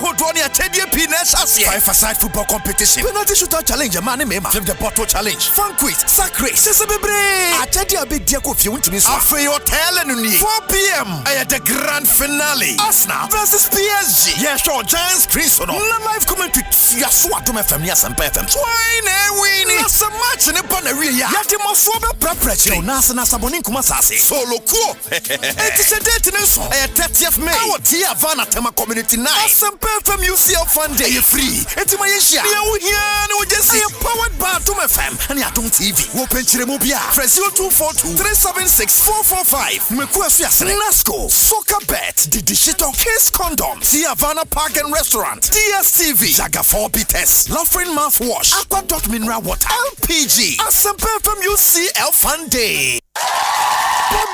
Hodwani Atedia Pines Asia. 5-a-side football competition. Penalty shootout challenge, Mani Mema. Flip the bottle challenge. Fun quiz, sack race. Sesabebre. Atedia big Diako if you want to miss. After hotel and 4 p.m. I had the grand finale. Arsenal versus PSG. Yeah, sure. Giants Crimson. Live commentary. Yasua to my family Asempa FM. Twine winning. That's a match in the Panaria. Yati Mafoba Prepzone On Asempa Sabonin Kumasasi. Solo cool. It is a date in this 30th May. Our Tia Vana Tema Community Night. Asempa FM UCL Fun Day. Free. It's my Asia. We just see a powered bar to my fam. And Yatung TV. Open Chiremubia. Press 0242 376 445. Mekuasias Nasco. Soccer Bet. The Digital Case Condom. Tia Vana Park and Restaurant. DSTV. Jaga 4 Bites. Laughing Mouthwash. Aqua Dot Mineral Water. LPG. Asempa FM UCL Fun Day.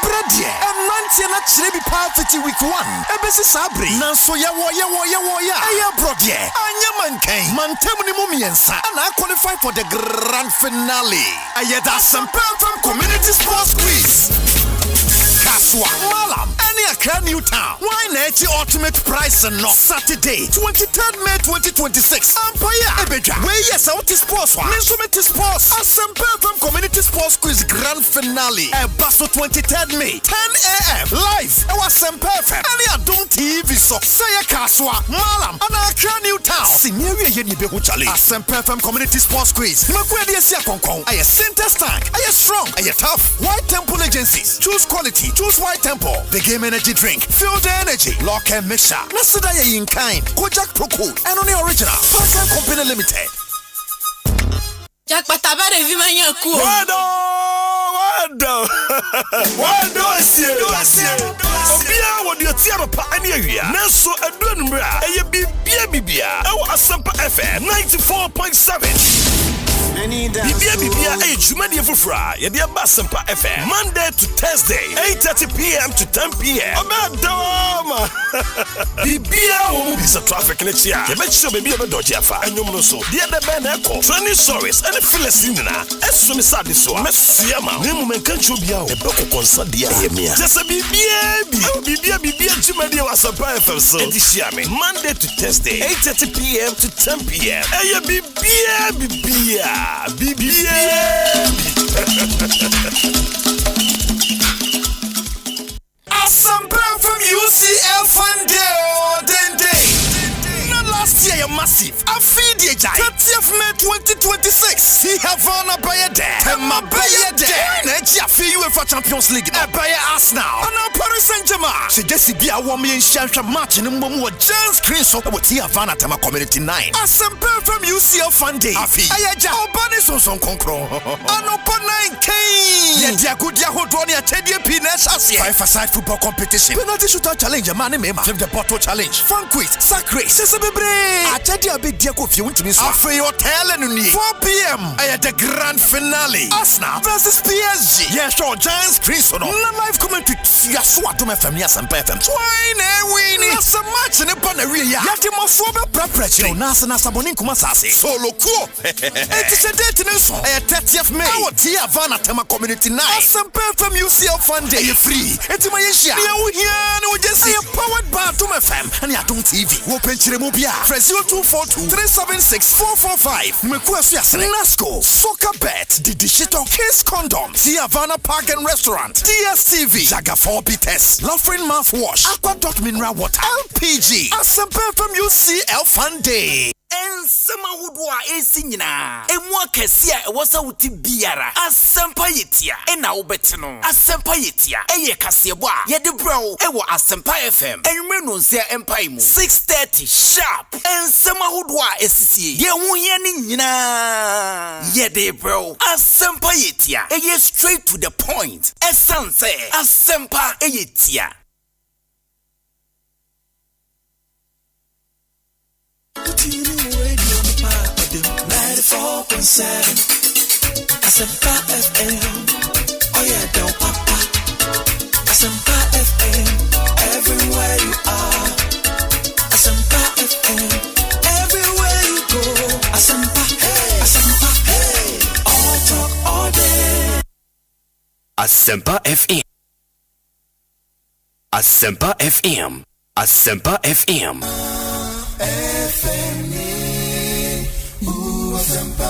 Boadi, a man actually be part of week 1. Ebesi Sabri. Nanso ya woya. Aya brother. Anya mankai. Mantemuni mumiensa. And I qualify for the grand finale. Aya da Asempa FM Community Sports Quiz. Kaswa, Malam, any Accra New Town. Why not ultimate price and not Saturday, 23rd May 2026. Empire Ebeja. Where yes, out is sports one. Instrument sports. Asempa FM Community Sports Quiz Grand Finale. Basso 23rd May, 10 a.m. Live. Asempa FM. Any Adon TV so. Saya Kaswa, Malam, and Accra New Town. Scenario Yeni Behuchali. Asempa FM Community Sports Quiz. Makwedi Esia Konkong. Aye center stank. Aye strong. Aye tough. White Temple Agencies. Choose quality. Choose White Temple. The game energy drink. Feel the energy. Lock and mixture. Nasidaya in kind. Kojak Pro Code. And only original. Parker Company Limited. Jack Patabare Vimanya Ku. Wado asie. Obia wodi atiaro pa ani awia. Nanso aduru numra. Eye bibia. Ewo Asempa FM 94.7. Bibia jumadi efufra ye dia ba Asempa FM Monday to Thursday 8:30 p.m. to 10 p.m. Abadoma Bibia wo bisa traffic na chia ye be chiso bibia be doje afa anyom no so dia de be na eko training stories and Philistine na eso mi sade so mesua ma nemu menka chobia o e be kokonsa dia ye mia just bibia jumadi wa Asempa FM so edishia me Monday to Thursday 8:30 p.m. to 10 p.m. Eye bibia Asempa from UCL Fun Day. Not last year, massive. I feed the 30th May 2026. See Havana by a day. Tema by a day. Negia UEFA Champions League. By Arsenal. And now Paris Saint-Germain. She just be a woman in Shansha match in Mumu Giants Crimson with Havana Tema Community 9. Asempa from UCL Fun Day. Ayaja Obani Sonson Concro. And open 9K. Yedia Gudia Hodwani Atedia Pines Asia. 5-a-side football competition. Penalty shootout challenge. Mani Mema. Flip the bottle challenge. Fun quiz. Sack race. Sesabebre. Atedia big Diako if you want to miss. After hotel and 4 p.m. I had the grand finale. Arsenal versus PSG. Yeah, sure. Giants Crimson. Live commentary. Yasua to my family Asempa FM. Twine winning. That's a match in the Panaria. Yati Mafoba Prepzone On Asempa Sabonin Kumasasi. Solo cool. It is a date in this 30th May. Our Tia Vana Tema Community Night. Asempa FM UCL Fun Day. Free. It's my Asia. We just see a powered bar to my fam. And Yatung TV. Open Chiremubia. Press 0242 376 445. Mekuasias Nasco. Soccer Bet. The Digital Case Condom. Tia Vana Park and Restaurant. DSTV. Jaga 4 Bites. Laughing Mouthwash. Aqua Dot Mineral Water. LPG. Asempa FM UCL Fun Day. Ensema wudwa esinyina emwa kesia ewosa wuti biara Asempa yetia ena wobetino Asempa yetia eye kasebo a yede bro ewo Asempa FM enwere no nsia empire mu 6:30 sharp ensema wudwa esisie ye huye ni nyina yede bro Asempa yetia eye straight to the point esanse Asempa yetia. Radio 94.7 Asempa FM. Oh yeah, don't papa. Asempa FM. Everywhere you are. Asempa FM. Everywhere you go. Asempa. Hey. Asempa. Hey. All talk all day. Asempa FM. Asempa FM. Asempa FM. Asempa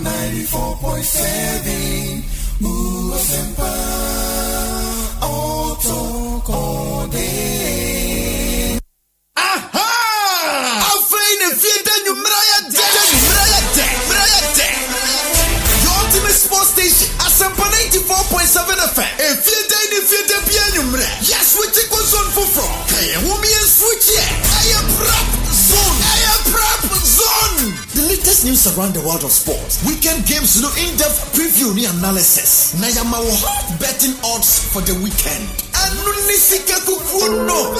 94.7. Asempa all talk all day. Aha! Afraid if you done you Mraya De. Your ultimate sports station, Asempa 94.7 FM. If you done Pianumre. Yes, we take one zone for from. Hey, woman switch here. I am prep zone. The latest news around the world of sports. Weekend games, no in-depth preview and analysis. Nayama hot betting odds for the weekend. And Nunisika Kukuno.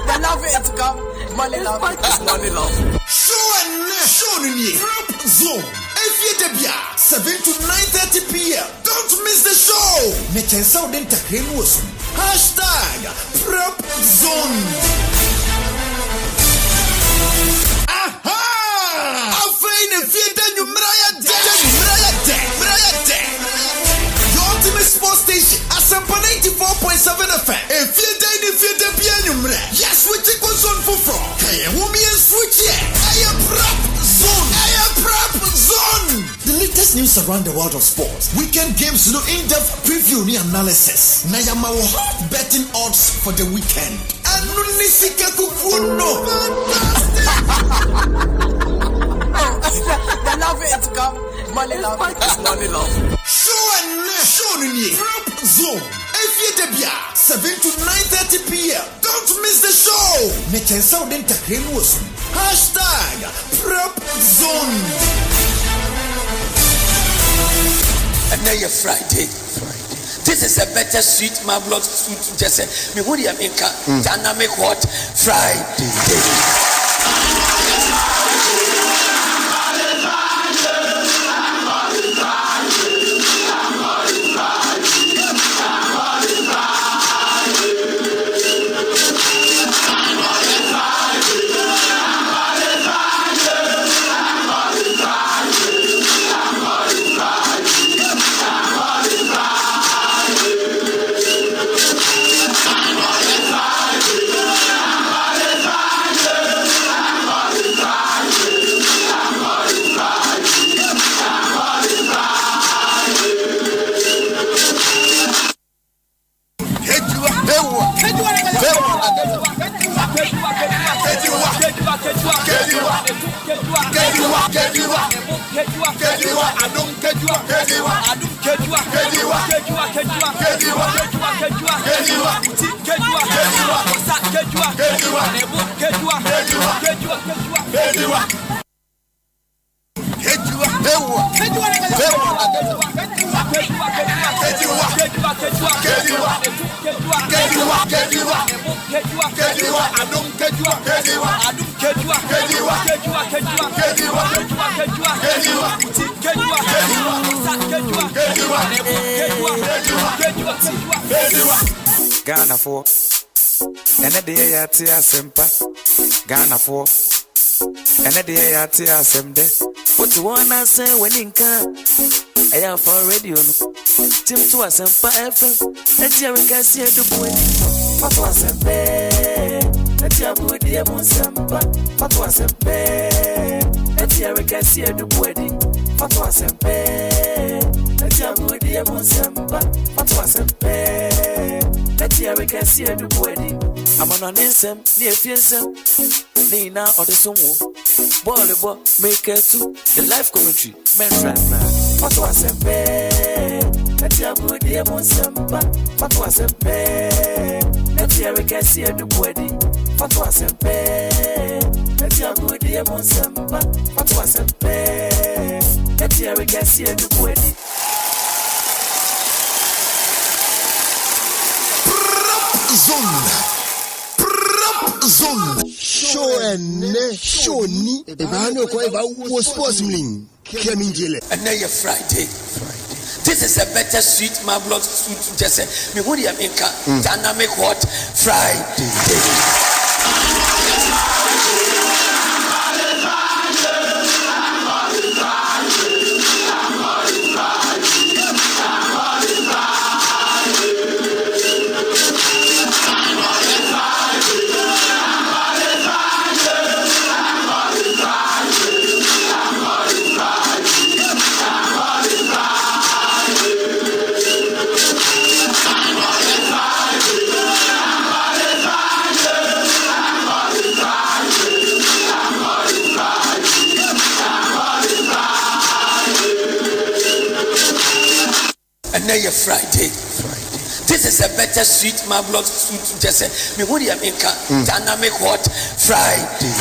The love it come. Money love. It's money love. Show Prepzone. Debia 7 to 9:30 p.m. Don't miss the show. Nechensa udenta kremwosu. #Prepzone. Aha! Afraid if you done you Mraya De. Your ultimate sports station, Asempa 94.7 FM. If you done Pianumre. Yes, we take one zone for from. Hey, woman switch here. I am Prepzone. The latest news around the world of sports. Weekend games, no in-depth preview and analysis. Nayama hot betting odds for the weekend. And Nunisika Kukuno. The love it come. Money love. It's money love. Show Prepzone. Debia 7 to 9:30 p.m. Don't miss the show. Nechensa udenta kremwosu. #Prepzone. And now you're Friday. This is a better sweet marvelous sweet. Just say me would you make dynamic hot Friday. Ghana for and a day at Asempa. Ghana for and a day at Asemde. What you wanna say when in car? I have for radio. Tim to Asempa FM. Let's hear we can see the boy. What was a bear? Let's hear good dear Monsempa. What was a bear? Let's hear we can see the boy. What was a bear? Let's hear good dear Monsempa. What was a bear? Let's hear we can see the boy. I'm on insem, near Fiesem. Nina or the Sumo. Bollywood, make it to the life commentary. Men friend, man. What was a bear? Let's hear good dear Monsempa. What was a bear? Let's hear we can see the boy. What was a bear? Let's hear good dear Monsempa. What was a bear? Let's hear we can see the boy. Prepzone. Show and show ni. Ebano kwa eba was sports mling. Kiaminjele. And now you're Friday. This is a better sweet marvelous sweet. Just say me would you make dynamic hot Friday. Friday. This is a better sweet marvelous food. Just say me who the America dynamic hot Friday.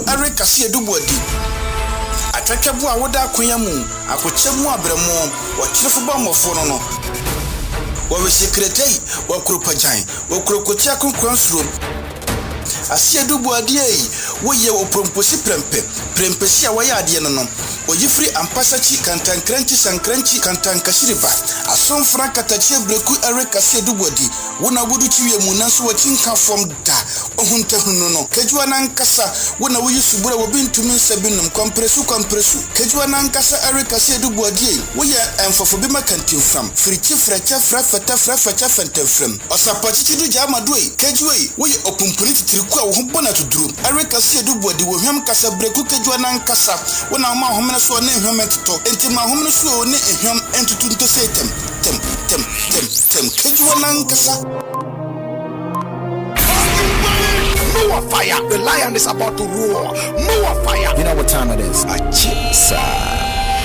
Eric Aseidu Boadi. Atwatwabu a woda akonya mu, akokyemu abramo, wakyerefo ba moforo no. Wa we secretary, wa kuropajan, wa kurokotia konkurensuro. Aseidu Boadi ei, wo ye opromposi prempesi a waya ade no no. Oyifri ampasachi kantankranchi sankranchi kantankashiriba. Asomfra katachie breku Eric Aseidu Boadi. Wona wodu chiwe mu nanso wakinka from da. Ohunta hunu no. Kejua nankasa wona wo yisubura wo bintumi nsabinum kompresu. Kejua nankasa Eric Aseidu Boadi. Wo ye emfofo bi makantin fam. Frichi fracha frafacha fentefrem. Osapachichi du jama doe. Kejua wo ye opumpuni titiriku a wo bona tuduru. Eric Aseidu Boadi wo hwam kasa breku kejua nankasa wona ma homna so ne hwam etito. Enti ma homna so ne hwam entutu nto setem. Tem. Kejua nankasa. More fire! The lion is about to roar. More fire! You know what time it is?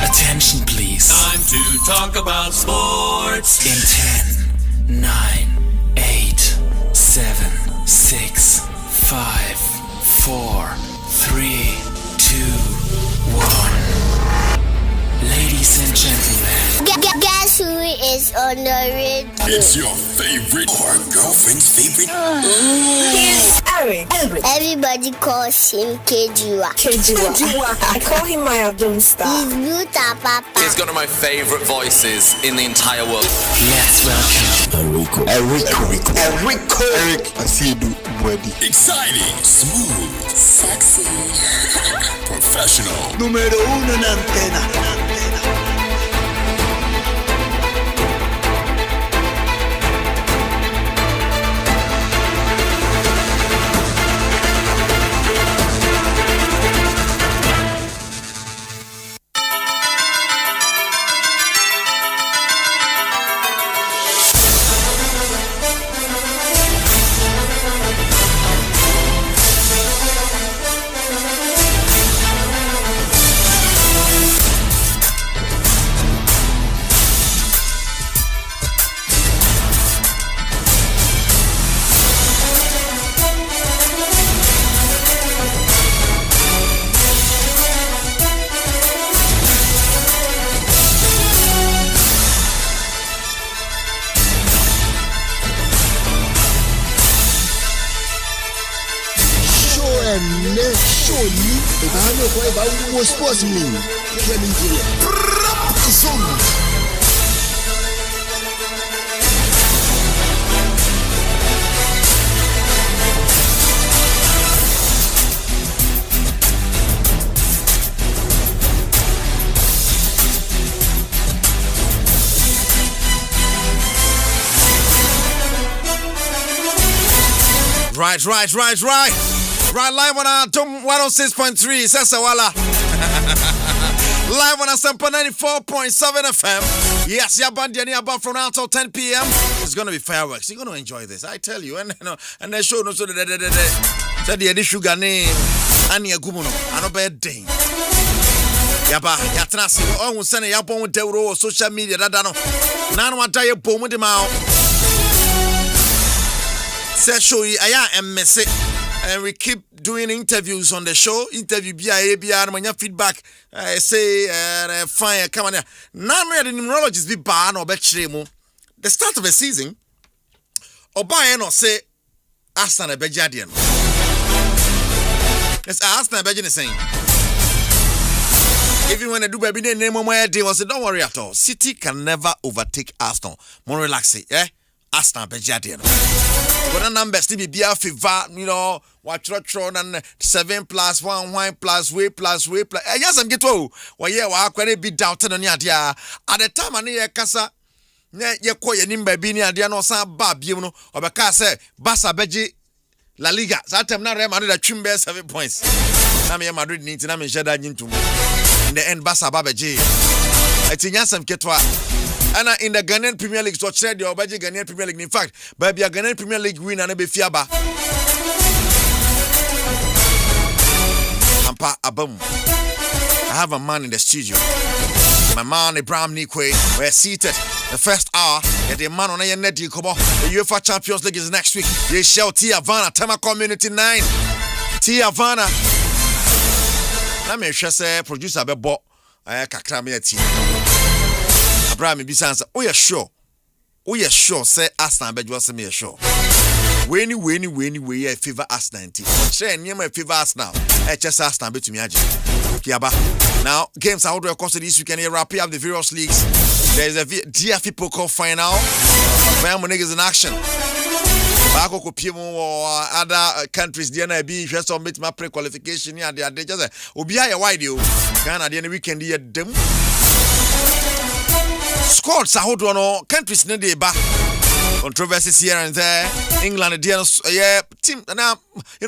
Attention, please. Time to talk about sports. In 10, 9, 8, 7, 6, 5, 4, 3, 2, 1. Ladies and gentlemen. Guess who is on the radio? It's your favorite or girlfriend's favorite. He's Eric. Everybody calls him Kejua. I call him my Abdul Star. He's Buta Papa. He's one of my favorite voices in the entire world. Let's welcome Eric Aseidu Boadi. Exciting, smooth, Sexy. professional. Numero 1 en antena. Sportsman. Prepzone. Right. Right, live on our 106.3, Sasawala. Live on Asempa 94.7 FM. Yes, Yabandiani about from now till 10 p.m. It's going to be fireworks. You're going to enjoy this, I tell you. And they show no so the sugar name. Ania Gumuno. I know bad day. Yaba, Yatrasi. Oh, we send a yapon with Deuro social media. Dadano. Nano, I tell you, boom with him out. Say, show you, I am messy. And we keep doing interviews on the show. Interview BIA, when you feedback, say, fine, come on here. Now, the numerologists be banned or betchemo. The start of the season, or buy or say, Asana Bejadian. It's Asana Bejadian saying. Even when they do baby name on they was don't worry at all. City can never overtake Arsenal. More relaxing, Arsenal PSG. But the numbers still be favor, what and 7 plus 1 1 plus way plus. Yes, I'm get to. Well, yeah, I quite be doubted on ya. At the time, I need casa. Ye call your name baby near the no san bab, or because say Basa Beji La Liga. That time now Madrid at Chimbe 7 points. Now Madrid needs to share that into in the end Basa Babeji. It's in Yasam Ketwa. And in the Ghanaian Premier League, so said the Obaji Ghanaian Premier League. In fact, baby, a Ghanaian Premier League winner and be fiaba. Ampa Abum. I have a man in the studio. My man, Abraham Nikwe, we're seated. The first hour, the man on a net, the UEFA Champions League is next week. They shall Tia Havana, Tema Community 9. Tia Havana. Let me just say, producer, Bebo, I can't tea. Abraham Bisansa, oh yeah sure say Arsenal bet you was me sure when you favor Arsenal say near my favor Arsenal just Arsenal bet to me Kiaba. Now games are out course this weekend here wrap up the various leagues. There is a DFB Pokal final. Bayern Munich is in action. Bako Kopimo or other countries the NIB just submit my pre-qualification here they just obi ya wide you Ghana the weekend here dem Squads are hold on countries in the back. Controversies here and there. England, team now,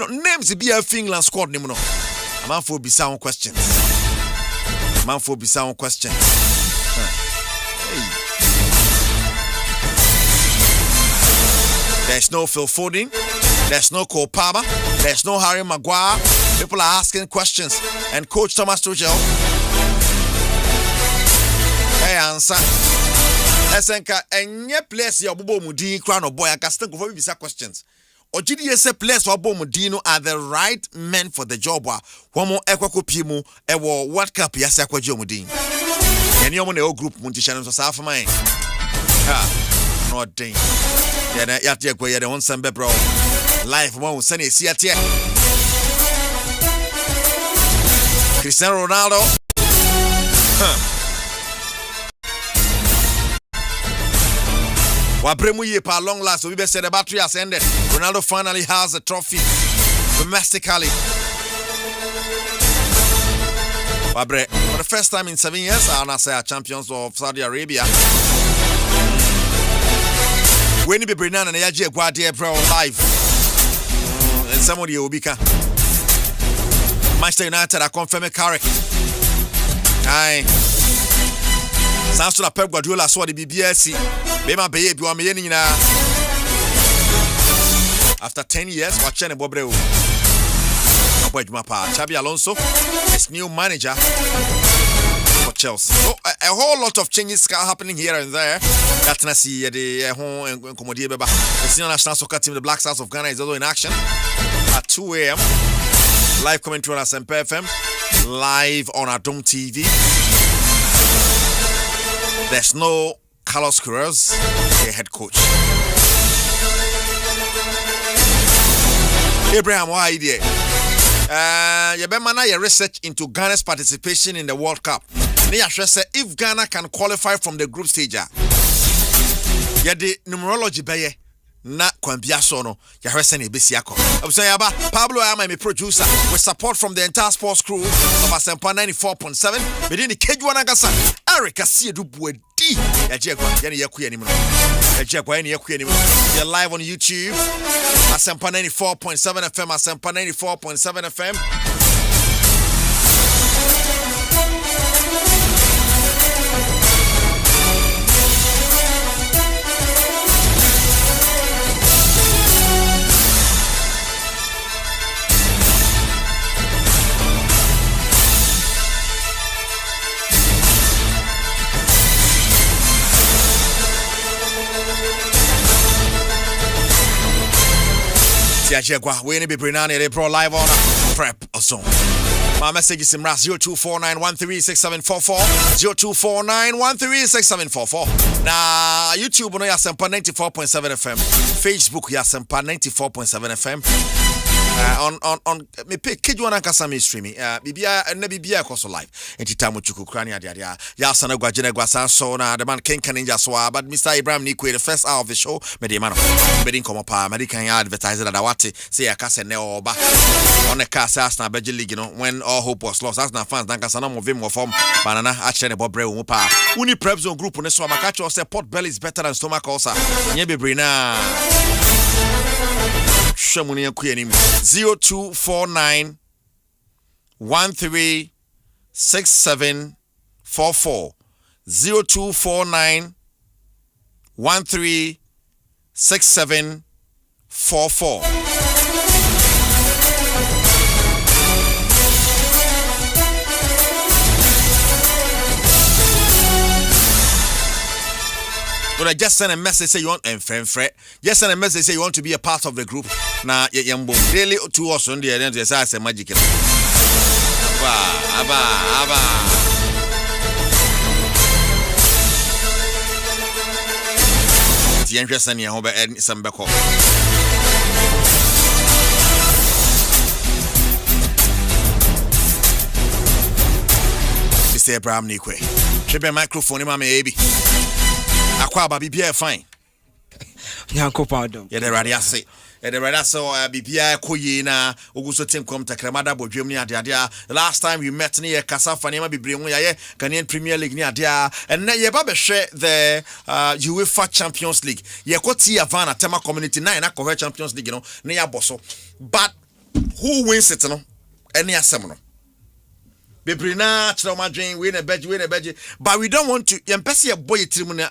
names the BF England squad name. No. A man for be sound questions. Hey. There's no Phil Foden. There's no Cole Palmer. There's no Harry Maguire. People are asking questions. And Coach Thomas Tuchel. Hey, answer. Esenka enye place ya obobo mudin kra no boy aka stand go bisa questions. Ojidi say place obobo mudin are the right men for the job wa homo ekwakopi mu ewo World Cup ya se akwaji omudin. Eni omo na o group mu ntisha so sa afman. Ha. No den. Ya na ya tie kwa ya de won sambe bro. Life mo se na esi atie. Cristiano Ronaldo. Wabremu ye pa long last, so we said the battery has ended. Ronaldo finally has a trophy domestically. Wabre, for the first time in 7 years, our champions of Saudi Arabia. When you be Brinan and Yaji Boadi live. And somebody will be Manchester United are confirming Carrick. Aye. Sounds to the Pep Guardiola saw the BBSC. After 10 years, watching a Bobreu. Xabi Alonso is new manager for Chelsea. So a whole lot of changes are happening here and there. That's not see the home and Commodity Beba. The senior national soccer team, the Black Stars of Ghana, is also in action at 2 a.m. Live commentary on Asempa FM, live on Adom TV. There's no Carlos Queiroz, the head coach. Abraham, why idea? You better your research into Ghana's participation in the World Cup. If Ghana can qualify from the group stage, the numerology baye na kwambia sono ya hwese besiako. Abusayaba Pablo Ama me producer with support from the entire sports crew of Asempa 94.7. Within the Kejuan Agasa, Eric Aseidu Boadi. You're live on YouTube. Asempa 94.7 FM. Asempa 94.7 FM. We need to be they pro live on Prepzone. My message is in 0249136744. 0249136744. Now YouTube on Asempa 94.7 FM. Facebook Asempa 94.7 FM. on me pick Kijuana Kasami streaming. Bibia and Nebibia Coso Live. And Titamu Chukukrania Dia. Yasana Guajina Guasan Sona, the man Ken Kaninja Swa, but Mr. Ibrahim Nikwe, the first hour of the show, Medimano, Bedin Komapa, Medican advertiser at Awati, say a Casa Neoba on the Casa Asna Beji League, when all hope was lost. Asna fans, Dankasanam of him or form, Banana, Achen, Bob Bre Mupa. Uni Prepzone group on the Swamakacho say pot belly is better than stomach also. Nyebi Brina. Shamunia Queenim 0249 136744 0249 136744. But just send a message say you want and friend. Just send a message say you want to be a part of the group. Now yambo daily to us on the end. Yes, I say magic. Aba. The interest in your home and some back home. Mr. Abraham Nikwe. Trip a microphone in my baby. Aqua Bibia fine. Yanko pardon. Yeah, the radiasi. Yeah, the radiaso Bibia Koyina, Uguso Tim Com Takramada Bojumnia Dia. The last time we met near Casafanema Bibrimuya, Ghanaian Premier League near Dia, and now Yababa share the UEFA Champions League. Yakoti Havana, Tema Community 9, Aqua Champions League, near Bosso. But who wins it, Any Asempa? Bebrina Chiloma Jane, win a badge, but we don't want to. Yempesi a boy trimuna,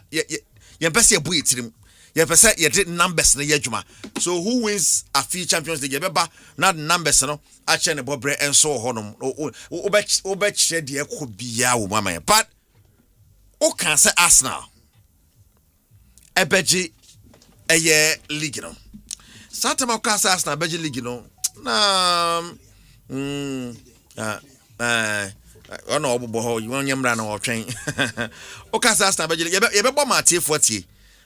Yempesi a boy trim. Yempesi ye did numbers na yejuma. So who wins a few Champions League? Yebeba not numbers no. Achen the Bobre and so honum. Obet shed ye could be ya mama. But o can say Arsenal. Ebeji a year league no. Satama can say Arsenal beji league no. No, boho, you want yam or train. Okasa, but you ever bomb my tea 40.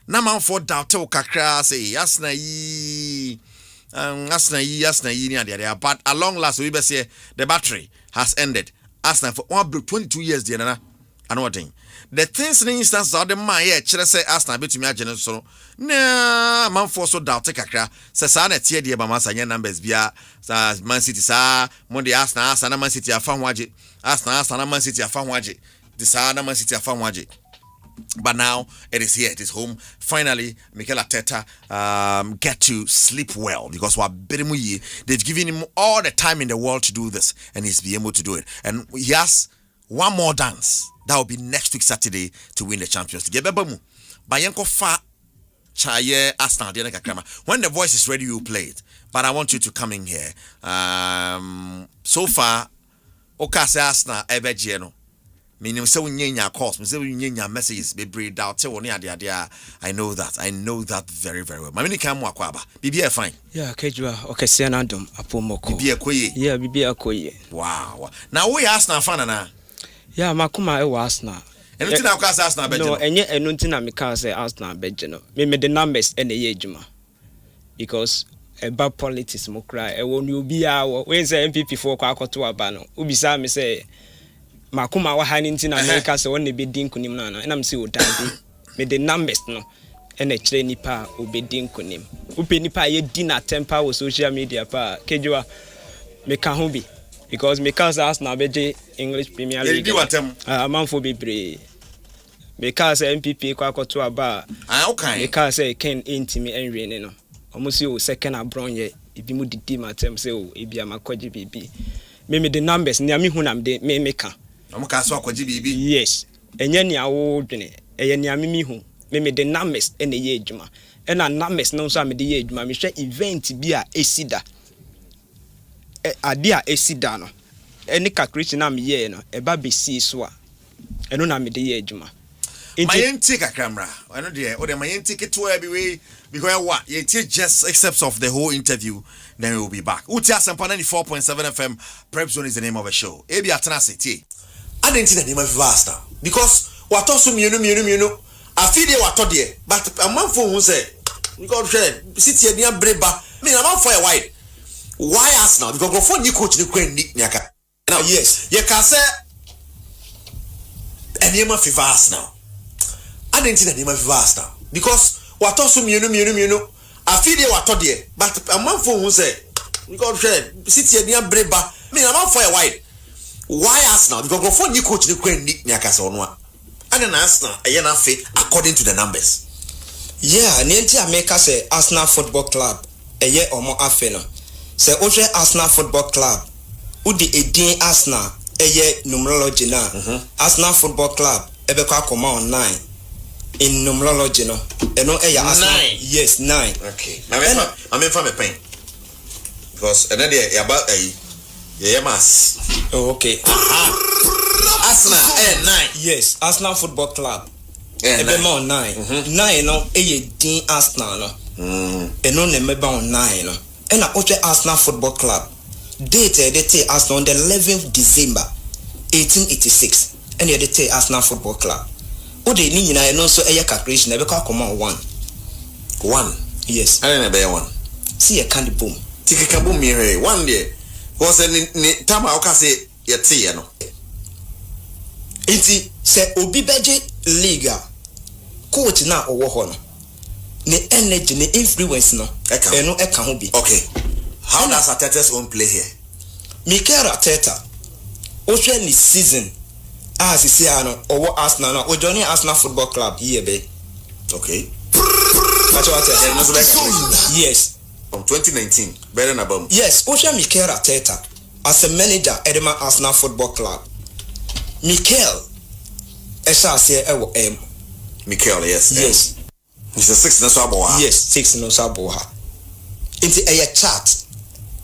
Naman for doubt to Kakra say, Yasna ye, but a long last we say the battery has ended. Asna for 22 years, dear. And what thing? The things in instance of the my should say Asna bit me agent so. Nah, man for so doubt take a crack. Sasana tear dear Bamasa numbers via Man City, sir. Monday Asna, Man City, a fan waji. Asna, Man City, a fan waji. The Sana Man City, a fan waji. But now it is here, it is home. Finally, Mikel Arteta get to sleep well because they've given him all the time in the world to do this, and he's been able to do it. And he has one more dance. That will be next week Saturday to win the Champions League. Bayanko fa chaye Arsenal. When the voice is ready, you play it. But I want you to come in here. So far, Okase Arsenal ebejeno. Meaning so nyenya calls, so nyenya messages be breed out. I know that. I know that very, very well. Mamini kamu akwaba. Bibi fine. Yeah, Kejua. Okay, Sianadum apomoko. Bibi akoye. Yeah, bibi akoye. Wow. Now we Arsenal fan na. Yeah, makuma e Arsenal. Enu tina ukasa Arsenal beje. No, enye enu tina meka say Arsenal beje no. Me the numbers ene ye adwuma. Because about politics mo cry. E won you bi a we say MPP for kwa akoto aba no. Ubisa me say makuma wa haninti na America say won be din kunim na na. Na me say o dadi. Me the numbers no. Ene kire nipa obedi nkonim. Upe nipa ye di na temper wo social media pa. Kejua me ka ho bi. Because because Arsenal beje English Premier League. Man for bebre. Because MPP kwa akoto aba. Okay. Because Ken intimi enwe no. Almost you second abron ye ibi mu didi matem say o ebi amakoje bibi. Me the numbers ni ami hunam de me meka. Amuka so akoje bibi. Yes. Enye ni awo dwene. Eye ni ami mi hu. Me the numbers ene ye adwuma. Ena numbers no so am de ye adwuma. Me hwe event bi a esida. Adia esida no any calculation am ye no eba be see so a eno na me de ye adwuma mayenti kakramra eno de o de mayenti keto bi we because what ye take just excerpts of the whole interview, then we will be back. Uti Asempa 94.7 FM. Prepzone is the name of a show. Ebi atena seti I didn't see the name of Vasta because what also mienu afide what there but a man for who say God share city near breba me a man for a while Why Arsenal? Because go for new coach ni kwen ni aka. Now yes, you can say enema favor Arsenal. I didn't think enema favor Arsenal because what also mienu afide what there but a man for who say because city near breba me am for a while. Why Arsenal? Because go for new coach ni kwen ni aka so no and then Arsenal na fe according to the numbers. Yeah, nenti America say Arsenal Football Club eye omo afe no. Say oje Arsenal Football Club udi edin Arsenal eye numerology na. Arsenal Football Club ebe kwa koma on 9 in numerology no. Eno eye Arsenal 9. Yes, 9. Okay. I'm in for me pain. Because another about mass. Oh, okay. Arsenal 9. Yes, Arsenal Football Club. Ebe mo 9. 9 no eye din Arsenal no. Eno ne meba on 9 no. Ena oche Arsenal Football Club. Date they Arsenal on the 11th December 1886. And they take Arsenal Football Club. Ode ni nyina eno so eye calculation e be kwa come on 1. Yes. I don't know 1. See a candy boom. Tiki ka boom here 1 there. Because ni tama o ka say ye tie no. Enti se obi beje liga coach na owo ho no. Ne energy ne influence no eno eka ho bi. Okay. How does Arteta's own play here? Mikel Arteta ohwe ni season as you see ano owo Arsenal no o join Arsenal Football Club here be. Okay. That's what I said. Yes. From 2019, better than about. Yes, ohwe Mikel Arteta as a manager Edema Arsenal Football Club. Mikel esa say ewo Mikel, yes. Yes. It's a 6 no so abo. Yes, 6 no so abo ha. Into a chart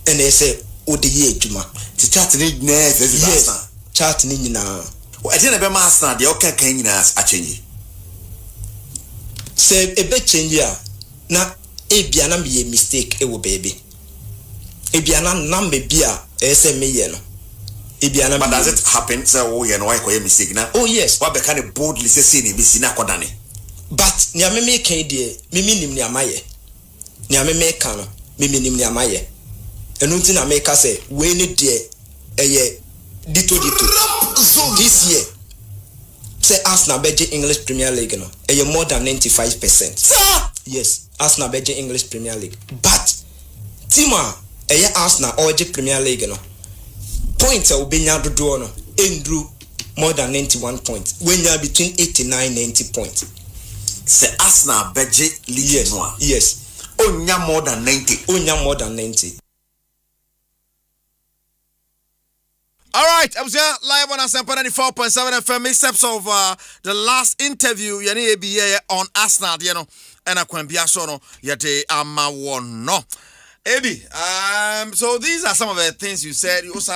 and they say odi ye adwuma. The chart ni na yes. Chart ni nyina. I didn't be master the okay kan nyina a change. Say e be change ya na e bia na me mistake e wo baby. E bia na me bia e say me ye no. E bia na. But does it happen say wo ye no why ko mistake na? Oh yes. What be kind of boldly say ni be si na kodane. But ni me kan die me nim ni amaye. Ni me kan no me nim ni amaye. Enu nti na make say we ni de eye dito this year say Arsenal beje English Premier League no eye more than 95%. Sir? Yes, Arsenal beje English Premier League. But Tima eye Arsenal oje Premier League no point e obenya dodo no endru more than 91 points. When you are between 89-90 points. Say Arsenal beje league no. Yes. Onya more than 90. Onya more than 90. All right, I was here live on Asempa 94.7 FM. Steps of the last interview, yani be on Arsenal, you know, and I can be a sono yete amawono. Ebi, so these are some of the things you said. You also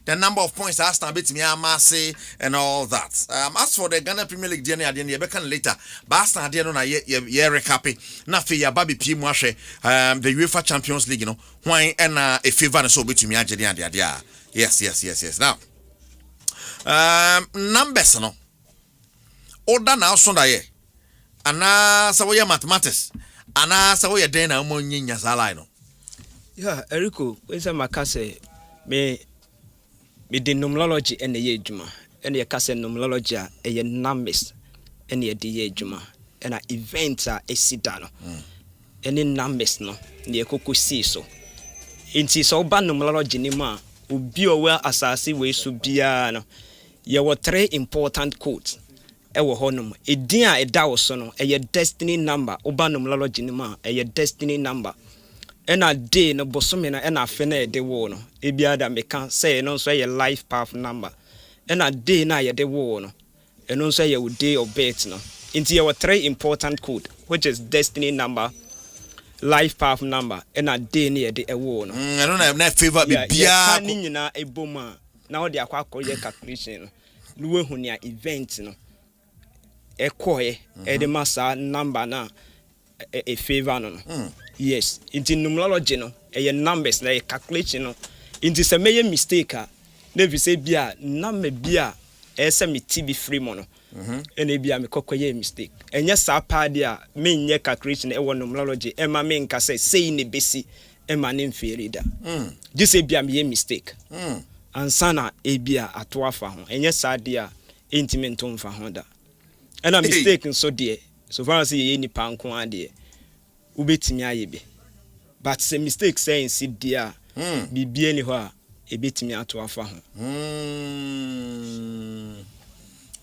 the number of points Arsenal beat me Amase and all that. As for the Ghana Premier League journey at the end, you can later. But Arsenal didn't know ye recap. Na fe ya baby P mwashe the UEFA Champions League, you know, why and a favor so beat me ajedi. Yes. Now, numbers no. Order now Sunday. Ana sawoya mathematics. Ana sawoya dena umonyi nyasala no. Yeah, Eriko, when's my case? Me the numerology and the year juma, and your case numerology a numbers and your day juma, and events are a sidano. Any numbers no, near Coco see so. In so bad numerology nima, will be aware assassin way subiano. There were 3 important codes. Ewo honum, a dear a dawosono, a destiny number, oba numerology nima, a destiny number. Ena day no bosomena ena fene de wo no ebia da meka say no so ye life path number ena day na ye de wo no eno so ye day of birth no into your 3 important code which is destiny number, life path number ena day na ye de wo no I don't have that favor be bia ni nyina eboma na wo de akwa ye calculation no we hu nia event no ekoye e de masa number na a favor no. Yes, into numerology no, numbers na calculation no. Into some major mistake never say bia number bia esa me TB free mono. Ene bia me kokoye mistake. Enya sa pa dia me nye calculation e wo numerology e ma me nka say ne besi ema ne mfiri da just ebia me mistake ansana ebia ato afa ho enye sade a intimate to mfa ho da ena mistake nso de so far as ye ni panko ade ubetimi ayebe but say mistake say si de a bibie ni ho a ebetimi ato afa ho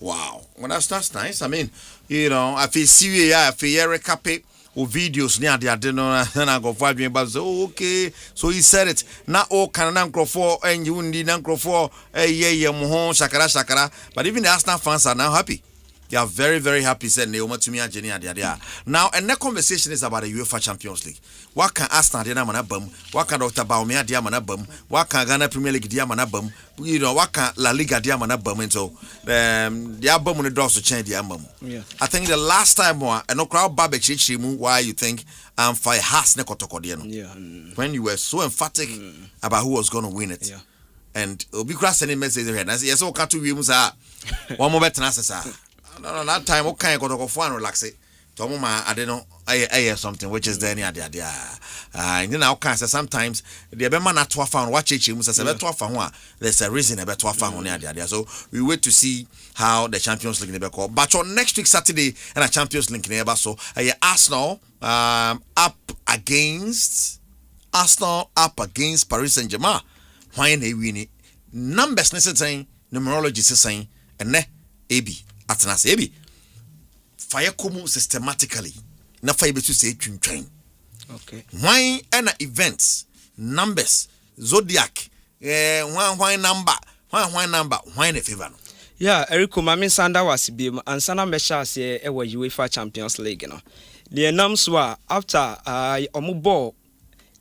wow, well that's nice. I mean, you know, I feel serious, I feel recap o videos near the no na go for me but okay, so he said it na all can for and you need for shakara, but even the Arsenal fans are now happy. They are very, very happy. Said Neoma to me and Jenny and now, and the conversation is about the UEFA Champions League. What can Arsenal diamana bum? What can Dr. Baumia diamana bum? What can Ghana Premier League diamana bum? You know, what can La Liga diamana bum? And so the album on the draws to change the album. Yeah. I think the last time I know crowd barbecue why you think fire has nekotokodiano. Yeah. When you were so emphatic about who was going to win it. Yeah. And be cross any message here. Yes, all can't we one more better answer. No, that time okay go for and relax it. Tomoma I don't know I something which is there near there. And then I say sometimes the be man at found watch it must say there's a reason about to found near there. So we wait to see how the Champions League never call. But on next week Saturday and a Champions League never so Arsenal up against Paris Saint-Germain. Why they win it? Numbers necessary numerology saying and ne AB Atnas AB fire come systematically na fire be to say twintwan. Okay. Why and events numbers Zodiac why number why the favor no. Yeah, Eriko Mami Sanda was be ansana mesha se e wa UEFA Champions League no. The nams were after omubo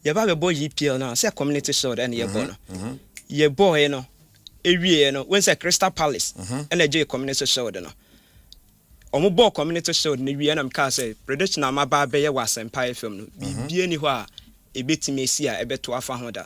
ye ba be boy EPL now say community shield and ye bo no. Ye boy no ewie no when say Crystal Palace and a community shield no. Omubo community shield ni wie na mka say prediction am ba be ye was Asempa FM no. Bibie ni ho a ebetimi esi a ebeto afa ho da.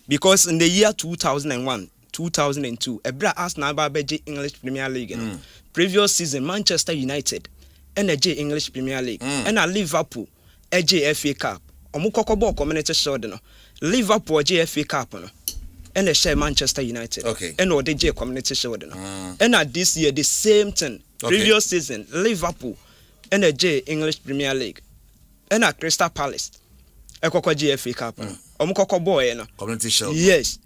Because in the year 2001 2002 Ebra Arsenal ba beje English Premier League no. Previous season Manchester United and a English Premier League and a Liverpool FA Cup omukokobọ community shield no. Liverpool FA Cup no and a share Manchester United and or the community shield no. And at this year the same thing previous season Liverpool and a English Premier League and a Crystal Palace ekokọ FA Cup no. Omukokobọ no community shield. Yes.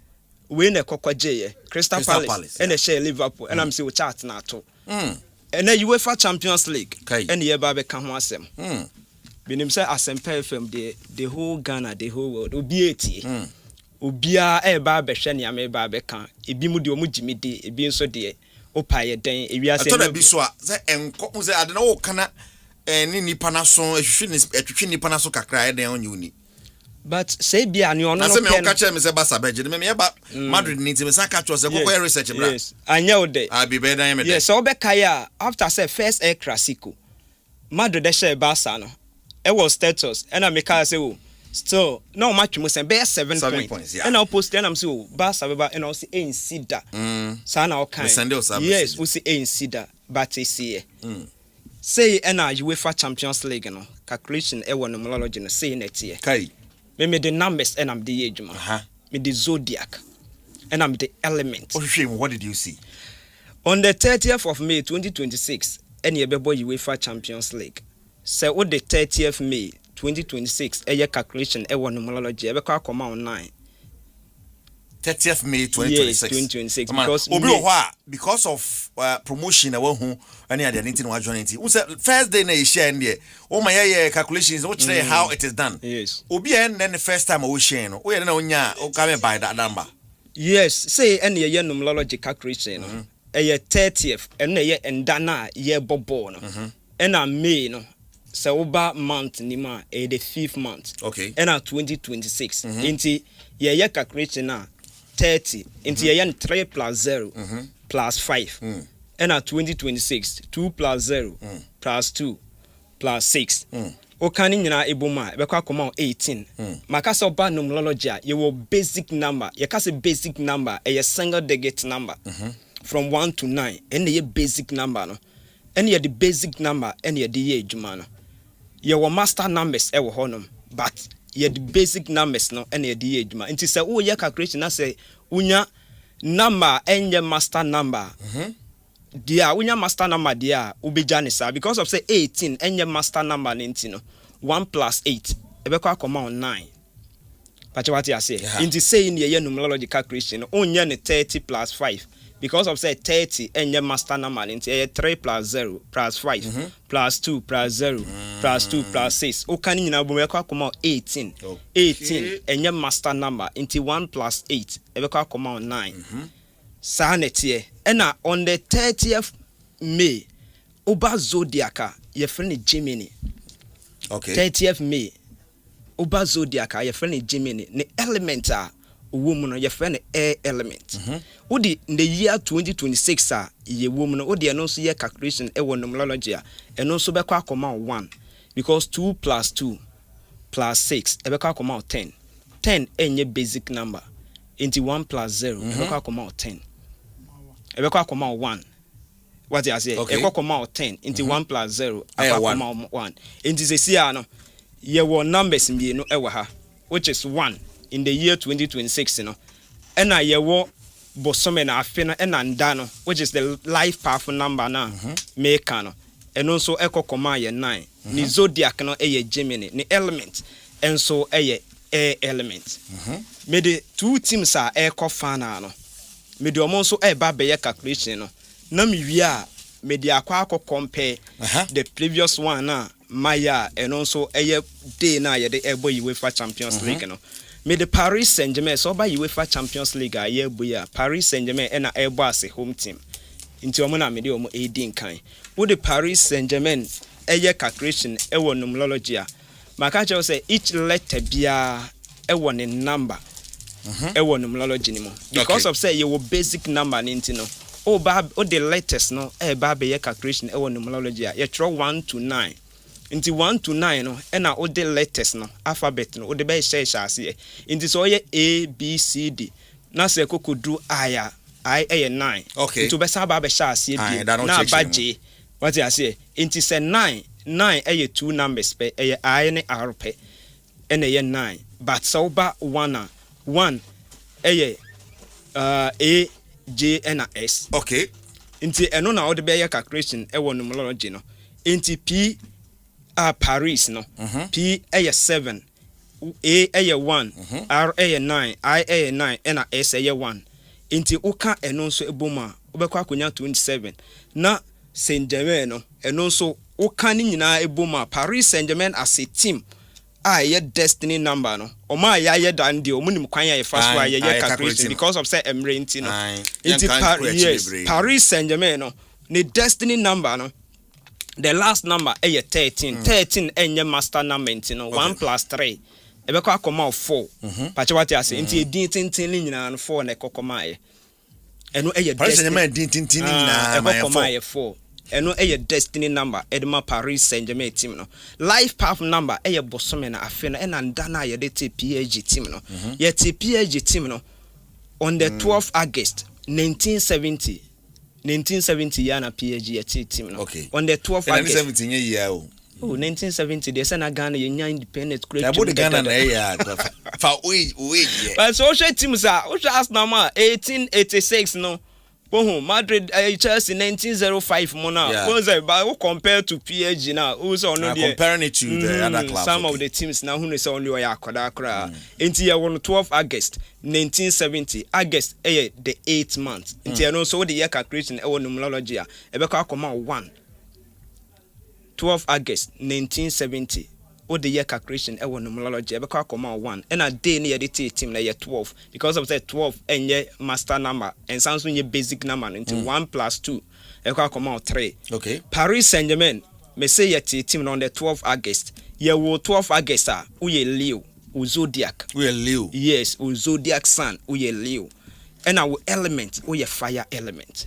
We na kokwaje Crystal Palace and a share Liverpool and I'm say we chat na to and the UEFA Champions League and the ba be kan ho asem binim say Asempa FM the whole Ghana the whole world obi etie obia e ba be hwe ne am e ba be kan ebi mu de omugimide ebi nso de opaye den ewiase no to bi so a say enko say ade na wo kana ni nipa na so ehwehwe nipa na so kakra e den onyuni. But say bia ni ono no pen. I say me catch me say Barca beje me ba Madrid ni ti me say catch us go research bra. Yes. Anya ode. I be better than me. Yes, so be kaya after say first El Clasico. Madrid dey share Barca no. E was status and I make say oh still no match mo say be 7 points. And I post and I'm say oh Barca be ba and I say insida. Sa na o kan. Yes, we say insida but e see. Say and UEFA Champions League no. Calculation e won numerology no say net here. Kai me the numbers and I'm the age man. Me the Zodiac and I'm the element. What did you see? On the 30th of May 2026, any UEFA Champions League. So on the 30th May 2026, a year calculation e one numerology e be come on 9. 30th May 2026. Yes, 2026 because of promotion who any other anything was joining. First day na share there. Oh my calculations what how it is done. Yes. Obi and then the first time we share no. We na onya o come by that number. Yes, say any year numerology calculation no. A year 30th and a year and dana year bobo no. And a May no. So over month ni ma the 5th month. Okay. And a 2026. Inti year calculation na 30 into year 3 plus 0 plus 5 and at 2026 2 plus 0 plus 2 plus 6 o kan nyina eboma be kwa come 18 makasa oba numerology your basic number you can say basic number a single digit number from 1 to 9 and the basic number no and the basic number and the age man your master numbers e wo honom but the basic numbers no and the age man. It is a oh yeah calculation. I say unya number and your master number. Dia unya master number dia ubijanisa because of say 18 and your master number 19 1 plus 8 ebekwa come on 9. But what you say? In the saying the numerology calculation unya ne 30 plus 5 because of say 30 and your master number into 3 plus 0 plus 5 plus 2 plus 0 plus 2 plus 6 o can you now come out 18 18 and your master number into 1 plus 8 ebekwa come out 9 sanetie and on the 30th May oba Zodiac your friend Gemini 30th May oba Zodiac your friend Gemini the element woman your friend air element odi in the year 2026 ye woman odi anonso ye calculation e won numerology and also be kwa come 1 because 2 plus 2 plus 6 e be kwa come 10 10 enye basic number into 1 plus 0 e be kwa come 10 e be kwa come 1 what you say e kwa come 10 into 1 plus 0 e kwa come 1 into say sia no ye won numbers mbi no e wa ha which is 1 in the year 2026 you know and I yewo bosome na afena and ndano which is the life powerful number na make no and also echo koma ye 9 ni Zodiac no eye Gemini ni element and so eye air element me the two teams are echo fana no me the omo so e ba be calculation no na me wi a me the akwa compare the previous one na Maya and also eye day na ye the ebo UEFA Champions League no me the Paris Saint-Germain so by UEFA Champions League a year boya Paris Saint-Germain and a ebo as a home team into omona me the omo 18 kan wo the Paris Saint-Germain eye calculation e won numerology a maka che say each letter bia e won a number e won numerology ni mo because of say your basic number ninti no o the letters no e ba be calculation e won numerology a you throw 1 to 9 into 1 to 9 no and all the letters no alphabet no the be share ase into so ye A B C D na se koko do I 9 into be sa ba be share ase bi na ba J what you say into say 9 2 numbers pe I ne R pe and 9 but so ba 1 A J and S into eno na all the be calculation e won numerology no into P Paris no P a 7 A 1 R a 9 I a 9 and S a 1 inti uka eno so eboma obekwa akonya 27 na Saint-Germain no eno so uka ni nyina eboma Paris Saint-Germain as a team ye destiny number no oma ye dan de omunim kwan ye first wa ye calculation because of say emre inti no inti Paris Saint-Germain no ne destiny number no the last number is 13. 13 enye master number no 1 plus 3. Ebe kwa koma 4. Pache what you say inti din tin nyina no 4 na kokoma ye. Eno eye destiny din nyina ma 4. Eno eye destiny number Edma Paris Saint-Germain team no. Life path number eye bosome na afe no ena ndana ye de PSG team no. Ye PSG team no on the 12th August 1970 yana PSG team no. On the 12th August 1970 year 1970 they send Ghana ye independent great team. Ghana na ya fa we but so teams are Arsenal 1886 no. Madrid Chelsea 1905 mona but compared to PSG now who's on comparing it to the other clubs some of the teams now who is only yakoda kra into year 12 August 1970 August the 8th month into you know so the year calculation e numerology e be kwa 1 12 August 1970 the year calculation e numerology e be kwa 1 and a day near the team na year 12 because of that 12 and ye master number and sounds when ye basic number into 1 plus 2 e kwa 3 Paris Saint-Germain me say ye team on the 12th August ye wo 12th August uye Leo u Zodiac uye Leo yes u Zodiac sun uye Leo and our element uye fire element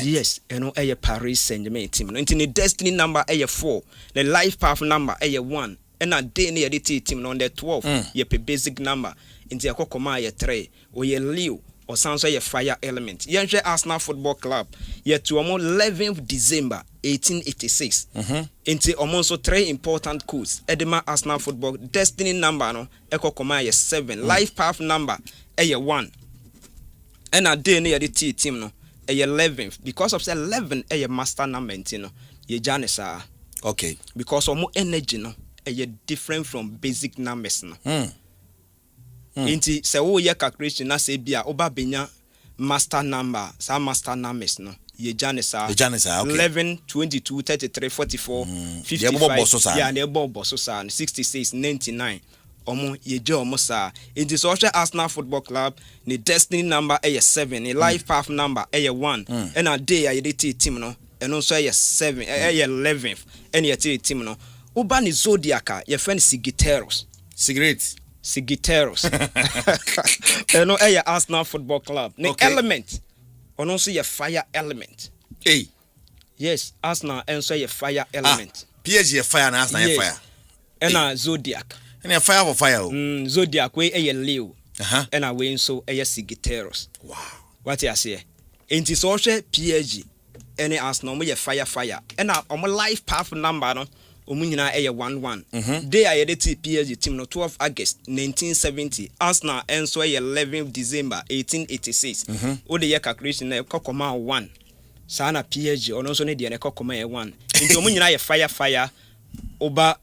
yes eno eye Paris Saint-Germain team no into the destiny number eye 4 the life path number eye 1 and a day near the team on the 12 ye pe basic number into akokoma ye 3 o ye Leo or sounds ye fire element ye Arsenal Football Club ye to 11th December 1886. Into almost 3 important codes. Edema Arsenal football destiny number no eko koma ye 7. Life path number ye 1. And a day near the team no ye 11. Because of 11 ye master number no ye janisa. Okay. Because omo energy no ye different from basic numbers no. Inti se wo ye calculation na se bia oba benya master number, some master numbers no. Ye janisa okay. 11, 22, 33, 44, 55. Yeah, ne bo so sa 66, 99. Omo ye je omo sa. It is also Arsenal Football Club. Ni destiny number ye 7. Ni life path number ye 1. And a day ye team no. And also ye 7. Ye 11th. And ye team no. Uba ni Zodiac. Ye friend Sigiteros. Sigiteros. And no ye Arsenal Football Club. Ni element. And also your fire element. Hey. Yes, Arsenal and so your fire element. PSG fire and Arsenal fire. And Zodiac. And a fire for fire. Zodiac way a Leo. And a way so a Sigiteros. Wow. What you say? It is also PSG. Any Arsenal me fire. And on my life path number no. Umunyina eye 11. Day I edit PSG team no 12 August 1970. Arsenal and so 11 December 1886. O the year calculation na kokoma 1. Sana PSG ono so ne de na kokoma 1. Nti umunyina ye fire over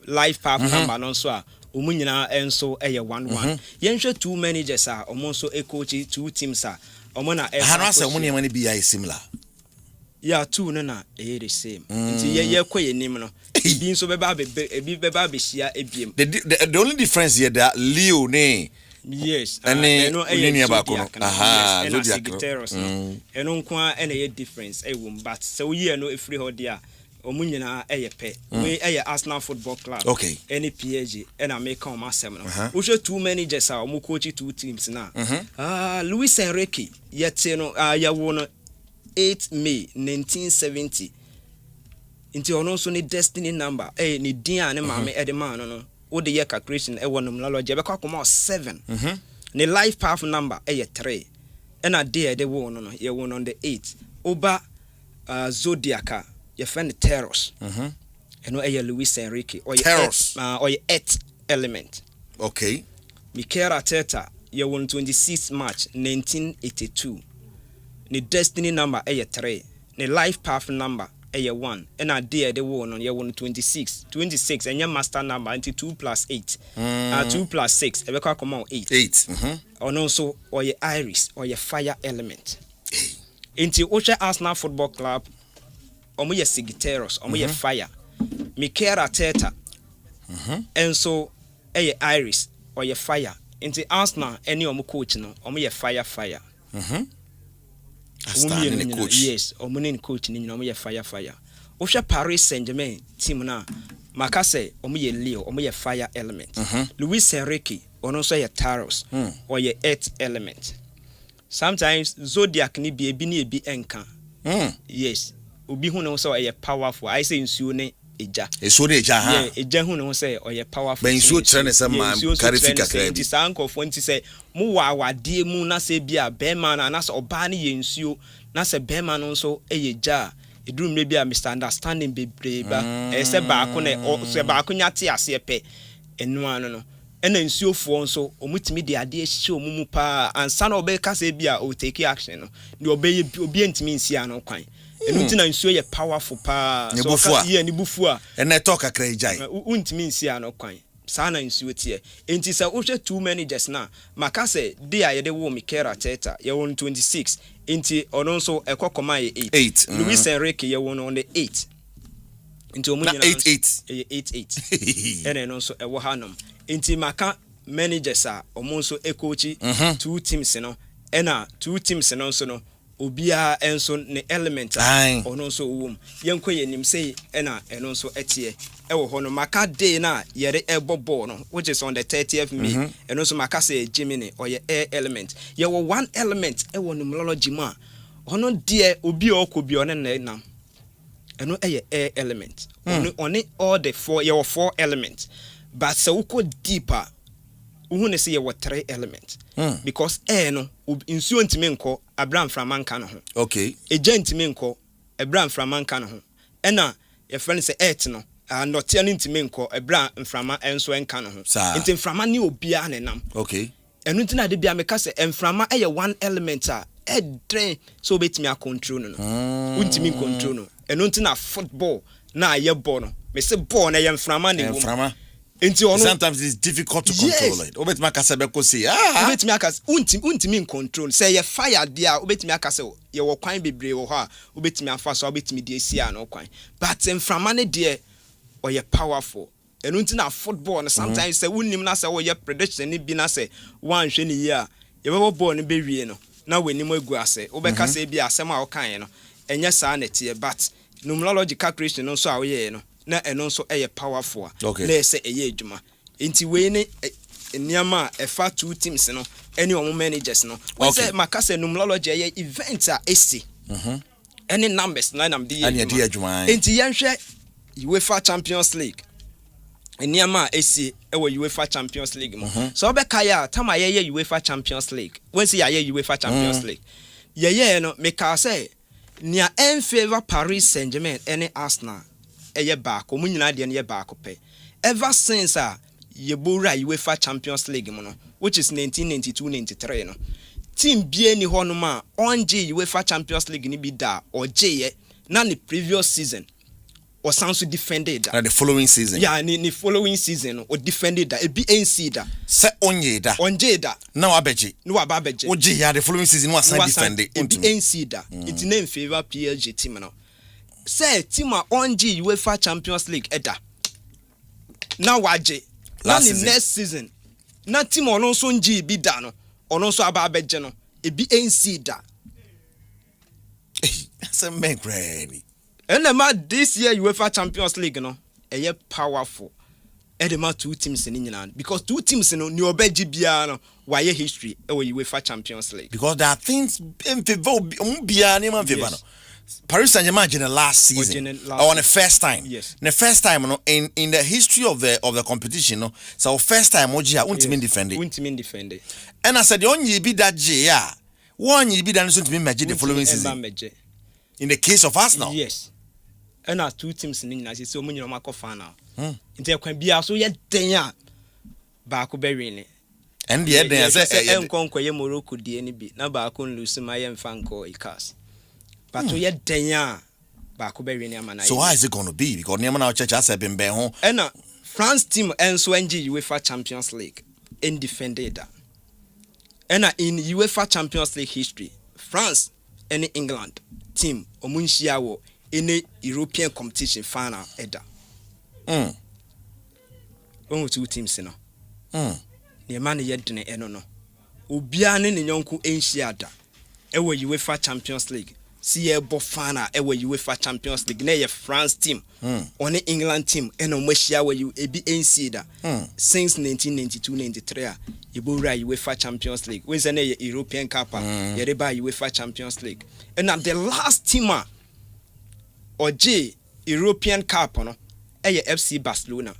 life path number no so a umunyina and so eye 11. Yenhwe two managers are omo so e coach two teams are omo na e ha no asa omo ne mani bi ya similar. Yeah, two na the same. Nti ye kwoye nim no. Bi nso beba be shia ebiem. The only difference here that Leo ne. Yes. No Zodiac. Aha, Zodiac. Eno nko a na ye difference e wom but so ye no efri ho dia omunyina eye pe. We eye Arsenal Football Club. Okay. Any PSG and I make come asem no. We show two managers are omu coach two teams na. Luis Enrique yet no ya won 8 May 1970. Into also ni destiny number. Ni dia ne mame edema no. O the year calculation numerology. Beka come 7. Ni life path number 3. And a day they won no. Ye won on the 8th. Oba Zodiac. Ye friend Teros. And no Luis Enrique. Or ye 8th element. Okay. Mikel Arteta. Ye won 26 March 1982. Ni destiny number 3. Ni life path number 1. And a day they won on 26 and your master number into 2 + 8. 2 + 6 e be come on 8. Or also or your iris or your fire element. Into Ocha Arsenal Football Club omo ye Sigiteros omo ye fire. Mikel Arteta. And so iris or your fire. Into Arsenal any omo coach no omo ye fire. Yes, omunin coach ni nyina fire. Osha Paris Saint-Germain team na makase omo ye Leo, omo ye fire element. Luis Enrique ono so ye Taros or ye earth element. Sometimes Zodiac ni bi enka. Yes, obi hu no so ye powerful. I say nsuo ne eja. Nsuo ne eja ha. Yeah, eja hu no so ye powerful. Ben nsuo trene se man karifika kra bi. Sanko fonti say mu wawade mu na se bia bema na so oba ne ye nsuo na se bema no so eja edrum ne bia misunderstanding bebreba se baako na se baako nyate ase pe enu anu no ena nsuo fo nso omutimi de ade ehye omumu pa ansa na obe ka se bia o take action no de obi entimi nsia no kwan enu tina nsuo ye powerful pa so ka ye ni bufu a ena talk akra ejai untimi nsia no kwan sana nsuo tie enti sa wo hwe two managers na makase de ayede wo Mikel Arteta ye won 26 enti ono nso ekokoma ye 8 Luis Enrique ye won on the 8 enti omunyina 8 ene no nso ewo hanom enti maka managers a omo nso ekochi two teams no ena two teams no nso no obia enso ne element ono nso wom yenkoye nim sei ena eno nso etie ewo hono maka day na yere ebobo no which is on the 30th May eno nso maka say Gemini or ye air element ye wo one element ewo numerology ma hono de obi okobi one na nam eno eye air element on all the four ye 4 elements but so uko deeper uhune say ye 3 elements because air no insuo ntime nko Abraham from Manka no ho. Okay. Agent me nko ebra mframa nka no ho ena ye friend say earth no not tia ntimi nko ebra mframa enso enka no ho nti mframa ni obia ne nam okay enu ntina de bia meka say mframa eye one element a edren so betimi a control no untimi control no enu ntina football na aye ball no me say ball na ye mframa ne wo sometimes it's difficult to control it. Obetimi akase be ko say obetimi akase untimi control say ye fire dia obetimi akase ye wo kwan bebre wo ha obetimi afa so obetimi de sia na kwan but mframa ne de or ye powerful enu ntina football no sometimes say unnim na say wo ye prediction ni bi na say wan hwe ni ye a ye be ball no be wie no na wanim agu ase obeka say bi asem a wo kan no enye saa na tie but numerology calculation no so a wo ye no na eno so eye powerful na say eye adwuma enti we ne niama efa two teams no any one managers no we say makase numerology eye event a esi any numbers na nam de adwuma enti yenhwe UEFA Champions League niama esi ewo UEFA Champions League mo so obeka ya tama ye UEFA Champions League when say ye UEFA Champions League ye no meka say nia en favor Paris Saint-Germain any Arsenal eye back o munyina de ne back pe ever since ye bora UEFA Champions League mo no which is 1992-93 no team bia ni ho no ma onje UEFA Champions League ni bi da oje ye na the previous season or sounds to defended that the following season ni following season or defended that e bi NC da se onye da na wabeji oje ya the following season was defended into NC da it name favor PSG team no say team a onje UEFA Champions League eda na waje na the next season na team ono so nji bi da no ono so ababeje no e bi NC da se me granny and this year UEFA Champions League no eye powerful edema two teams in England because two teams no ni obeji bia no why history e UEFA Champions League because there are things in favor bia ni man favor no Paris Saint-Germain in the last season or on the first time the first time no in the history of the competition no so first time oji untimi defend and I said the only be that ya one you be that so to be the following season in the case of Arsenal yes and our two teams in England so many no mark final inte kwan bia so ye den a ba ko be win and the den say enkonko ye Morocco die ni bi na ba ko lose ma ye mfanko ikas but ye den a ba ko be win amana so how is it going to be because near na church has been be ho and France team enso NG UEFA Champions League in defended and in UEFA Champions League history France and England team omunhia wo in a European competition final eda one two teams no ne man ye dene eno no obia ne nyonko enhia da ewo UEFA Champions League see e bo final ewo UEFA Champions League na ye France team on England team eno mwhia wo ebi NC da since 1992-93 ibura UEFA Champions League when say na ye European Cup ye reba UEFA Champions League and the last team oje European Cup no eye FC Barcelona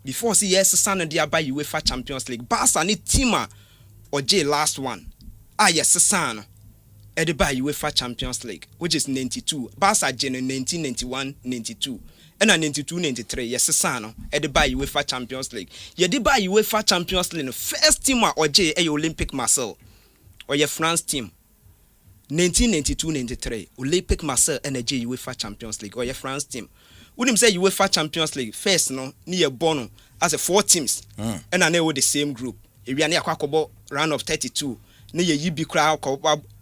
before see yes san dia by UEFA Champions League Barca ni team oje last one yes san no e de by UEFA Champions League which is 92 Barca gen 1991-92 and 92-93 yes san no e de by UEFA Champions League ye de by UEFA Champions League no first team oje Olympic Marseille or your France team 1992-93 Olympic Marseille energy UEFA Champions League or your France team. Wouldn't say UEFA Champions League first no near Bono as a 4 teams and I know the same group. If we are near Kwakobo round of 32 near UB crowd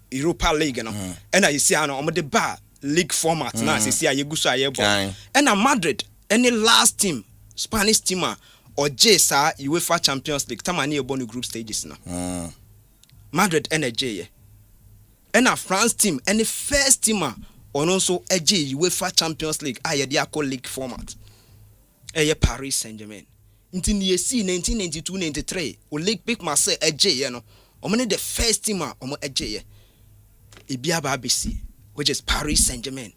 Europa League no and I see on the bar league format now see a Yegusa Yebo and a Madrid any last team Spanish team or J sa UEFA Champions League tamani Bono group stages no Madrid energy and a France team and the first team on also AJ UEFA Champions League dia league format Paris Saint-Germain until the 1992-93 Olympic Marseille AJ no omene the first team omo AJ Ibiaba BC which is Paris Saint-Germain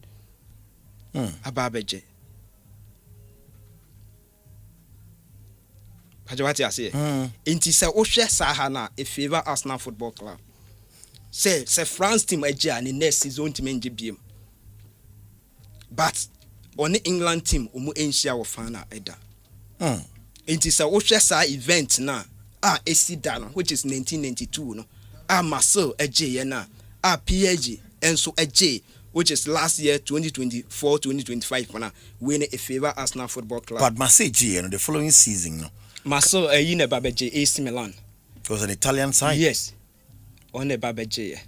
ababeje Pajawati ase inti se ohwe saha na e favor Arsenal Football Club say France team agya ni next season team nje biem but on the England team umu enshia wo fana eda it is a wohwe event na esi da no which is 1992 no Marcel eje na PSG enso eje which is last year 2024-2025 na win a favor Arsenal Football Club. But Marseille G, the following season, no. Marcel yine babeje AC Milan. It was an Italian side. Yes. On the babeje.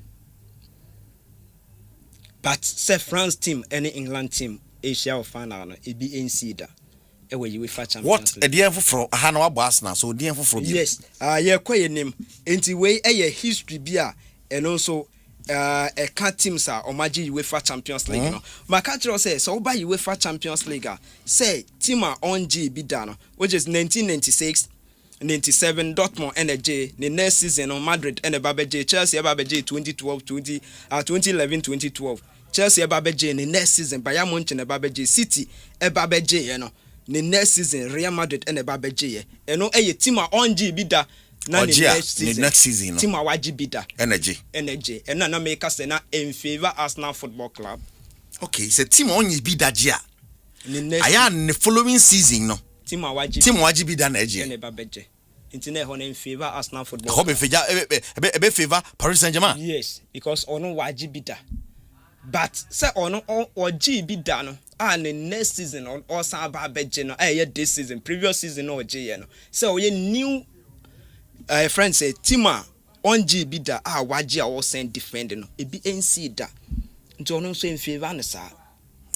But say France team, any England team, Asia final no it be NC da. Ewe UEFA Champions What? A dear for Hano Arsenal, so dear for yes. Yeah, quite name. Enti way a history bia and also a cat teams are omaji UEFA Champions League no. My catcher say so by UEFA Champions League say team are on G be done which is 1996 97 Dortmund NJ the next season on Madrid and Babeje Chelsea Babeje 2011 2012 Chelsea Babeje in the next season Bayern Munich and Babeje City Babeje you know the next season Real Madrid and Babeje you know a team are on G be da na next season team awaji bida energy and na make us na in favor Arsenal Football Club. Okay, it's a team on you bida jia aya the following season no team awaji bida na eje and babeje intine ho in favor Arsenal Football Club be favor Paris Saint-Germain. Yes, because ono waji bida but say ono oji bida no and the next season on Arsenal babeje no this season previous season no oje no so we new friend say Tima on GB da waji a was send defending no e bi NC da nti ono so in favor na sa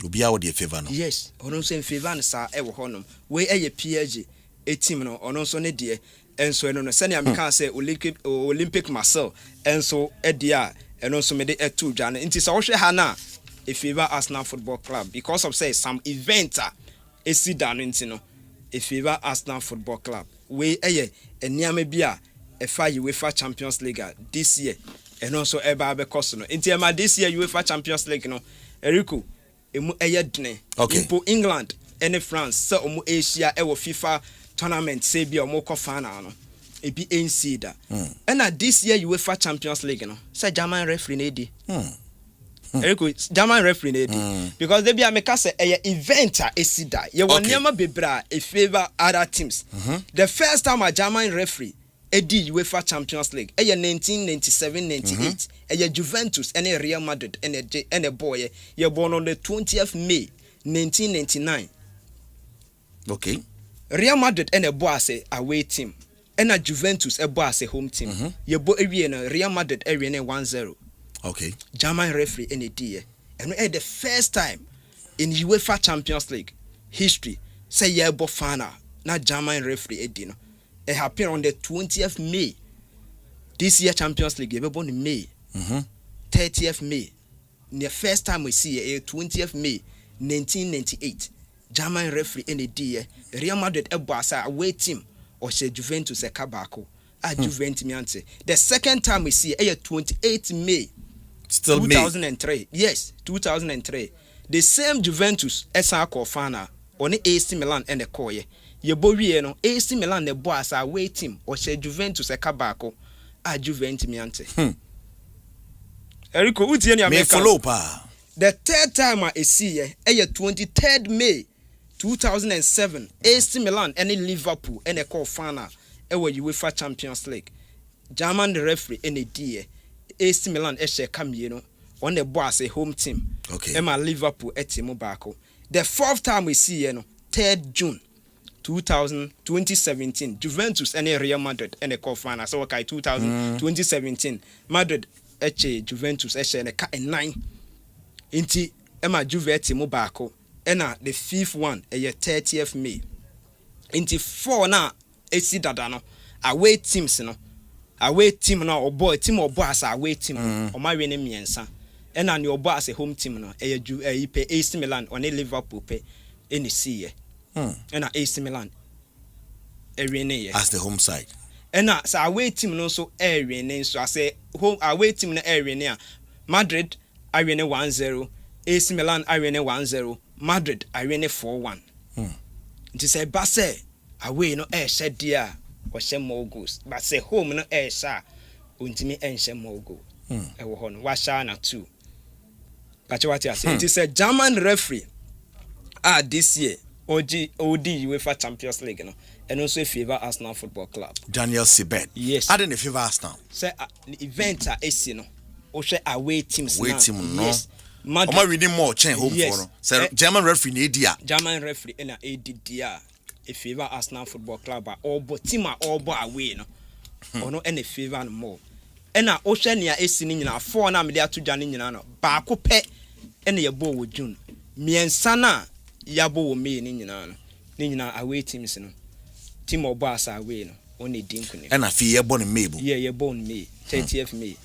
obi a wo de favor no yes ono so in favor na sa e wo honom we PSG a team no ono so ne de enso no send am can say Olympic Marseille enso e de a eno so me de etu dwa no nti so wo hwe ha na e favor Arsenal Football Club because of say some event e si da no nti no e favor Arsenal Football Club we eniame bia efa UEFA Champions League this year and also eba be cost no enti ema this year UEFA Champions League no Eriko emu dene ipo England and France so omu Asia e wo FIFA tournament say bia omu ko final no e bi NC da and this year UEFA Champions League no say German referee na di Eriko German referee na di because they be ameka say event esida ye won niam bebra e favor other teams. The first time a German referee edi UEFA Champions League 1997-98 Juventus and Real Madrid and a boy ye born on the 20th May 1999. Okay. Real Madrid and a boy say away team and a Juventus a boy say home team. Ye bo Real Madrid area 1-0. Okay. German referee in a day. And we the first time in UEFA Champions League history say ye bo fana na German referee edino. It happened on the 20th May. This year Champions League ye born in May. 30th May. The first time we see it 20th May 1998. German referee in a day. Real Madrid a boss away team or say Juventus a kabako. Juventus miante. The second time we see it 28th May. Still 2003. May. Yes, 2003. The same Juventus esa ko fana on AC Milan and the koye. Ye bowie no AC Milan the boss away team or say Juventus e kabako Juventus miante. Eriko utie ni America. Me follow pa. The third time I see ye 23rd May 2007 AC Milan and Liverpool and the call fana e were UEFA Champions League. German referee in a day AC Milan come on the boss a home team. Okay. Emma Liverpool team bako. The fourth time we see 3rd June 2017 Juventus and Real Madrid and the call final. So okay 2017 Madrid Juventus and 9 inti Emma Juve team bako. Ena the fifth one 30th May. Inti 4 na AC dadano away teams no. Away team no or boy team or boss away team or my winning miensa and on your boss a home team no you pay AC Milan on a Liverpool pay in the sea and AC Milan as the home side and so away team no so area so I say home away team no area Madrid I win 1-0 AC Milan I win 1-0 Madrid I win 4-1 it is a basse away no shed dear or share more goals, but say home no air sha untimi enche more goal. E wo ho no wa sha na 2. But what you say it is a German referee this year OD UEFA Champions League no and also favor Arsenal Football Club. Daniel Sibet. Yes. I didn't favor Arsenal. Say event no. O share away teams away team no. Yes. Madrid reading more chain home for no. Say German referee in Adia. German referee in ADDR. A favor Arsenal Football Club or team all away no. Or no any favor no more. Ena o share nia esi ni nyina 4 na me dia to dwane nyina no. Ba ko pe ena ye bo wo June. Miensa na yabo wo me ni nyina no. Ni nyina away teams no. Team obo asa away no. Oni dinkune. Ena fi ye born May. Yeah, ye born May. 30th May.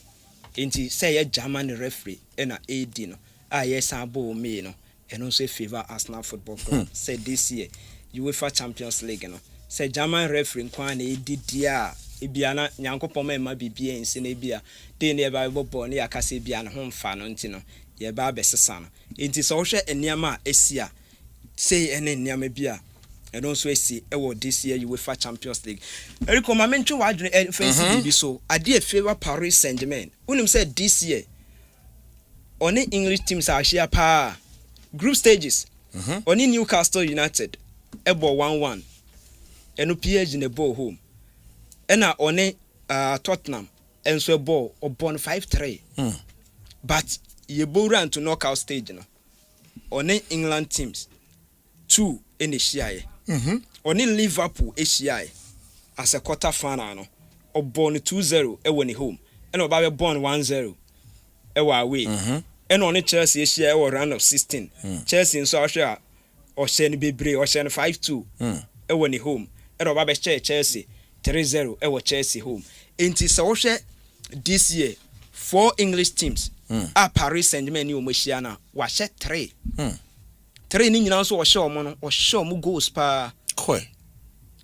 Enti say ye German referee ena AD no. Yes abo May no. And also favor Arsenal Football Club. Say this year UEFA Champions League no. Say German referee kwa na AD dia ebiana nyankopon ma bibia ense na bia de ne ba bobɔ ne yakase bia ne ho mfa no ntino ye ba besesa no enti so hwɛ eniama esia say ene eniama bia and also esi ewo this year UEFA Champions League eriko ma mentwe wa adwene fancy bibi so ade favor Paris Saint-Germain unim say this year oni English teams are share pa group stages oni Newcastle United ebo 1-1 eno PSG ne ball home ena one Tottenham enso a ball upon 5-3 but ye bo run to knockout stage no one England teams 2 in the share one Liverpool share as a quarter final no upon 2-0 e won home ena oba be born 1-0 e wa away ena one Chelsea share e round of 16 Chelsea nso a share o share ni bebre o share 5-2 e won home ena oba be share Chelsea 3-0 ewo Chelsea home. Enti so hwe this year 4 English teams a Paris Saint-Germain ni omohia na wa hye 3. 3 ni nyina so wo hye omo no wo hye omo goals pa. Koi.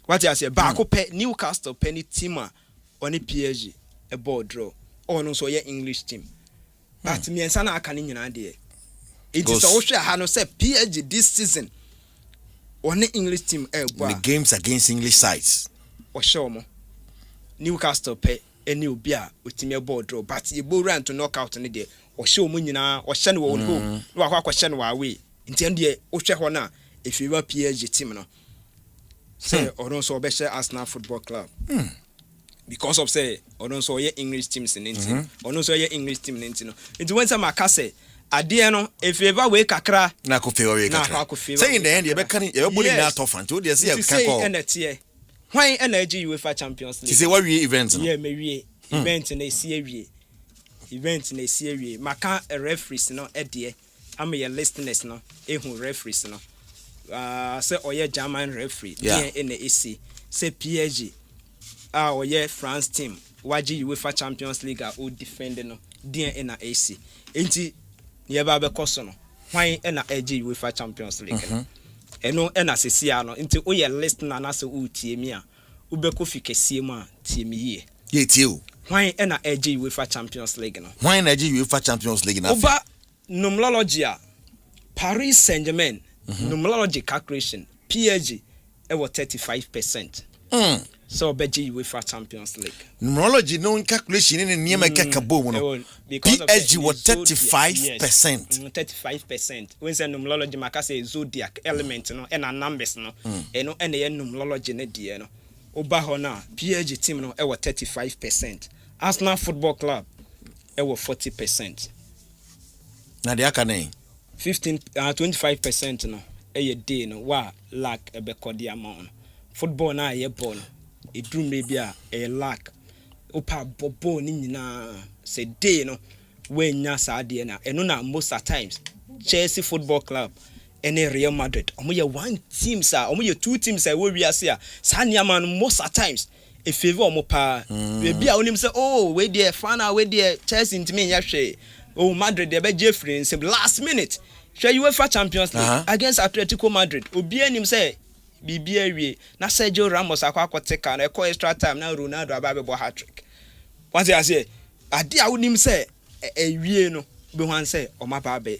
What you say back up Newcastle penny team a on PSG a ball draw. Oh no so ye English team. But me ensa na aka ni nyina de. Enti so hwe ha no say PSG this season on English team the games against English sides. Oshomo Newcastle pe eni obi a otime ball draw but ye bo run to knockout ne de oshomo nyina ohye ne wo home no akwa no away nti ende ohwe ho na if you were PSG team no say oron so obehye Arsenal Football Club because of say oron so ye English teams in nti oron so ye English team nti no nti when some aka say ade no if ever we kakra na ko favor we kakra say in the end ye be kan ye be bully na tough and o de say ye kan ko why energy UEFA Champions League? Say what we event no? Yeah, me event na esi awie. Event na esi awie. Maka referees no edie. Am your listeners no ehun referees no. Say oye German referee in the AC. Say PSG. Oye France team. Waji UEFA Champions League o defend no. Dia in the AC. Enti ye ba be koso no. Why na edge UEFA Champions League? Eno ena sesia no nti o ye listener na se o tie mi a wo be ko fikesie mu a tie mi ye ye tie o hwan ena eje UEFA Champions League no hwan na eje UEFA Champions League na oba numerology a Paris Saint-Germain numerology calculation PSG e wo 35% so obeje UEFA Champions League numerology no calculation ni niam keka bo mu no PSG wo 35% 35% when say numerology maka say Zodiac element no and numbers no eno ene ye numerology ne die no oba ho na PSG team no e wo 35% Arsenal Football Club e wo 40% na de aka nei 25% no e ye day no wa lack e be kodi amount football na ye ball no e drum maybe a lack opa bobo ni nyina say day no when nya saade na eno na most at times Chelsea Football Club and Real Madrid omo ye one team sa omo ye two teams sa we wiase a sa nia man most at times e favor omo pa we bia onim say oh we there final we there Chelsea ntimi nya hwe oh Madrid dey be Jeffrey in last minute hwe UEFA Champions League against Atletico Madrid obi anim say bibia wie na Sergio Ramos akwakoteka na e extra time na Ronaldo ababebo hat-trick what you say ade a wonim say ewie no be wan say o maba be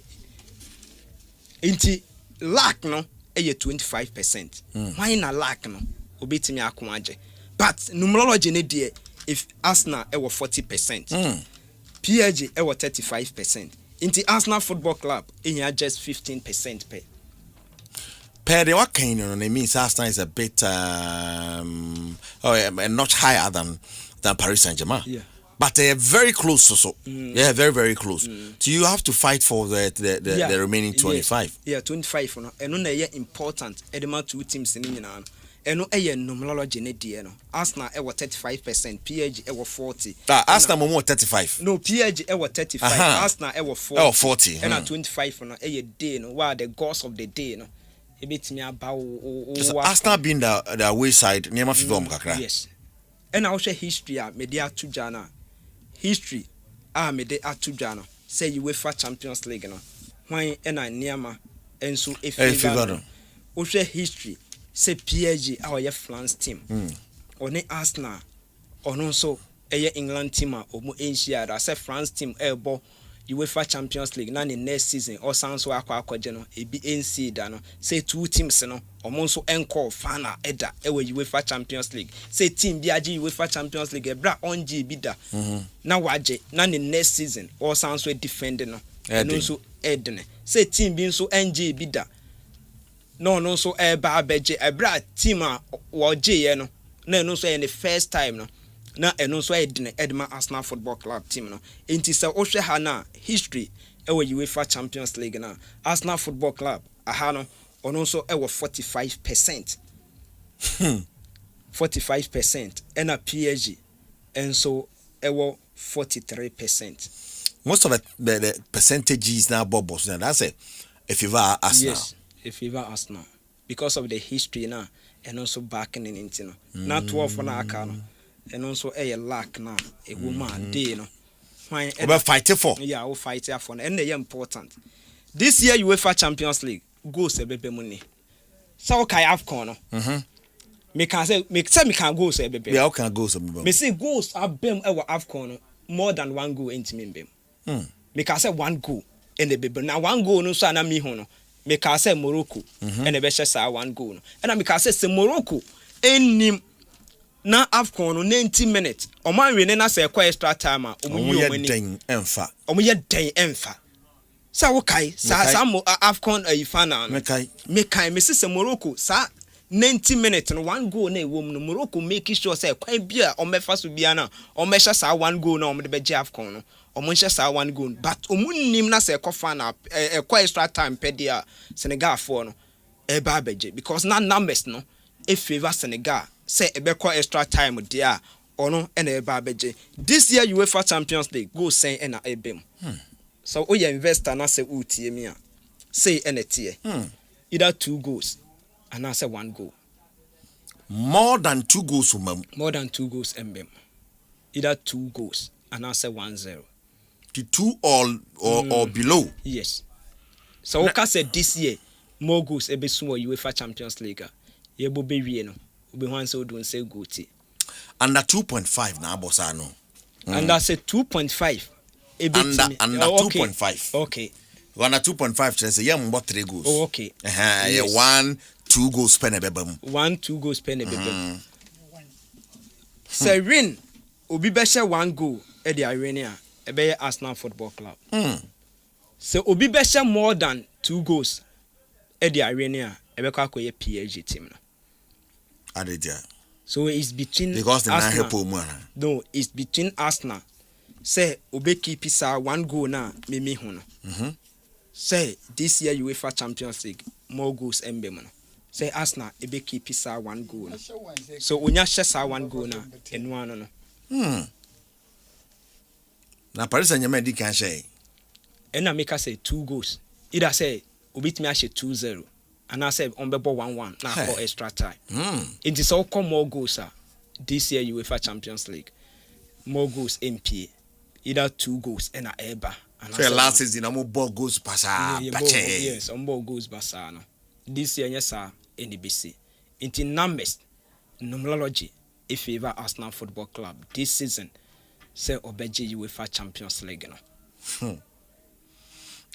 inti lack no eye 25% why na lack no obetimi akomaje but numerology ne de if Arsenal e wo 40% PSG e wo 35% inti Arsenal Football Club e just 15% pay Per the what kind of means Arsenal is a bit a notch higher than Paris Saint-Germain. Yeah. But they are very close also. Yeah, very, very close. So you have to fight for the remaining 25. Yeah, 25 no. And no important edema two teams in England. And no numerology ne die no. Arsenal 35%, PSG 40. Arsenal more 35. No, PSG 35. Arsenal 40. Oh, 40. And 25 no day no. What the goals of the day no. A bit me about Arsenal being the away side near my film kakra. Yes. And also history media to jana. History mede atu dwa no say UEFA Champions League no hwan na niama enso efiva no o hwe history say PSG our France team one Arsenal ono so England team omo enhia da say France team ebo UEFA Champions League na next season or sanso akwaje no ebi NC da no say two teams no omo nso enko final eda ewe UEFA Champions League say team bi age UEFA Champions League ebra onje bi da na waje na next season or sanso defend no no nso edne say team bi nso NG bi da no nso eba abeje ebra team a waje ye no na no nso the first time no na eno so edma Arsenal Football Club team no enti se ohwe ha na history ewe UEFA Champions League na Arsenal Football Club aha no ono so ewo 45%. 45% and a PSG enso ewo 43%. Most of the percentages now bubbles now that's it if you are Arsenal. Yes, if you are Arsenal because of the history now and also backing in into no na 12 na aka no and also a lack now a woman day no why we fight for we fight for and they important this year UEFA Champions League goes a bebe money so kai AFCON no me can say me can go say bebe yeah can go some me say goals abem e AFCON no more than one goal into me bem me can say one goal in the bebe now one goal no so na me ho no me can say Morocco and the best say one goal no and me can say Morocco enim na AFCON no 90 minutes o man we na say kwa extra time a omo yi omo ni omo ye den emfa sa wo kai sa AFCON final no me kai me say Morocco sa 90 minutes no one goal na ewom no Morocco make sure say kwa bia o mefa so bia na o mesha sa one goal na o me de beje AFCON no o mo sa one goal but o munnim na say kwa final kwa extra time pedia Senegal for no e ba beje because na numbers no e favor Senegal say ebekwa extra time there ono na eba beje this year UEFA Champions League go say na ebem so o investor na say utie mi a say na tie either 2 goals and I say 1 goal more than 2 goals more than 2 goals embem either 2 goals and I say 1-0 to 2 or below yes so we can say this year more goals ebesu UEFA Champions League ye bo be wie no we want so don't say go ti under 2.5 na bossa no and I say 2.5 under 2.5 okay under 2.5 say yam about 3 goals okay yes. 1-2 goals pen ebebam 1-2 goals pen ebebam say win obi be share 1 goal e the arena e be Arsenal Football Club so obi be share more than 2 goals e the arena e be kwa koye PSG team no so it's between because the Arsenal, no it's between Arsenal say obe keep isa 1 goal na me ho no say this year UEFA Champions League more goals embem no say Arsenal ebe keep isa 1 goal no so onya shesa 1 goal na enu ano no na Paris Saint-Germain di kan share and na make say 2 goals either say obitimi a 2-0 and I said on bebo 1-1 now for extra time. It is all come more goals this year UEFA Champions League. More goals MP. Either 2 goals and a eba. And so last season more ball goals pasa. Yes, on ball goals basa no. This year yes sir NBC. Into numbers numerology in favor Arsenal Football Club this season say obeje UEFA Champions League no.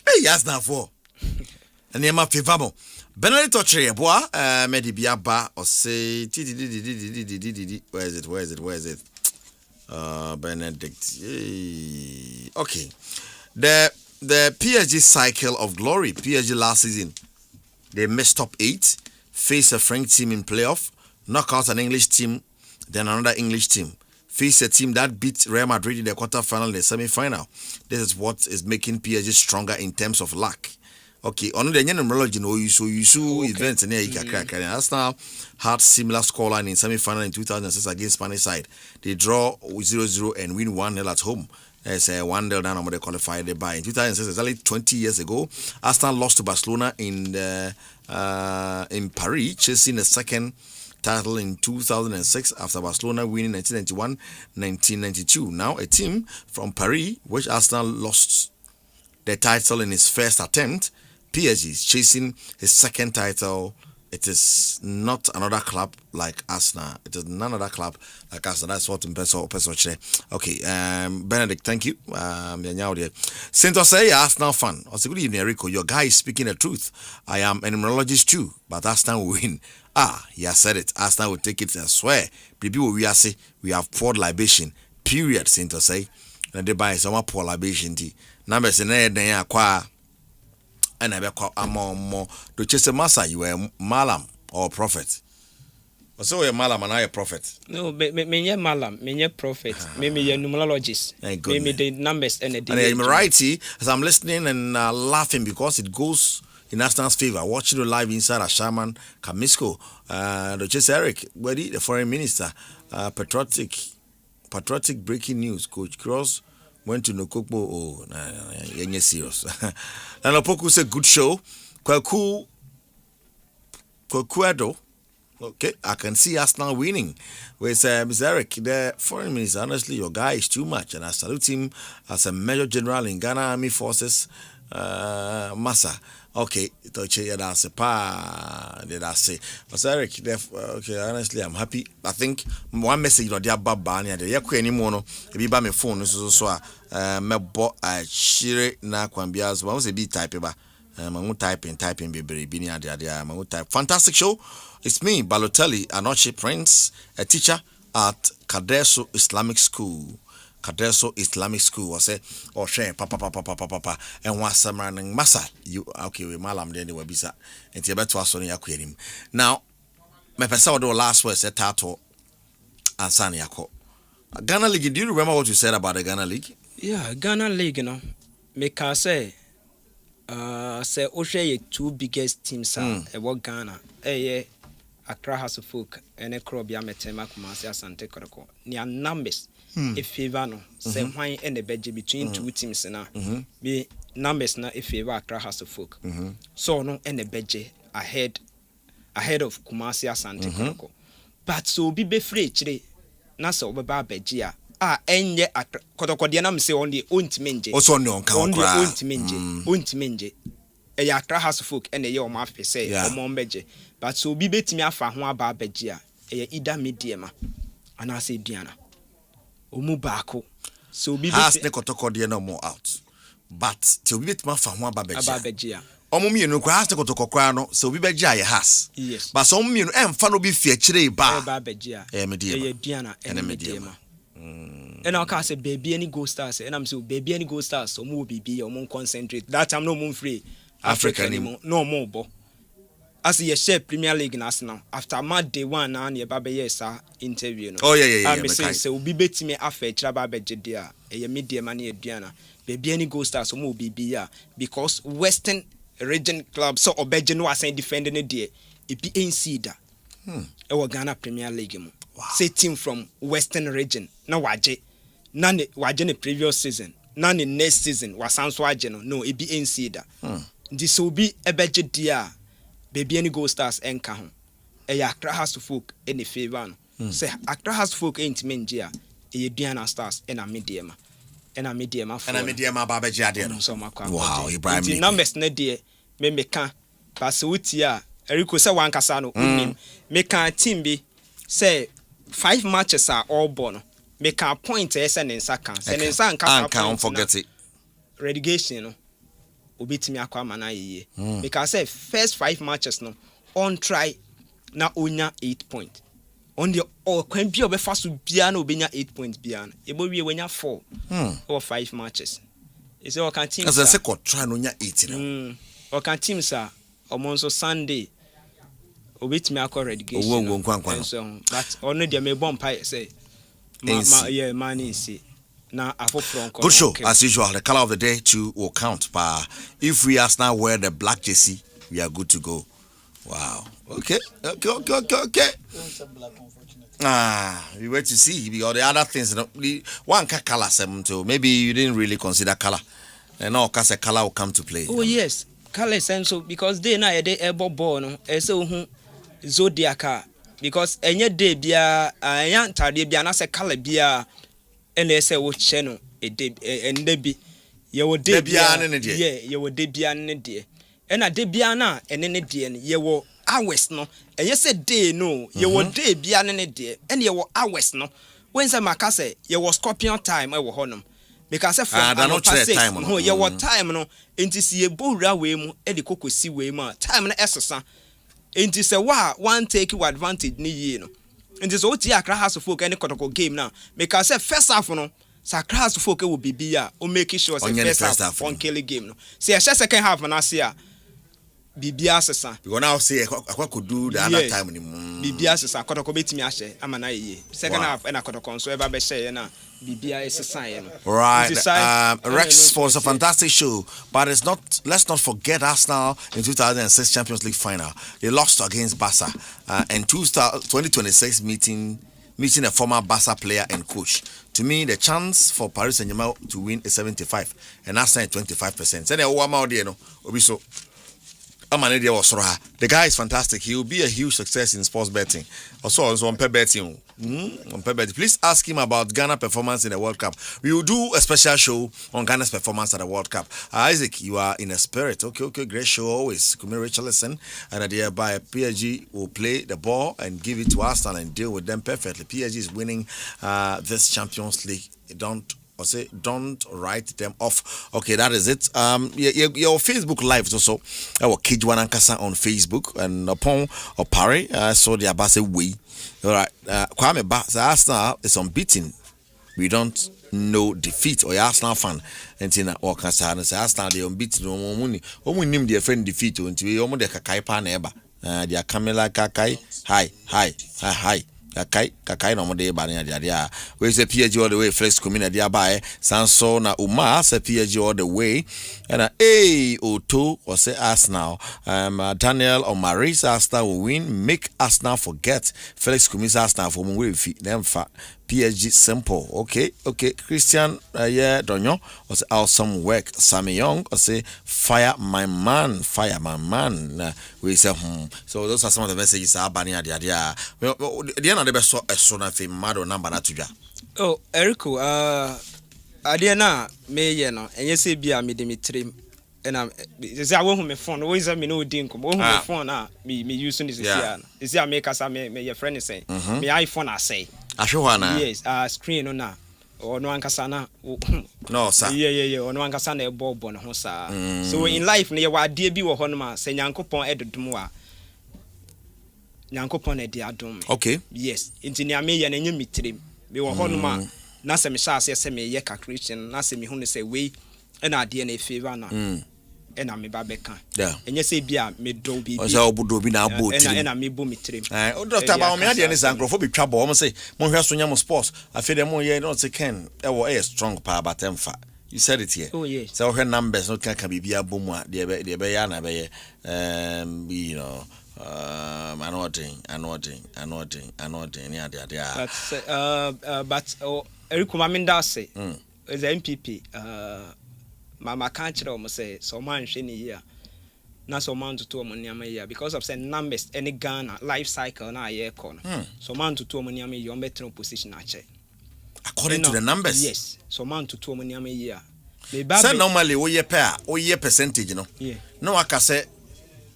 Hey Arsenal for. And you ma favorable. Benedict Ochre boa medibia ba or say where is it Benedict okay the PSG cycle of glory PSG last season they messed up 8 face a French team in playoff, knock out an English team, then another English team. Face a team that beat Real Madrid in the quarterfinal and the semi-final. This is what is making PSG stronger in terms of luck. Okay, on the numerology, events in here. Arsenal had similar scoreline in semi-final in 2006 against Spanish side. They draw 0-0 and win 1-0 at home. It's 1-0 down on the qualified by. In 2006, exactly 20 years ago, Arsenal lost to Barcelona in Paris, chasing the second title in 2006 after Barcelona winning 1991-1992. Now a team from Paris, which Arsenal lost the title in its first attempt, PSG is chasing his second title. It is not another club like Arsenal. It is none other club like Arsenal. That's what person. Okay, Benedict, thank you. Since I say Arsenal fan, I say good evening, Rico. Your guy is speaking the truth. I am a numerologist too, but Arsenal will win. He has said it. Arsenal will take it. I swear. We have poured libation. Period. Since I say, and they buy some pour libation tea. Numbers in there, they acquire. And I call more. Do chase a massa, you are malam or prophet. So you're malam and I a prophet. No, me malam, me prophet, me numerologist. Me the numbers and the. And I'm righty as I'm listening and laughing because it goes in Arsenal's favor. Watching the live inside a shaman Kamisco, the chase Eric, Boadi, the foreign minister, patriotic breaking news. Coach Cross went to Nokokbo. You're serious. And Opoku said, good show. Kwakuado. Okay, I can see Arsenal winning. With Mr. Eric, the foreign minister, honestly, your guy is too much. And I salute him as a Major General in Ghana Army Forces. Massa. Okay, did I say? Mr. Eric, okay, honestly, I'm happy. I think one message, the above Banya, the Yaku anymore, if you buy my phone, so me bought a shire na kwambias, but I was a bit type about. Typing, baby, type. Fantastic show. It's me, Balotelli, Anoche Prince, a teacher at Kadeso Islamic School. Kadeso Islamic School. I say, oh, share, papa, and one summer and massa. You okay with Malam, then they will be sat. And you better was on your aquarium. Now, my person do last word said Tato and Sanyako. Ghana League, do you remember what you said about the Ghana League? Yeah, Ghana League, you know, make I say. Say Oshe two biggest teams about Ghana. Accra House of Folk and a Krobia Metema Kumasi Asante Koroko. Near numbers if favor no. Say why and the bedge between two teams now. Be numbers na if favor Accra House of Folk. So no and the bedge ahead of Kumasi Asante Koroko. But so be free chile. Nasa obeba bedjia. Enye Kotokodiana say on the Untmenje. Also no on the Untmenje. A Accra House of Folk and a your mouth say or Mombeje. But so be bet me afa ho aba bejia. Ida mediema. And I say Diana. Omubako. So be has ne Kotokodiana more out. But till be bet me afa ho aba bejia. Omumi no kwa has ne Kotokokwa no so be bejia has. Yes. But some me no emfa no be fie kire ba. Ba bejia. Mediema. Diana and mediema. And I'll say baby any go stars, and I'm so baby any go stars, so more baby or more concentrate. That time no more free Africa anymore, no more bo. As you share Premier League in Arsenal after mad day one and your baby yes interview. No? Oh yeah. I'm saying so be bet me after Traba Bejedia, a media money Diana. Baby any go stars, so more baby because Western region club so Obejan was saying defending a day. It be ain't see that. Our Ghana Premier League. Wow. Say team from Western region. Now waje. None waje the previous season. None in next season. Wasanso waje no. It be NC da. This will be a budget dia. Baby any go stars enka ho. Accra House of Folk any favor. Say Accra House of Folk ain't menjia. Diana stars and a medium. And a medium Baba Jadian. Wow, Ibrahim. The numbers ne dear. Me meka. Pasutia. Eriko say one kasano. Meka team be. Say 5 matches are all born. Make a point send in second. Send in second can't forget it. Relegation no. Obit me akwa mana ye. Because say first 5 matches no on try na onya 8 points. On the kwan bi obefa so bia na obenya 8 points bia na. Ebo wie wenya 4 or 5 matches. Is all can teams. As I say try no nya 8 na. Or can teams are omonso Sunday obit me akọ relegation but ono dia me bomb pie say man is na afofro good show as usual. The color of the day too will count, but if we Arsenal wear the black jersey, we are good to go. Wow. Okay. We wait to see because the other things, one can color some too. Maybe you didn't really consider color, and now because the color will come to play. Oh yes, color essential because they na they able born no Zodiac because any day bia anya tade bia na say color bia and they say wo che no e de and de bi ye wo de bia ne de ye wo de bia ne de and a de bia na ene ne de ye wo hours no and you say day no ye wo de bia ne de and ye wo hours no when say maka say ye wo scorpion time e wo honom because from time no ye wo time no enti si ye bowra we mu e de kokosi we mu time na esesa enti say one take you advantage ni ye no enti so oti akra house folk any kotoko game now because say first half no sakra house folk will be bia o make sure say first half on kill game no say second half na say bibia sesa because now say I could do the other time ni bibia sesa kotoko betimi ahye amana ye second half na kotoko so eba be share na bibia sesa ye no right. Rex was a fantastic show, but let's not forget Arsenal in 2006 Champions League final. They lost against Barca and 2026 meeting a former Barca player and coach. To me, the chance for Paris Saint-Germain to win is 75 and Arsenal 25%. Say no the guy is fantastic. He will be a huge success in sports betting. Also on pay betting. Please ask him about Ghana performance in the World Cup. We will do a special show on Ghana's performance at the World Cup. Isaac, you are in a spirit. Okay, great show always. Kumi Richarlison and thereby PSG will play the ball and give it to Arsenal and deal with them perfectly. PSG is winning this Champions League. Don't write them off. Okay, that is it. Your Facebook live is also our Kijwan Ankasa on Facebook and upon Opare. I saw the Abase way. All right, Kwame Arsenal is unbeaten. We don't know defeat. Or Arsenal fan and Tina Wakasa and Arsenal they unbeaten. Omu nim their friend defeat until we omu de kakai pa neba. They are Camila Kakai. Hi. Kakai no mo de ba na dia we say PSG all the way flex community dia ba Sanso na Uma say PSG all the way and Oto or say Arsenal Daniel or Marisa Arsenal will win, make Arsenal forget flex community Arsenal for we fit them fa PSG simple. Okay. Christian Donyo or say awesome work. Sammy Young or say fire my man. We say so those are some of the messages are banning dia. Well, the end of the best so na fe mad number na tuja. Oh, Erico, Adiana me ye no enye se bia me Dimitri and say I want me phone always me no din ko me phone na me using this here. Is here make us me your friend say me iPhone I say. Yes, screen on na or no ankasa na no sir. Yeah or no ankasa na e bobo no ho sa. So in life na ye wa de bi wo ho no ma say Nyankopon edodum a Nyankopon e de adom. Okay. Yes, inti na me ye na nyem mitrem. Me wo ho no ma na se me sha se me ye ka Christian na se me hu ne say we e na de na favor na. And I'm a babeka. Yeah. And you say, Bia, me do be. I do be now boat. And I'm a boomy trim. Oh, Doctor, about me, I didn't say, Angrophobic trouble. I'm say, Monhasuniam sports. I feel them more, yeah, don't say, Ken, a strong power, but fat. You said it here. Oh, yes. So her numbers no can be a boom, the Bayana, you know. Anodding, yeah. But Eric Maminda say, is MPP, Mama can't say so man shiny here. Not so man to 2 money year because of say numbers any Ghana life cycle na year corner. So man to 2 money you're better position actually. According to the numbers? Yes. So man to 2 money a year. So normally year percentage, you know. Yeah. No, I can say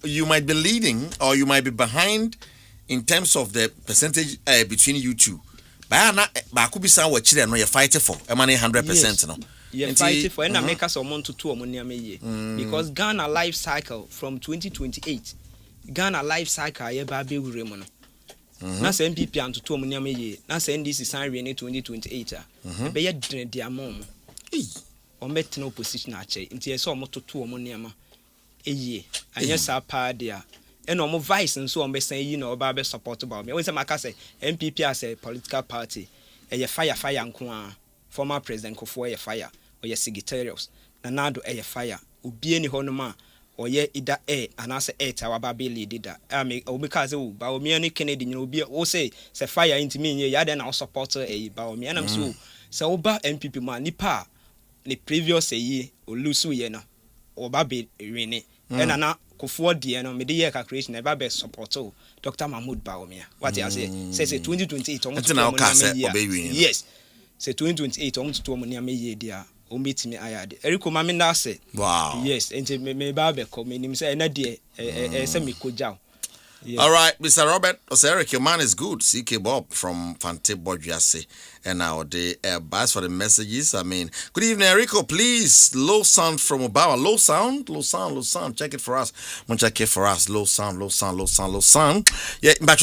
you might be leading or you might be behind in terms of the percentage between you two. But could be somewhere children no you're fighting for. Am 100%, no? Yeah, fighting for and make us amount to 2 money a year. Because Ghana life cycle from 2028. Ghana life cycle ye ba be remono. Na say MPP and to 2 money a year. Na say NDC sign in 2028. Be ye dia mom. O met no position ache. Nti ye so omoto 2 money a year. Anya sa pa dia. and omo vice and so on be saying you know about be support about me when say maka say MPP as a political party e fire nko former president Kofo e fire or ye secretarials na nado e fire obi eni ho no ma or ye ida and as a ta waba be lead da obi ka say ba omi ani Kennedy you obi o say fire into me ya then I support ba omi anam so oba MPP man nipa the previous olusu ye no oba be wini and na Kofo de no me de year calculation e ba be support Dr. Mahmoud Bawumia what I say 2028 yes say 2028 to mo na me ye dia o meet me ayade eriko ma me na say wow yes enti me ba be come nim say na de say me koja. All right, Mr. Robert Oseric, your man is good. CK Bob from Fante Bojuase. And now the bus for the messages. I mean, good evening, Erico. Please, low sound from Obawa. Low sound. Check it for us. Check it for us. Low sound. Yeah, but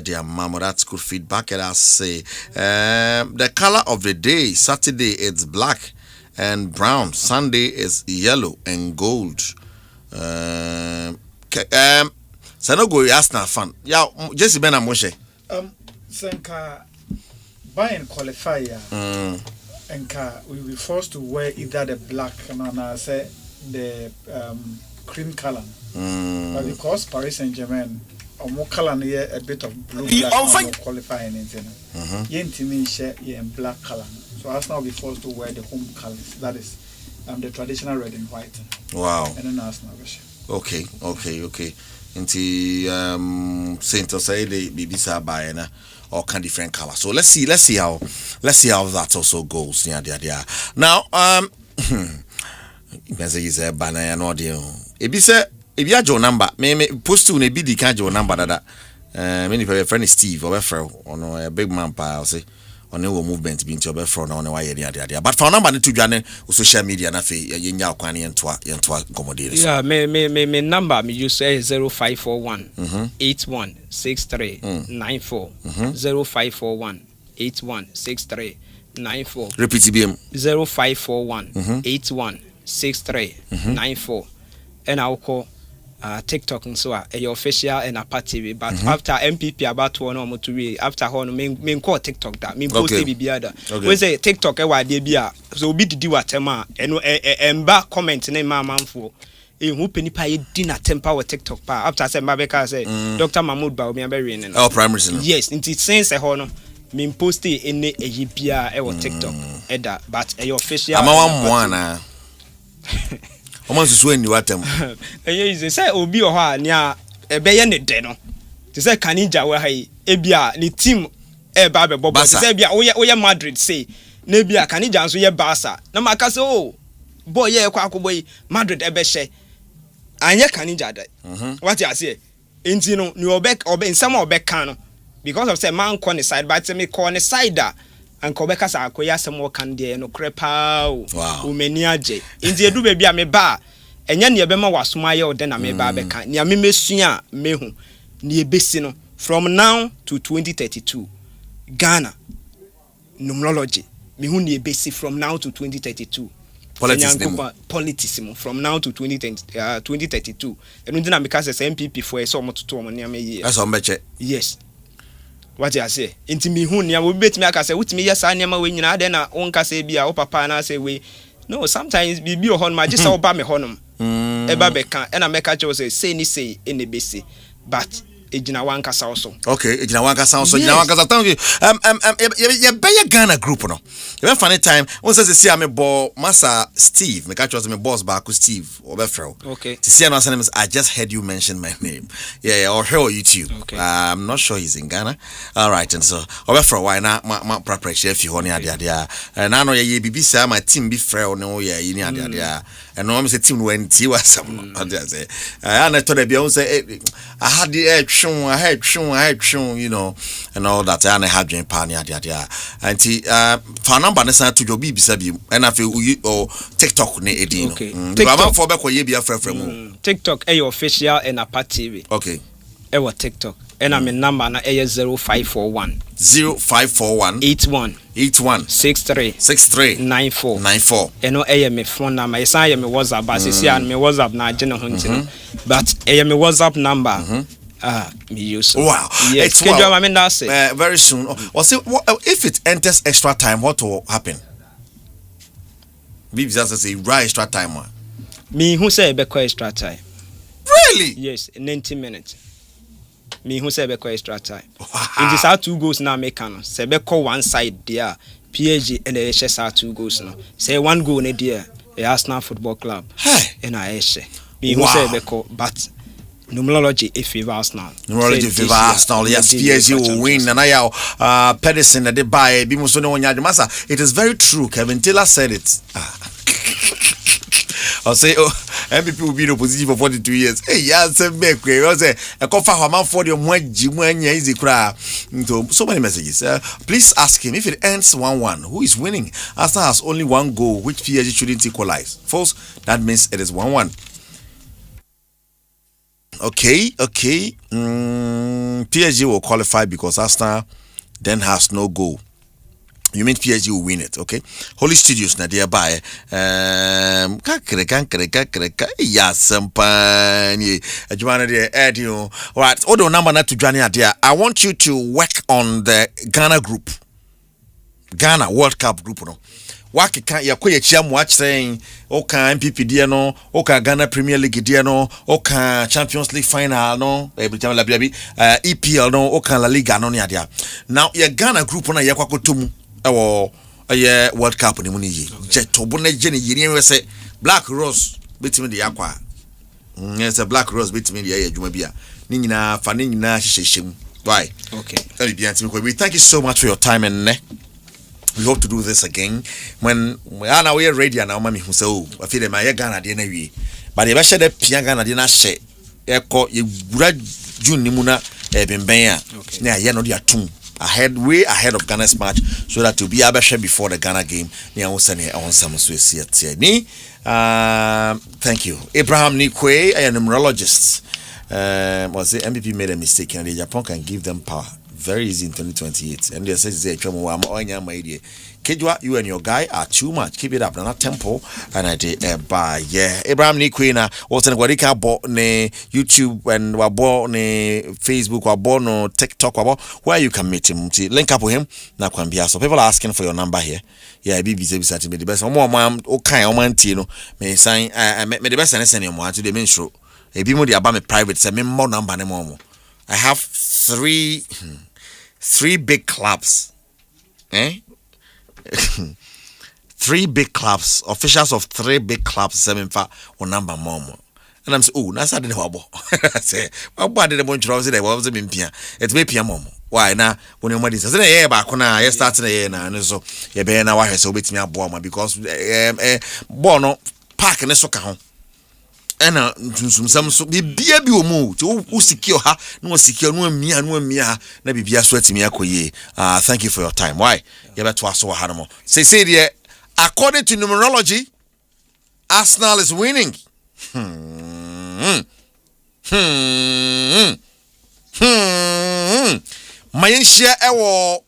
dear Mama, that's good feedback. And I say, the color of the day, Saturday it's black and brown. Sunday is yellow and gold. Sanogo Arsenal fan. Yeah, Jesse Ben Amoshe. Senka buy and qualifier. And we will be forced to wear either the black and I say the cream color. But because Paris Saint-Germain or more color here a bit of blue black qualifying anything. Yentimi share in black color. So Arsenal will be forced to wear the home colors. That is the traditional red and white. Wow. And then Arsenal version. Okay. Inti Saint say the BBC buy na or can different color. So let's see how that also goes. Yeah. Now message is banana no deal. Ebi say ebi ajo number. Me post to ne bi di kan jo number dada. Me ni friend Steve obefro ono a big man pa say on a movement being to be from on why but for number to join social media na fe yenya kwani yentwa commodity. Yeah, me number me you say 0541 816394 0541 816394 repeat BM 0541 816394 and I'll call TikTok and so your official and a party but after MPP about one or to be after hon main call TikTok that mean post be other we say TikTok e wade bia so be di watema and back comment name man for who penny pay dinner temper with TikTok pa after say Mabeka say Dr. Mahmoud Bawumia be reading oh primary yes it sense e hono mean post in a bia e TikTok eda but your official ama Oman so any watem. You say obi o ha nia ebeye ne de no. Ti say Kanija we ha e bia ni team e ba be bobo. Ti say bia we Madrid say na bia Kanija nso ye Barca. Na maka say oh boy ye kwa akoboy Madrid e be hye. Anye Kanija da. What you say? Enti no ni obe nsam obe kan no because of say man ko ne side but me ko ne side da. And Kobeka sa akoya some can de no crepa o mani age nti edu ba bia me ba enya ne be ma wasoma ye ode na me ba be kan ne me mesua mehu ne ebesi no from now to 2032 Ghana numerology mehu ne ebesi from now to 2032 politics from now to 2032 enu ndi na me ka say MPP for e so mototo mo ne me ye that's on beche yes. What you say? Inti me hu nia we betimi aka say wutimi yesa niam we nyina de na wonka say bia wo papa na say we no sometimes bibi o hon ma je say oba me honom eba be kan e na meka che say ni say e ne besi but ejina wanka sa also okay ejina wanka sa also ejina wanka sa thank you ye be Ghana group no you funny time won say see am bo masa Steve me catch was me boss back Steve obefro okay to see another name I just heard you mention my name yeah or here on YouTube okay. I'm not sure he's in Ghana all right and so obefro why na ma preparation if you honey adia and I know ye bibi say my team be frel no yeah you need adia and no me say team went was some adia say and I told them be say I had the I had shown, you know, and all that. And I had dream pan adia. And for number necessary to your baby sabi. And I feel or TikTok ne edino. Okay. TikTok for back where you be a friend from TikTok a official and a part TV. Okay. ewa TikTok. And I'm in number na 0541 81 63 94 and me phone number. Yes, I am me WhatsApp. But see, I me WhatsApp na agenda hunting. But I am me WhatsApp number. Me use. Wow. Yes, very soon. Or see, if it enters extra time, what will happen? Maybe just say right extra time. Me who say be extra time. Really? Yes, 90 minutes. Me who say be extra time. It is how 2 goals now make can. Say be one side there. PSG and the HS are 2 goals now. Say 1 goal in there. The Arsenal Football Club. Hey. And I say. Me who say be but numerology if favor Arsenal. Numerology favor Arsenal. Yes, PSG will win. And I Pedersen that they buy. It is very true. Kevin Taylor said it. I'll say, MVP will be in opposition for 42 years. Hey, yes, I'll say, a coffee for the easy cry. So many messages. Please ask him if it ends 1-1. Who is winning? Arsenal has only 1 goal, which PSG shouldn't equalize. False. That means it is 1-1. Okay. PSG will qualify because Arsenal then has no goal. You mean PSG will win it, okay? Holy Studios na nearby. Alright, although number not to join here. I want you to work on the Ghana group. Ghana World Cup group, no. Waki kan ya kwe chiam watch saying oka MPP dia no, oka Ghana Premier League dia no, oka Champions League final no, EPL no, oka La Liga no ni dia. Now ya Ghana group na ya kwako tomu ewo ye World Cup ni muni yi. Jetobo na je ni yiri we say Black Rose betimi de yakwa. Yes, a Black Rose betimi de ya adwuma bia. Ni nyina fa ni nyina hyehyem. Why? Okay. We thank you so much for your time and we hope to do this again when we are ready and mama who say oh I feel my Ghana dey na wi but e be share the pia Ghana dey na hye e ko ye gura June ni mu na e benben a na ye no dey atum way ahead of Ghana's match so that to be able to share before the Ghana game ni I want some so see ni thank you Abraham Nikwe, a numerologist was the MVP made a mistake and the Japan can give them power very easy in 2028 and they say Kejua, you and your guy are too much. Keep it up. Not tempo and I did by Abraham Nikwena was in Guadica bought ne YouTube and were born ne Facebook or born no TikTok where you can meet him. Link up with him. Now can be so people are asking for your number here. Yeah, be busy to me the best. More mom okay Tino may sign me the best and send your to the main show. A bit more about me private say me more number ne more. I have three big clubs. 3 big clubs, officials of 3 big clubs, 7 on number momo. And I'm saying, oh, that's how they wabo. I say, what did the bunch of they was in Pia? It's me Pia momo. Why now? When your money says, yeah, back when I started the year now, and so you better now I so bit me a bomber because Bono park in the soccer home. And some be a move to secure her, no secure, no mia, maybe be a sweat me a coye. Thank you for your time. Why? You better ask what Hanamo. Say, dear, according to numerology, Arsenal is winning. Mayenshia Ewo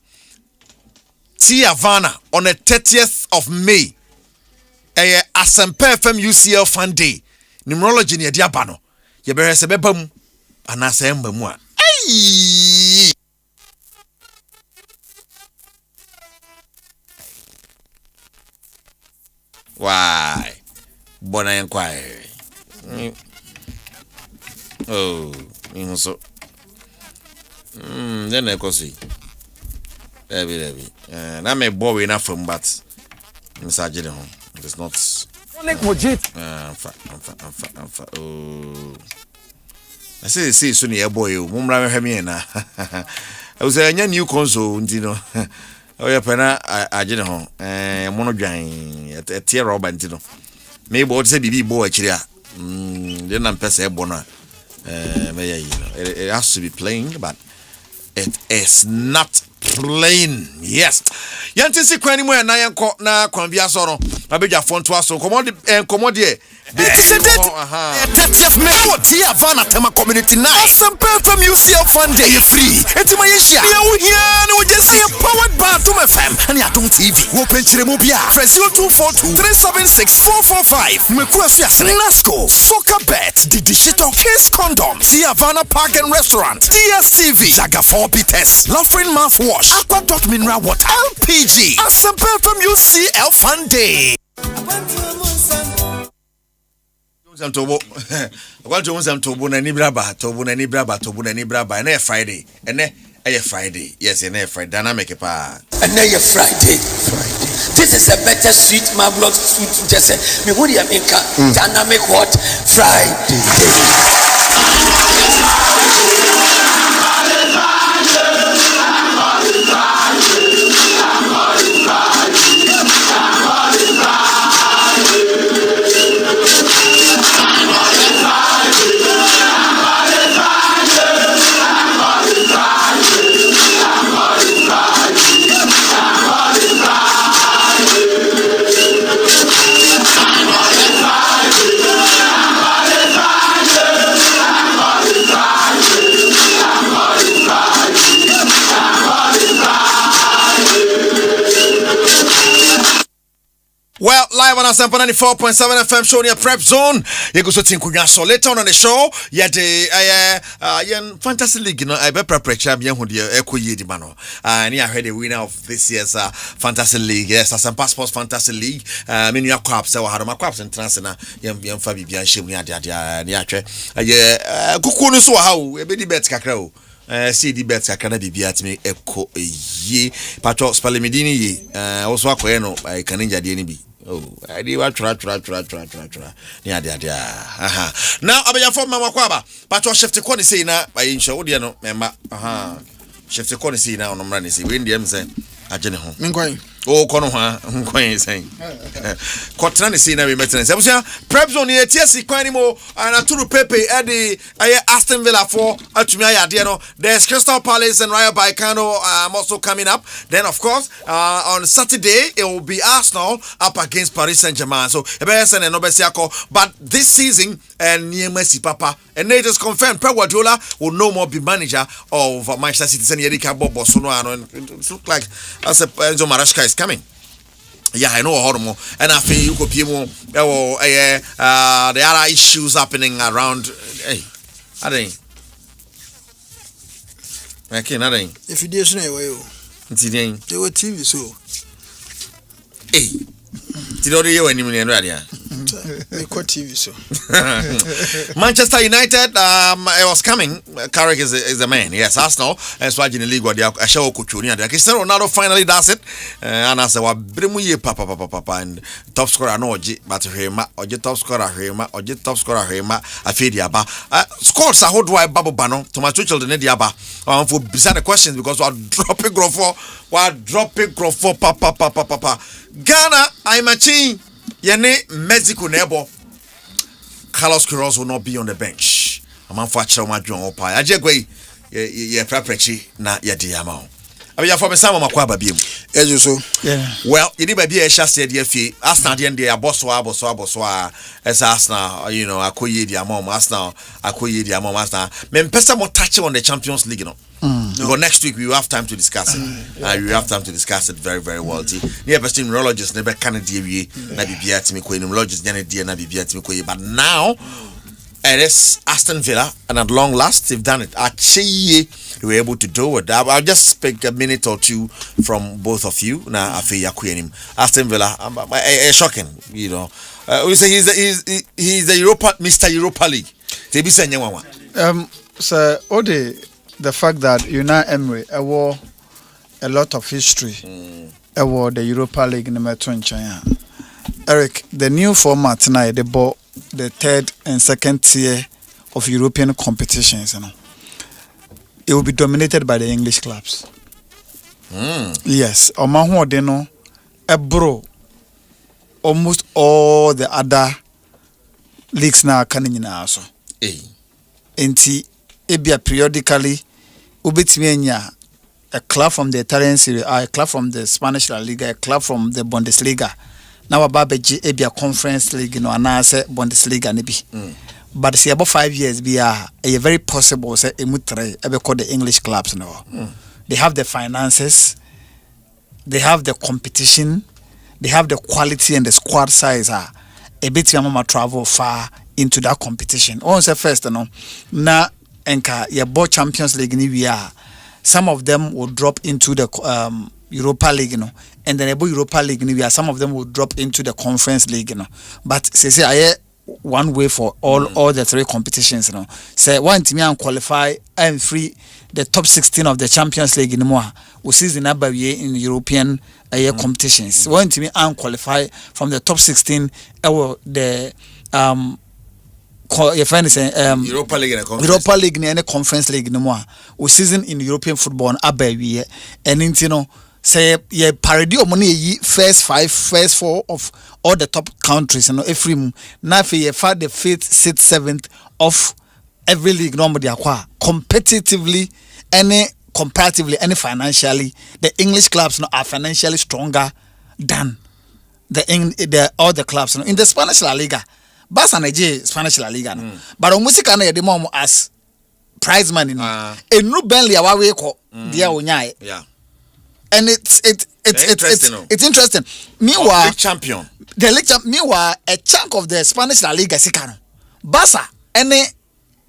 Tiavana on the 30th of May. Asempa FM UCL Fan Day. Numerology ni dia bano ye bere se bebam anase mba mu a ai why bona yen kwai oh ni so then e ko si na me bo we na from but message de ho it is not oh I say so near boy mumra hemi na I was a new console ndino oh ya pena agene ho mono dwan e tie roba ndino me bo say bibi bo akiri a dey na mpesa e bo no it has to be playing but it is not playing yes yantisi kwani mu na yanko na kwan bia so no Abeja phone to us so commode It's a date. 30th May. Our Tia Van Atema Community Night. Asempa FM UCL Fun Day. Free. Eti Malaysia. We are here. No just say powered by Atom FM and Atom TV. Open Chiremobia. Press 0242 376 445. Mekuafias. Nasco. Soccer Bet. Didishito. Kiss Condom. Tia Vanna Park and Restaurant. DSTV. Zaga 4 Bites. Laughing Mouthwash. Aqua Dot Mineral Water. LPG. Asempa FM UCL Fun Day. Tobo. What you want some Tobo and Nibraba, Tobo and Nibraba, and Friday, and a Friday. Yes, and a Friday. Dynamic part. And then Friday. This is a better sweet marvelous sweet. Just say, me would you make a dynamic what Friday. Well, live on Asempa 94.7 FM show near Prepzone. You go so tinkunya so later on the show. Yeah, the Fantasy League, you know, I be prepare bien who the ekoye di mano. And I heard the winner of this year's Fantasy League. Yes, Asempa Sports Fantasy League. Many crops, so had my crops and transna yam fabi bian shim ya dia yeah, kuku no so how e be di bet kakra o. See the bets akana bibia timi eko ye patro spell medini ye also akoye no I kaninja de ni bi oh I dey wa tra ni ade aha now abeya for mama kwaba patro shift ko ni say na by insho wo de no memba aha shift ko ni say na onomra ni say we ndiem say agene ho menkwan oh kono ha nkwan say kotra ni say na we metin say busia Prepzone ye tiesi kwan ni mo na turu pepe e de Aston Villa for atumi ayade no there's Crystal Palace and Rayo Vallecano also coming up. Then of course on Saturday it will be Arsenal up against Paris Saint-Germain. So ebesen no besiako but this season and Niemesi Papa and it is confirmed Pep Guardiola will no more be manager of Manchester City. And Erika Bobo so no it look like as Enzo Maresca is coming. Yeah, I know hormo and I feel you go people there are issues happening around hey I think okay nothing if you didn't know way they were TV so hey did you hear when you mean radio they call TV so Manchester United it was coming Carrick is the man yes Arsenal and so in the league what they are show kuchuni and Cristiano Ronaldo finally does it and I say wa bremu ye papa and top scorer no oji but hema oji top scorer hema afedi aba scores a hold why babo bano tomato children dey aba for bizarre questions because we dropping grofo papa Ghana I'm a chin Yene Mexico nebo Carlos Queiroz will not be on the bench. A man for Chama John Opai. Ajegwe ye preprechi na ye diamao. Abi ya for me sama makwaba biem. Ejuso. Yeah. Well, you need be a share the FA. Arsenal the end bosso as Arsenal, you know, akoye di amom Arsenal, Arsenal. Me pesa mo touch on the Champions League, you know. Because next week we will have time to discuss it. We will have time to discuss it very, very well. Yeah, but numerologists never can deviate. Na bibia timi ko numerologists na bibia timi ko. But now it is Aston Villa, and at long last they've done it. Actually, we were able to do it. I'll just speak a minute or two from both of you. Now, Aston Villa, shocking, you know. We say he's the Mr. Europa League. So, Ode, the fact that Unai Emery award a lot of history award the Europa League in the Metro in China. Eric, the new format tonight, they bought the third and second tier of European competitions, you know. It will be dominated by the English clubs. Yes, Omahu Odeno, Ebro, almost all the other leagues now coming in also. Enti ebia periodically ubetimienya a club from the Italian Serie A, a club from the Spanish La Liga, a club from the Bundesliga na waba beji ebia conference league no anase Bundesliga ne bi but say about 5 years be a very possible say emu 3 ebe call the English clubs no they have the finances, they have the competition, they have the quality and the squad size a bit mama travel far into that competition. On say first no na enka ye bo Champions League ni we are, some of them will drop into the Europa League, you know, and then about Europa League, you know, some of them will drop into the Conference League, you know. But say I one way for all the 3 competitions, you know. Say one team and qualify and free the top 16 of the Champions League in more. We see in in European competitions. One team and qualify from the top 16 the your friend is Europa League and Conference League no more. We season in European football abawi and you know say ye parody money first 4 of all the top countries, you know, every now for ye for the 5th, 6th, 7th of every league normally acquire competitively any comparatively any financially the English clubs are financially stronger than the other clubs, you know. In the Spanish La Liga Barca na Spanish La Liga no but o music na ye mom as prize money no enu Burnley awawe ko dia onyae and it's interesting. Meanwhile, league champion. The league champion. Meanwhile, a chunk of the Spanish La Liga sikano. Barca, any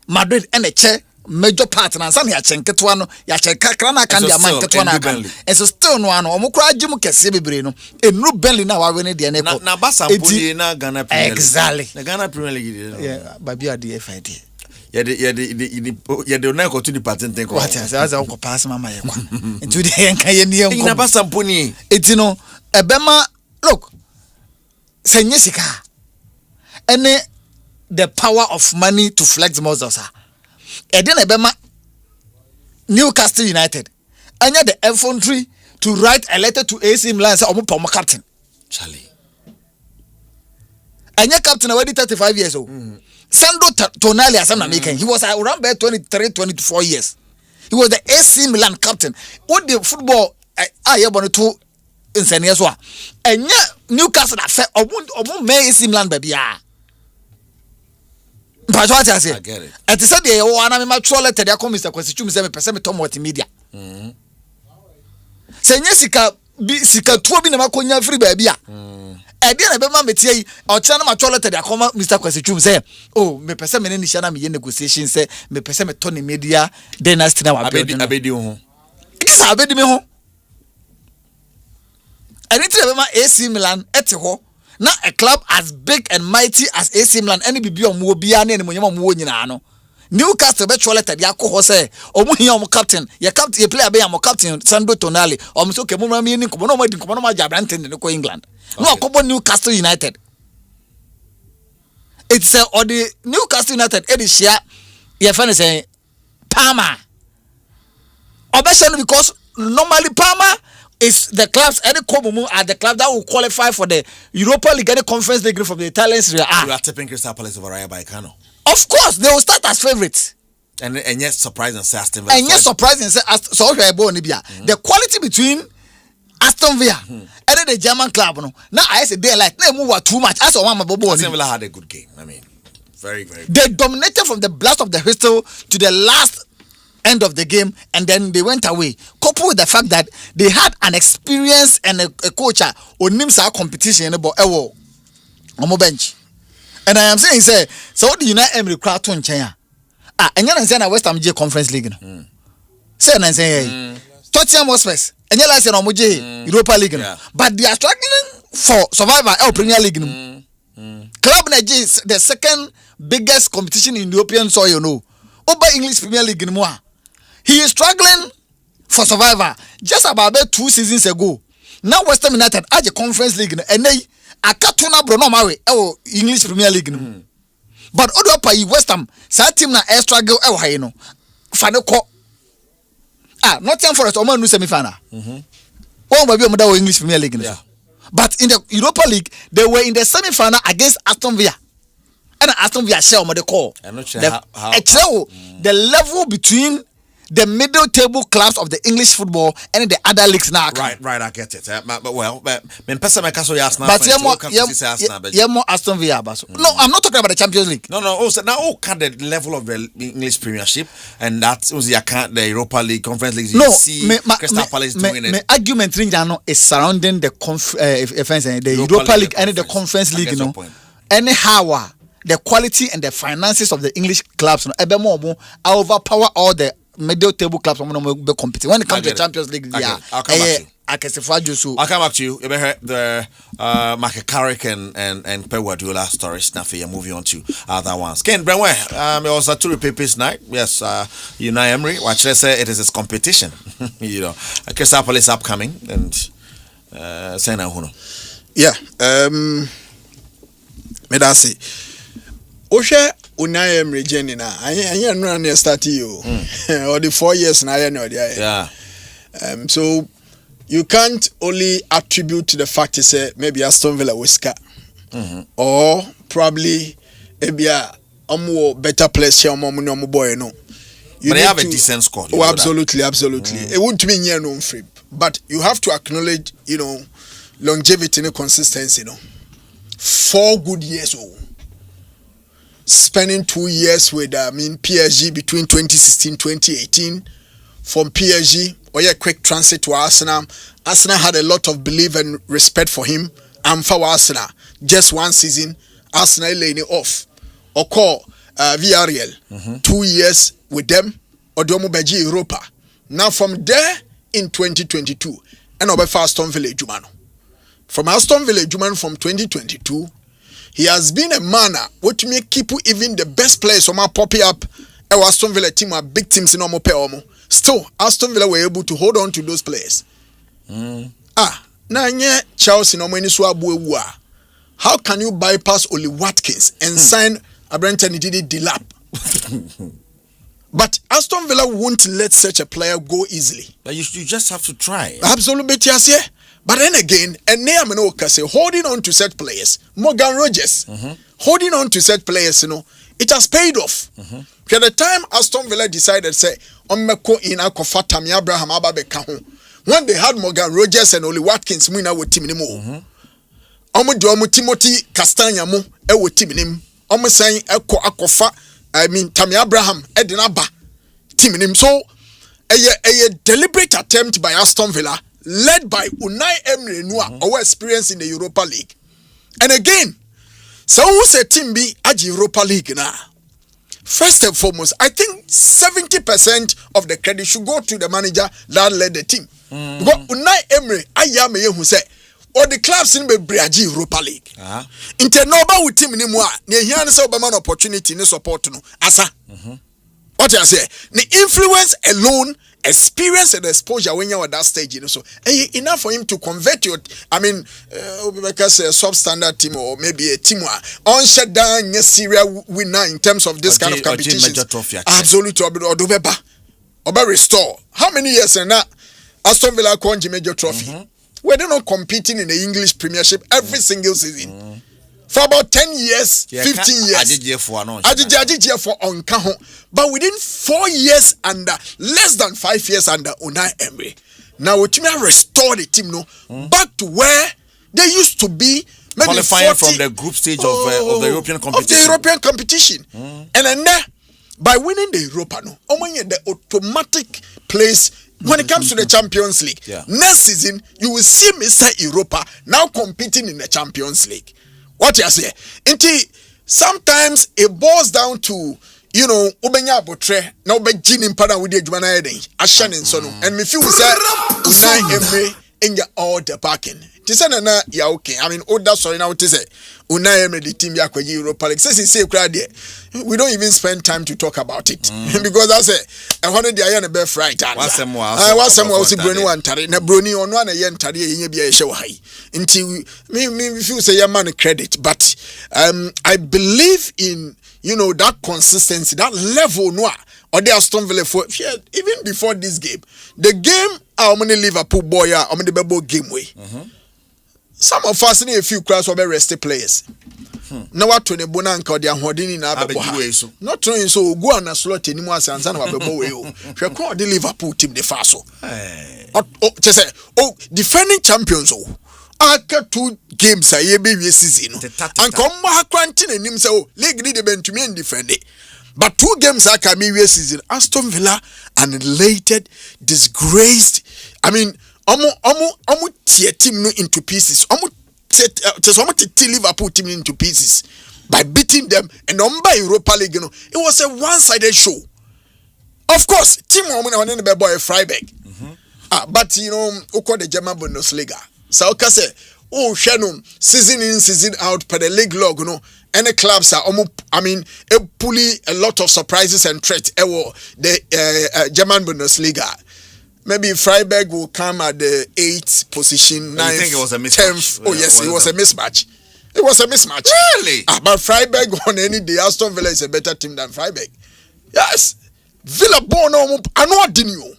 Madrid, any che major part na san ya chenketwa no ya chekakra na kan dia man ketwa na kan. And so still no ano omukra agimu kese bebre no. Enu Burnley na wawe ne dia ne ko. Na Barca poli na Ghana Premier League. Exactly. Na Ghana Premier League. Yeah, baby adi FID. Yede na ko to the patent ko. What is as I go pass mama ye kwa. Into the enka ye ni enko. Na Barca poni. Etino ebema look. Senye sika. Any the power of money to flex muscles. Eden ebema Newcastle United. Anya the infantry to write a letter to AC Milan say omo pomo captain. Charlie. Anya captain already 35 years old. Sandro Tonali as I'm making. He was around by 23, 24 years. He was the AC Milan captain. What the football I want to insane as well. And Newcastle affair omo me AC Milan baby ah. But what I say? I get it. At the said the one I'm a troll letter there come Mr. Kwesichum 7% Tom multimedia. Say sika tuo bi na makonya free baby ah. E dey na be ma metie o chana ma troll letter there come Mr. Kwesichum say oh me pese me ni shana me negotiation say me pese me turn media dynasty na wa build. Abedi ho. This abedi me ho. Anything be ma AC Milan ete ho. Na a club as big and mighty as AC Milan any bibi omo bia na enimo nyama mo nyina no Newcastle be troll letter dia ko ho say omo hia omo captain ye player be am captain Sandro Tonali omo so ke mo ma mi ni ko no ma di ko no ma jabrante ne ko England no akobo Newcastle United it's or the Newcastle United edishia ye fan say Palmer obesha because normally Palmer is the clubs any Komumu are the club that will qualify for the Europa League and the Conference League from the Italian Serie A. You are tipping Crystal Palace over Rayo Vallecano. Of course, they will start as favorites. And yet surprising say Aston Villa. And yet surprising say so the quality between Aston Villa and the German club no. Now I say they like they move too much. As one Aston Villa had a good game. I mean, very very good. They dominated from the blast of the whistle to the last end of the game, and then they went away. Coupled with the fact that they had an experience and a coach on NIMSA competition about on bench. And I am saying, say, so the United Emery crowd to China. And you're saying West Ham Conference League. Say, and I say, Tottenham Hotspur, and you're saying Omoje Europa League. But they are struggling for survival or Premier League. Club Nigeria is the second biggest competition in European soil, you know. Over English Premier League in Moa. He is struggling for survival. Just about 2 seasons ago. Now West Ham United at the Conference League and they are Katuna Bruno Mawe English Premier League. But other pa West Ham sa team na air struggle no. Faneko. Nottingham Forest Oman semi final. One English Premier League. Yeah. But in the Europa League, they were in the semi final against Aston Villa. And Aston Villa share on the call. I'm not sure the level between the middle table clubs of the English football and the other leagues now. Right, I get it. But person make us Arsenal. But more Aston Villa. No, I'm not talking about the Champions League. No. Also, now can the level of the English Premiership and that was the Europa League, Conference League. You see Crystal Palace doing it. My argument is surrounding the Europa League and the Conference League. You know, anyhow, the quality and the finances of the English clubs, overpower all the middle table clubs. When it comes to the Champions League, I'll come back to you. You heard the Michael Carrick and Pep Guardiola stories. Now, you're moving on to other ones. Ken Brenway, it was a two papers night. Yes, Unai Emery. Watch, let's say it is his competition. You know, Crystal Palace upcoming and Sena Huno. Yeah, me da say. Osha Unai Emery Jenny na. I no na start you. Or the 4 years na I know there. Yeah. So you can't only attribute to the fact to say maybe Aston Villa whisker or probably maybe better players here no boy no. But they have a decent squad. Oh, absolutely. It wouldn't mean you're no free, but you have to acknowledge, longevity and consistency. 4 good years old. Spending 2 years with PSG between 2016-2018 from PSG. Or a quick transit to Arsenal. Arsenal had a lot of belief and respect for him. And for Arsenal, just 1 season, Arsenal laying it off. Or call Villarreal, 2 years with them. Or Domo Beji Europa. Now from there in 2022, and over Aston Villa Jumano. From Aston Villa Jumano from 2022, he has been a man which make keep even the best players from our poppy up. Our Aston Villa team are big teams in Omo Peomo. Still, Aston Villa were able to hold on to those players. Now, Chelsea no money so how can you bypass Oli Watkins and sign Abraham Didi Dilap? But Aston Villa won't let such a player go easily. But you just have to try. Absolutely, yes. But then again, and holding on to such players, Morgan Rogers, holding on to such players, it has paid off. At the time Aston Villa decided, say, in Tammy Abraham Ababe when they had Morgan Rogers and Oli Watkins, we now with team anymore. Timothy Castagna mo with team name. Saying Akofa, Tammy Abraham, Edinaba, team name. So, a deliberate attempt by Aston Villa, led by Unai Emery, our experience in the Europa League. And again, so who's a team be at Europa League now? First and foremost, I think 70% of the credit should go to the manager that led the team. Because Unai Emery, who say, or the clubs in the Brazil Europa League. Inte noba with team ni mwa, ni hiyan sa obama opportunity ni support no. Asa. What I say? The influence alone, experience and exposure when you're at that stage, so enough for him to convert your, because a substandard team or maybe a team on shut down Syria winner in terms of this kind of competition. Absolutely, Oba restore. How many years and that Aston Villa won the major trophy? We're not competing in the English Premiership every single season. For about 10 years, 15 years. I did year for Onkaho. But within 4 years under, less than 5 years under Unai Emery. Now, we restore the team back to where they used to be. Maybe qualifying from the group stage of the European competition. Of the European competition. And then by winning the Europa, the automatic place when it comes to the Champions League. Next season, you will see Mr. Europa now competing in the Champions League. What you say? Sometimes it boils down to, ubenya botre na ubeji ni mpada with the jumana eden ashan sono and me feel say Unai Emery in all the parking. Tisa na ya okay. I mean, oh that's sorry now it is Unai Emery the team ya kwa Europa League. Say crowd there. We don't even spend time to talk about it because that's it. And one of the iron be fright. What's some was Bruni one tari na Bruni on one yen tari yen be a show high. Until me feel say your man credit, but I believe in that consistency, that level or the Aston Villa for even before this game. The game how many Liverpool boy how many Bebo game way. some of us need a few crowds of rested players. Now what to the bonanka they are holding in our not trying so go on a slot anymore and son of a boy. She called the Liverpool team the Faso. Defending champions. Aka 2 games a year baby season. And come back quarantine and him say, League need them to me and defend it. But 2 games I can be season. Aston Villa annihilated, disgraced. I mean, omu tear team into pieces. Omu Liverpool team into pieces by beating them and by Europa League. You know, it was a one-sided show. Of course, team on the boy Freiburg. But you know, the German Bundesliga. So say, oh, Shannon, season in, season out, per the league log, you know, any clubs are pulling a lot of surprises and threats. The German Bundesliga. Maybe Freiburg will come at the 8th position, 9th, you think it was a mismatch? 10th. Oh, yes, it was a mismatch. It was a mismatch. Really? But Freiburg on any day, Aston Villa is a better team than Freiburg. Yes. Villa born I know what didn't you.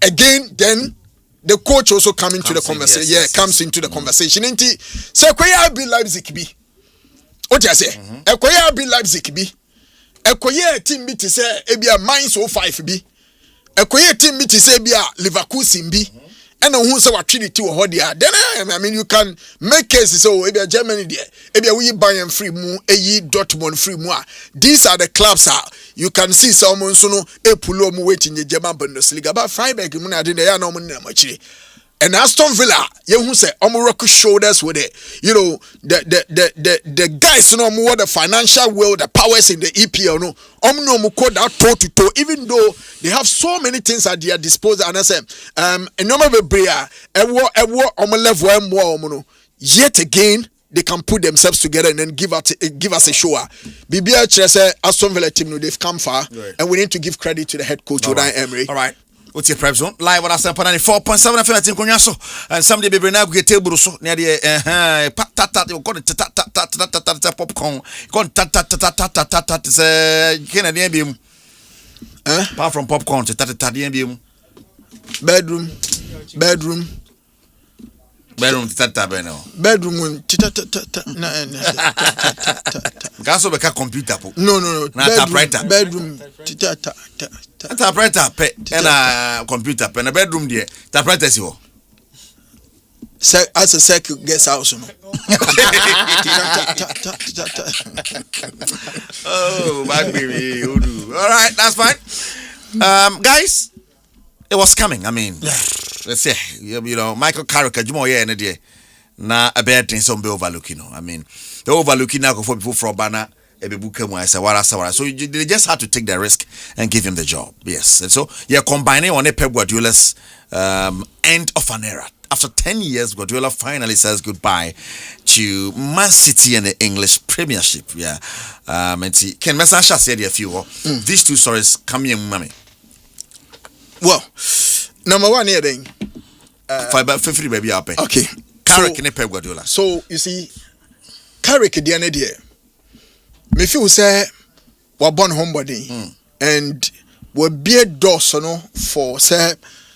Again, then the coach also comes into the conversation. Yes, comes into the conversation. So, Koya be Leipzig be. What do you say? Koya be Leipzig be. Koya team be to say, Ebia Mainz 05 be. Koya team be to say, Ebia Leverkusen be. And who say what treaty to Hodia. Then I mean, you can make cases. So, Ebia Germany there. Ebia we Bayern free mu, Dortmund free mu. These are the clubs. You can see someone sono pulo mu waiting in the German Bundesliga. But Freiburg, I didn't know no money. And Aston Villa, you who say rock shoulders with it. You know, the guys know more the financial world, the powers in the EPL. No, no mu call that toe to toe. Even though they have so many things at their disposal, and I say, no matter bria, level yet again. They can put themselves together and then give us a show. BBL Chelsea, Aston Villa team, they've come far, right. And we need to give credit to the head coach, Unai Emery. All right. What's your Prepzone? Live on Asempa 94.7 FM. I think Konyaso and somebody be bring up get table so near the you got it popcorn. Got Canadian beam. Apart from popcorn, beam. Bedroom. Bedroom bedroom Gaso beka computer po. No. Na typewriter. Bedroom typewriter pe na computer pe na bedroom there. Typewriter si ho. As a circuit guest house no. Oh, bad baby. All right, that's fine. Guys, it was coming. I mean, let's say, you know, Michael Carrick, na a bad thing some be overlooking. I mean, they're overlooking now for people from Bana, so they just had to take the risk and give him the job. Yes, and so you're combining on a Pep Guardiola's end of an era. After 10 years, Guardiola finally says goodbye to Man City and the English Premiership. Yeah, and see, Ken Messasha said a few. These two stories come in, mommy. Well, number one here then. Free baby up. Okay. Carrick and Pep Guardiola. So you see, Carrick the other day. Me feel say we born homebody and we be a doors for say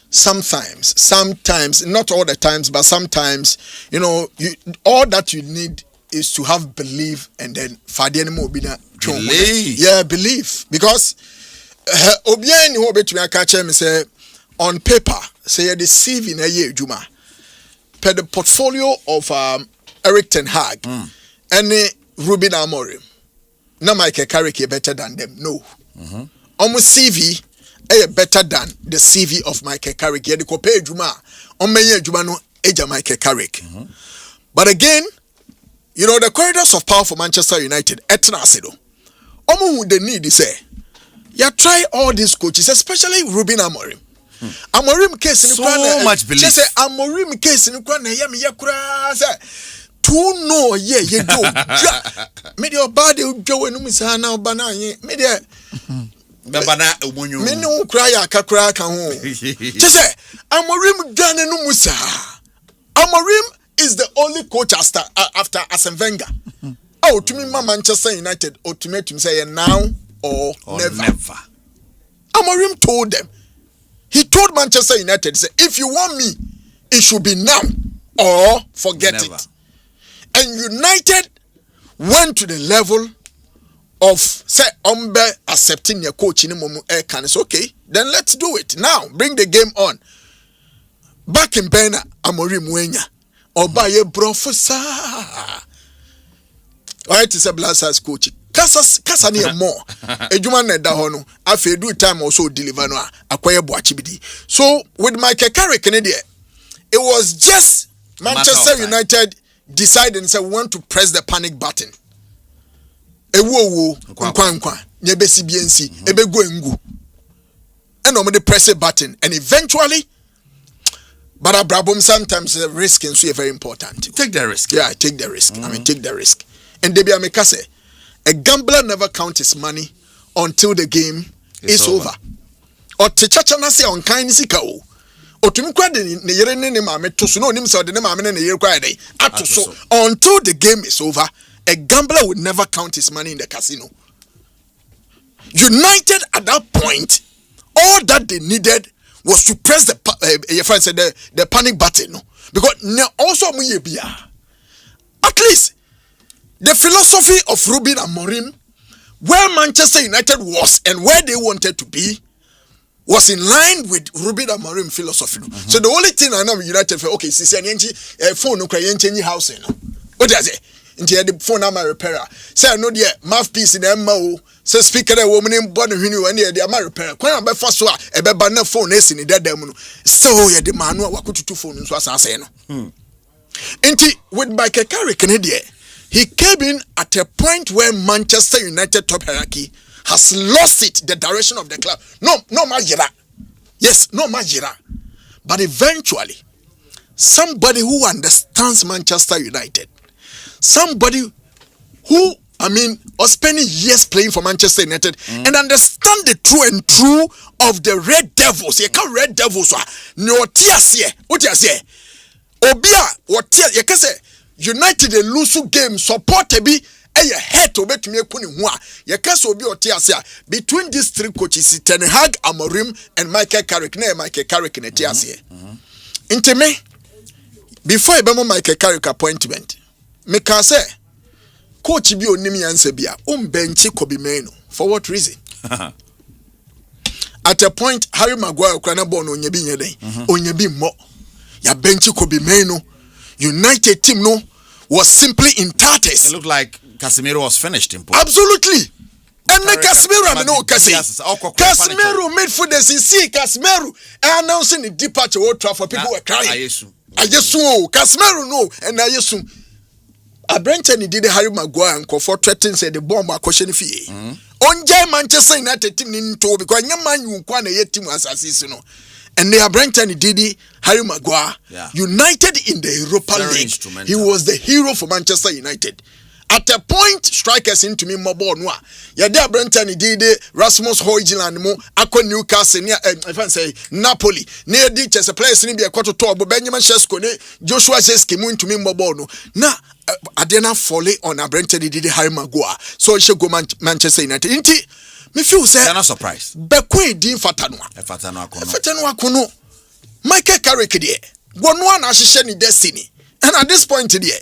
sometimes not all the times but sometimes you know all that you need is to have belief and then belief because obian who betumi aka che me say on paper say the CV na ye adwuma per the portfolio of Eric Ten Hag and Ruben Amorim na Michael Carrick better than them no almost CV better than the CV of Michael Carrick ye the ko pay adwuma on me adwuma no eja Michael Carrick but again you know the corridors of power for Manchester United etna asedo omo the need is say you try all these coaches, especially Ruben Amorim. Amorim case in so much belief. Just say Amorim case in to know ye do. Media body go and Misana Bana media Bana Menu cry kakra kan. Just say Amorim Gane no Musa. Amorim is the only coach after Arsene Wenger. Oh, to me Manchester United ultimatum say now or never. Amorim told them. He told Manchester United, say, if you want me, it should be now or forget it. And United went to the level of say accepting your coach in a can it's okay, then let's do it. Now bring the game on. Back in Bena Amorim Wenya or by a professor. Alright, is a Blasters coach. Kasa near more. Ejuma ne da hono. Afi do time also deliver no acquire Boachibidi. So with Michael Carrick in it was just Manchester United decided and said we want to press the panic button. Ewo nkwa nyebesi biensi ebego engu. And no press a button and eventually but Abrabom sometimes the risk is very important. Take the risk. Yeah, take the risk. I mean take the risk. And Debbie Amekase, a gambler never counts his money until the game is over. Or Techachana say on kind sikao. Or to me, until the game is over, a gambler would never count his money in the casino. United at that point, all that they needed was to press the panic button. Because also at least the philosophy of Ruben Amorim, where Manchester United was and where they wanted to be, was in line with Ruben Amorim philosophy. So the only thing I know United for okay, since phone no cry house no. What does it? Into the phone am repairer. Say I know the mouthpiece in MO. Say speaker the woman in born who and the am repairer. Kwan be first so e be ban phone is in that dem no. So ye the man wa kututu phone so asase no. Enti with Michael Carrick in there. He came in at a point where Manchester United top hierarchy has lost it, the direction of the club. No Majira. Yes, no Majira. But eventually, somebody who understands Manchester United, somebody who, was spending years playing for Manchester United and understand the true of the Red Devils. You can't Red Devils. No tears what you say? Obia, what tears? You can say, United a lose game support be a head to make me kuni wa ye kase obi otiasia between these three coaches Ten Hag, Amorim and Michael Carrick na Michael Carrick na tiasia into me before I bemo Michael Carrick appointment me can say coach bi onim yanse bia benchi Kobe Mainoo for what reason at a point Harry Maguire kwana ball no onye bi nyeden onye bi mo ya benchi Kobe Mainoo United team no was simply in tatters. It looked like Casemiro was finished in absolutely. And the Casemiro, no Casemiro midfielders see Casemiro announcing the departure of Old Trafford. People were crying. I just Casemiro no, and I just Brenton did Harry Maguire and Comfort threatened said the bomb are question fee. On Manchester United team in tow because your man you want a team as assassin. And they are Brenton Didi, Harry Maguire, United in the Europa League. He was the hero for Manchester United. At a point, strikers into me more born. Yeah, there Brenton Didi, Rasmus Højlund, mo, Aqua Newcastle, near if I say Napoli, near ditches a place in the quarter top, but Benjamin Sesko, Joshua Seski, moon to me more born. Now, Adena Foley on a Brenton Didi, Harry Maguire. So it should go Manchester United. Me feel say they're not surprised. Bekwe din fatanwa. Fatanwa kono. Michael Carrick there. Gonwa na hihye ni destiny. And at this point there,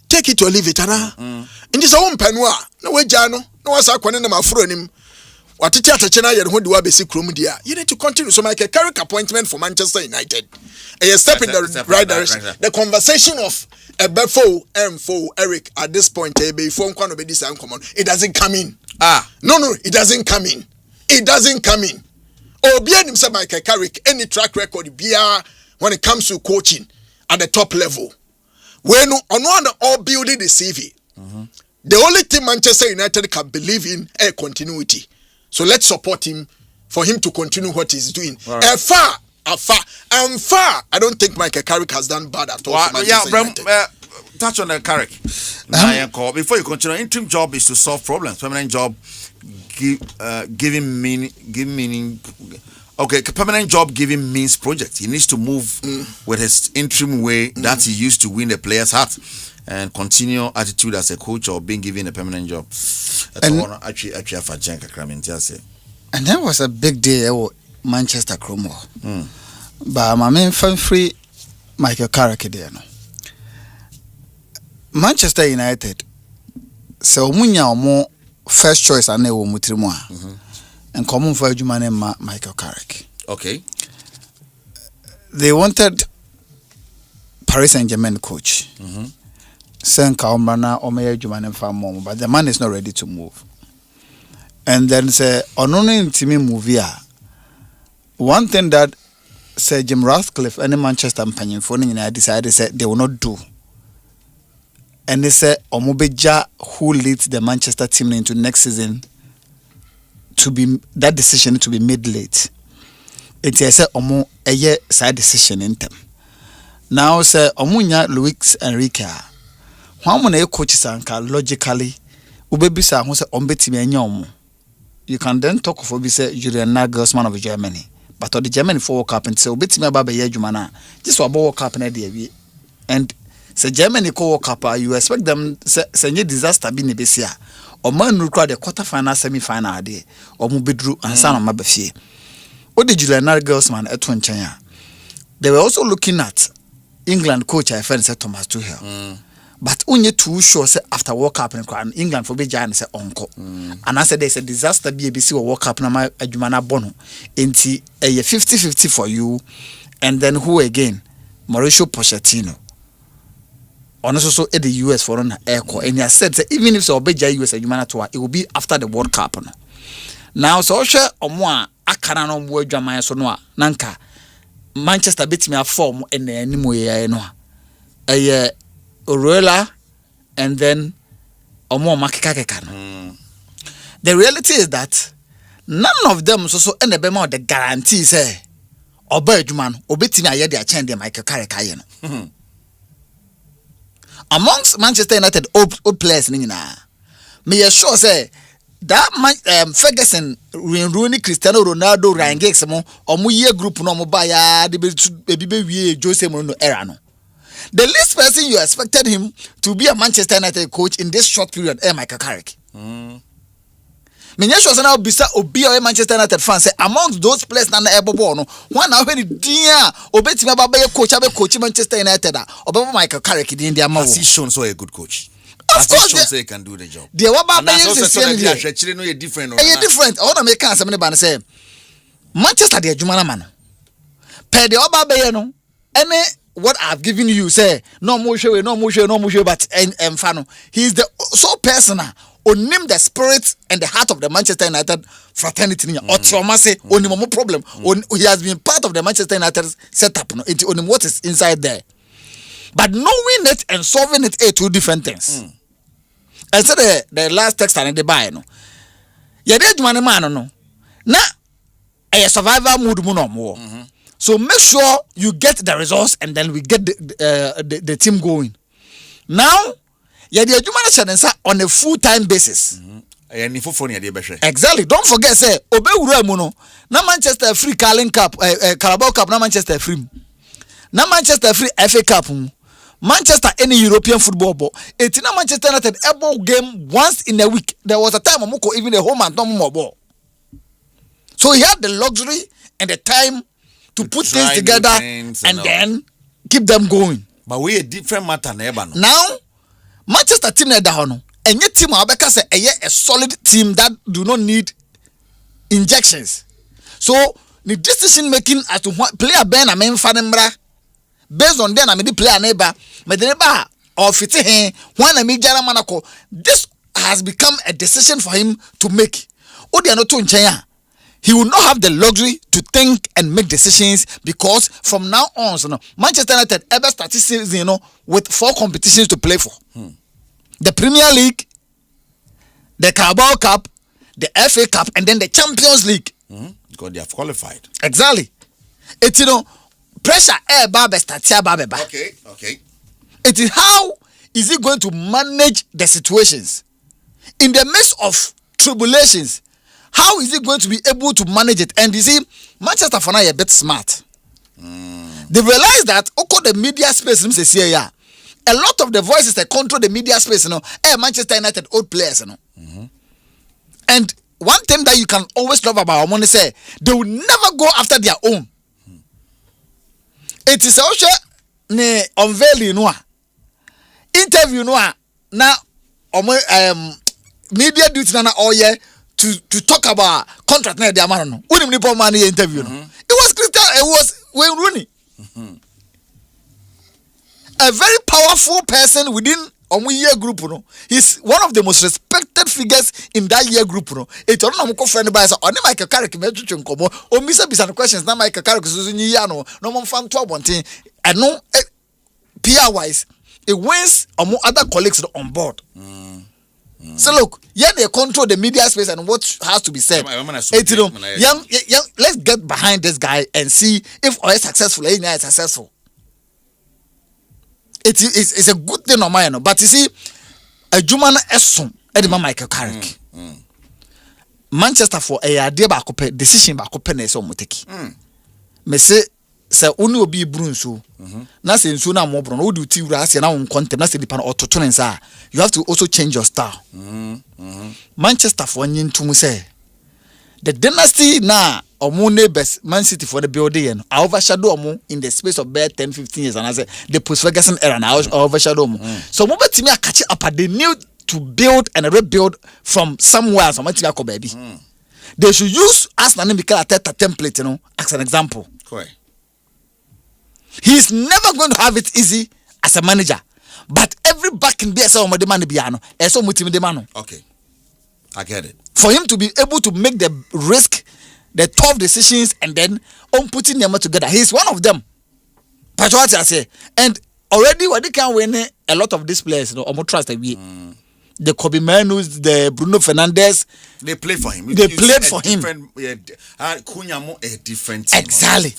take it or leave it ana. Ndi so wompanwa na wagya no na wasa kwone na mafuro nim. Watete atachena ye ho de wa besi krom dia. You need to continue. So Michael Carrick appointment for Manchester United. A step in the right direction. The conversation of Befo M4 Eric at this point before Kwano be this uncommon. It doesn't come in. No, it doesn't come in. It doesn't come in. Obia himself Michael Carrick any track record bia when it comes to coaching at the top level. When on all building the CV. The only thing Manchester United can believe in a continuity. So let's support him for him to continue what he's doing. Right. Far. I don't think Michael Carrick has done bad at all. Touch on the Carrick. Before you continue, interim job is to solve problems. Permanent job, giving meaning. Okay, permanent job giving means project. He needs to move with his interim way that he used to win the players' heart and continue attitude as a coach or being given a permanent job. And that was a big day at Manchester Cromo. But my main fan free Michael Carrick there no. Manchester United. So munya omo first choice ane wo mutrimu a. And common for adwuma ne Michael Carrick. Okay. They wanted Paris Saint-Germain coach. Senka omana omeya adwuma ne fa mom, but the man is not ready to move. And then say onono intimi move here. One thing that Sir Jim Ratcliffe and the Manchester mpanyinfo nyina decided say they will not do. And they say Omobeja who leads the Manchester team into next season to be that decision to be made late. It is say Omo eye side decision in them. Now say Omunya Luis Enrique. How many coaches anka logically ubebisa ho say ombetimi anya omo. You can then talk of obi say Julian Nagelsmann of Germany. But the Germany for World Cup and say obetimi aba ye adwuma na. Just about World Cup na dey wi. And say Germany ko World Cup you expect them say disaster bi ne besia. O man no the quarter final semi final dey. O mu bedru ansa na mabafie. O de Julian Nagelsmann eto nchen a. They were also looking at England coach I friend say Thomas Tuchel. But only too sure say after World Cup in England for be giant say onko. And I said there's a disaster BBC or World Cup na ma adwuma na bono. Enti 50-50 for you. And then who again? Mauricio Pochettino. Also at the US for on airco. And he said say, even if so obeja US adwuma na to it will be after the World Cup no. Now so hwe omo a akana no mo adwuma so no a nanka Manchester betimi form en animo ye no a. Orella and then Omo Makika no. The reality is that none of them so and the bema the guarantee say oba adwuma no obetimi aye de achen de Michael Carrick aye no. Amongst Manchester United old players ni nyina me sure say that Ferguson Rooney Cristiano Ronaldo Ryan Giggs mo omo ye group no mo ba ya de be wie Jose Mourinho era no. The least person you expected him to be a Manchester United coach in this short period, Michael Carrick. Menya sure now bisa obi a Manchester United fan say amongst those players na ebobo no one na hwe dia obetimi aba be coach Manchester United obo Michael Carrick din dia ma wo. Has he shown so a good coach? Of course, shown so he can do the job. Dia wa ba be no ye different. Different. I want to make answer me ban say Manchester dia adwuma na ma no. Per dia oba be no ene what I've given you say no more show but Fano he's the so personal onim the spirit and the heart of the Manchester United fraternity otromase onim mo problem he has been part of the Manchester United setup no into onim what is inside there, but knowing it and solving it are two different things. And so the last text and the buy no ye dey adwuma man no na a survival mood mu no mo. So make sure you get the results and then we get the team going. Now, you do adwuma on a full-time basis. Exactly. Don't forget say obewura mu no na Manchester free Carling Cup, Carabao Cup na Manchester free. Na Manchester free FA Cup. Manchester any European football ball. It's na Manchester United able game once in a week. There was a time Omoko even a home and no ball. So he had the luxury and the time to put things together and then keep them going. But we a different matter neighbor. Now, Manchester team na down. And your team Abeka say a solid team that do not need injections. So the decision making as to what player Ben and Fanembra based on them I the player neighbor, but the neighbor or fitting one and me Manako. This has become a decision for him to make. Odi anoto nchenya. He will not have the luxury to think and make decisions because from now on, Manchester United ever started season, with 4 competitions to play for: the Premier League, the Carabao Cup, the FA Cup, and then the Champions League. Because they have qualified. Exactly. It's pressure. Okay. It is how is he going to manage the situations in the midst of tribulations? How is he going to be able to manage it? And you see, Manchester for now a bit smart. They realize that the media space a lot of the voices that control the media space, Manchester United old players, And one thing that you can always love about Omoni say they will never go after their own. It is also ne unveiling no interview no na media duty na all year to talk about contract na the amount no. When the man interview no. It was Christian, it was Wayne Rooney. A very powerful person within year group no. He's one of the most respected figures in that year group no. It don't know friend by so on Michael Carrick me twetwe nkomo o bisa questions na Michael Carrick so nyi ya no mo fan to abonten and no PR wise it wins other colleagues on board. So look, they control the media space and what has to be said. Let's get behind this guy and see if I is successful or is successful. It's a good thing on my but you see, a Jumana Esson, Edema Michael Carrick. Manchester for a idea back decision back open so muteki. Me say uni obi brunso. Na say nso na mo bron. Odu ti wura say na won content na say dipa ototo nsa. You have to also change your style. Manchester for nyintum say the dynasty na omo neighbors Man City for the building I overshadow omo in the space of about 10-15 years and I say the post Ferguson era na overshadow omo. So mo betimi catch up they need to build and rebuild from somewhere so much go baby. They should use Arsenal Mikel Arteta template, as an example. Correct. He's never going to have it easy as a manager. But every back in BSL or Modemani Biano, so Mutimidemano. Okay. I get it. For him to be able to make the risk, the tough decisions, and then putting them together. He's one of them. That's what I say. And already what they can win a lot of these players, almost trust the Kobe Manus, the Bruno Fernandes. They play for him. They played for him. Kunyamo a different team. Exactly.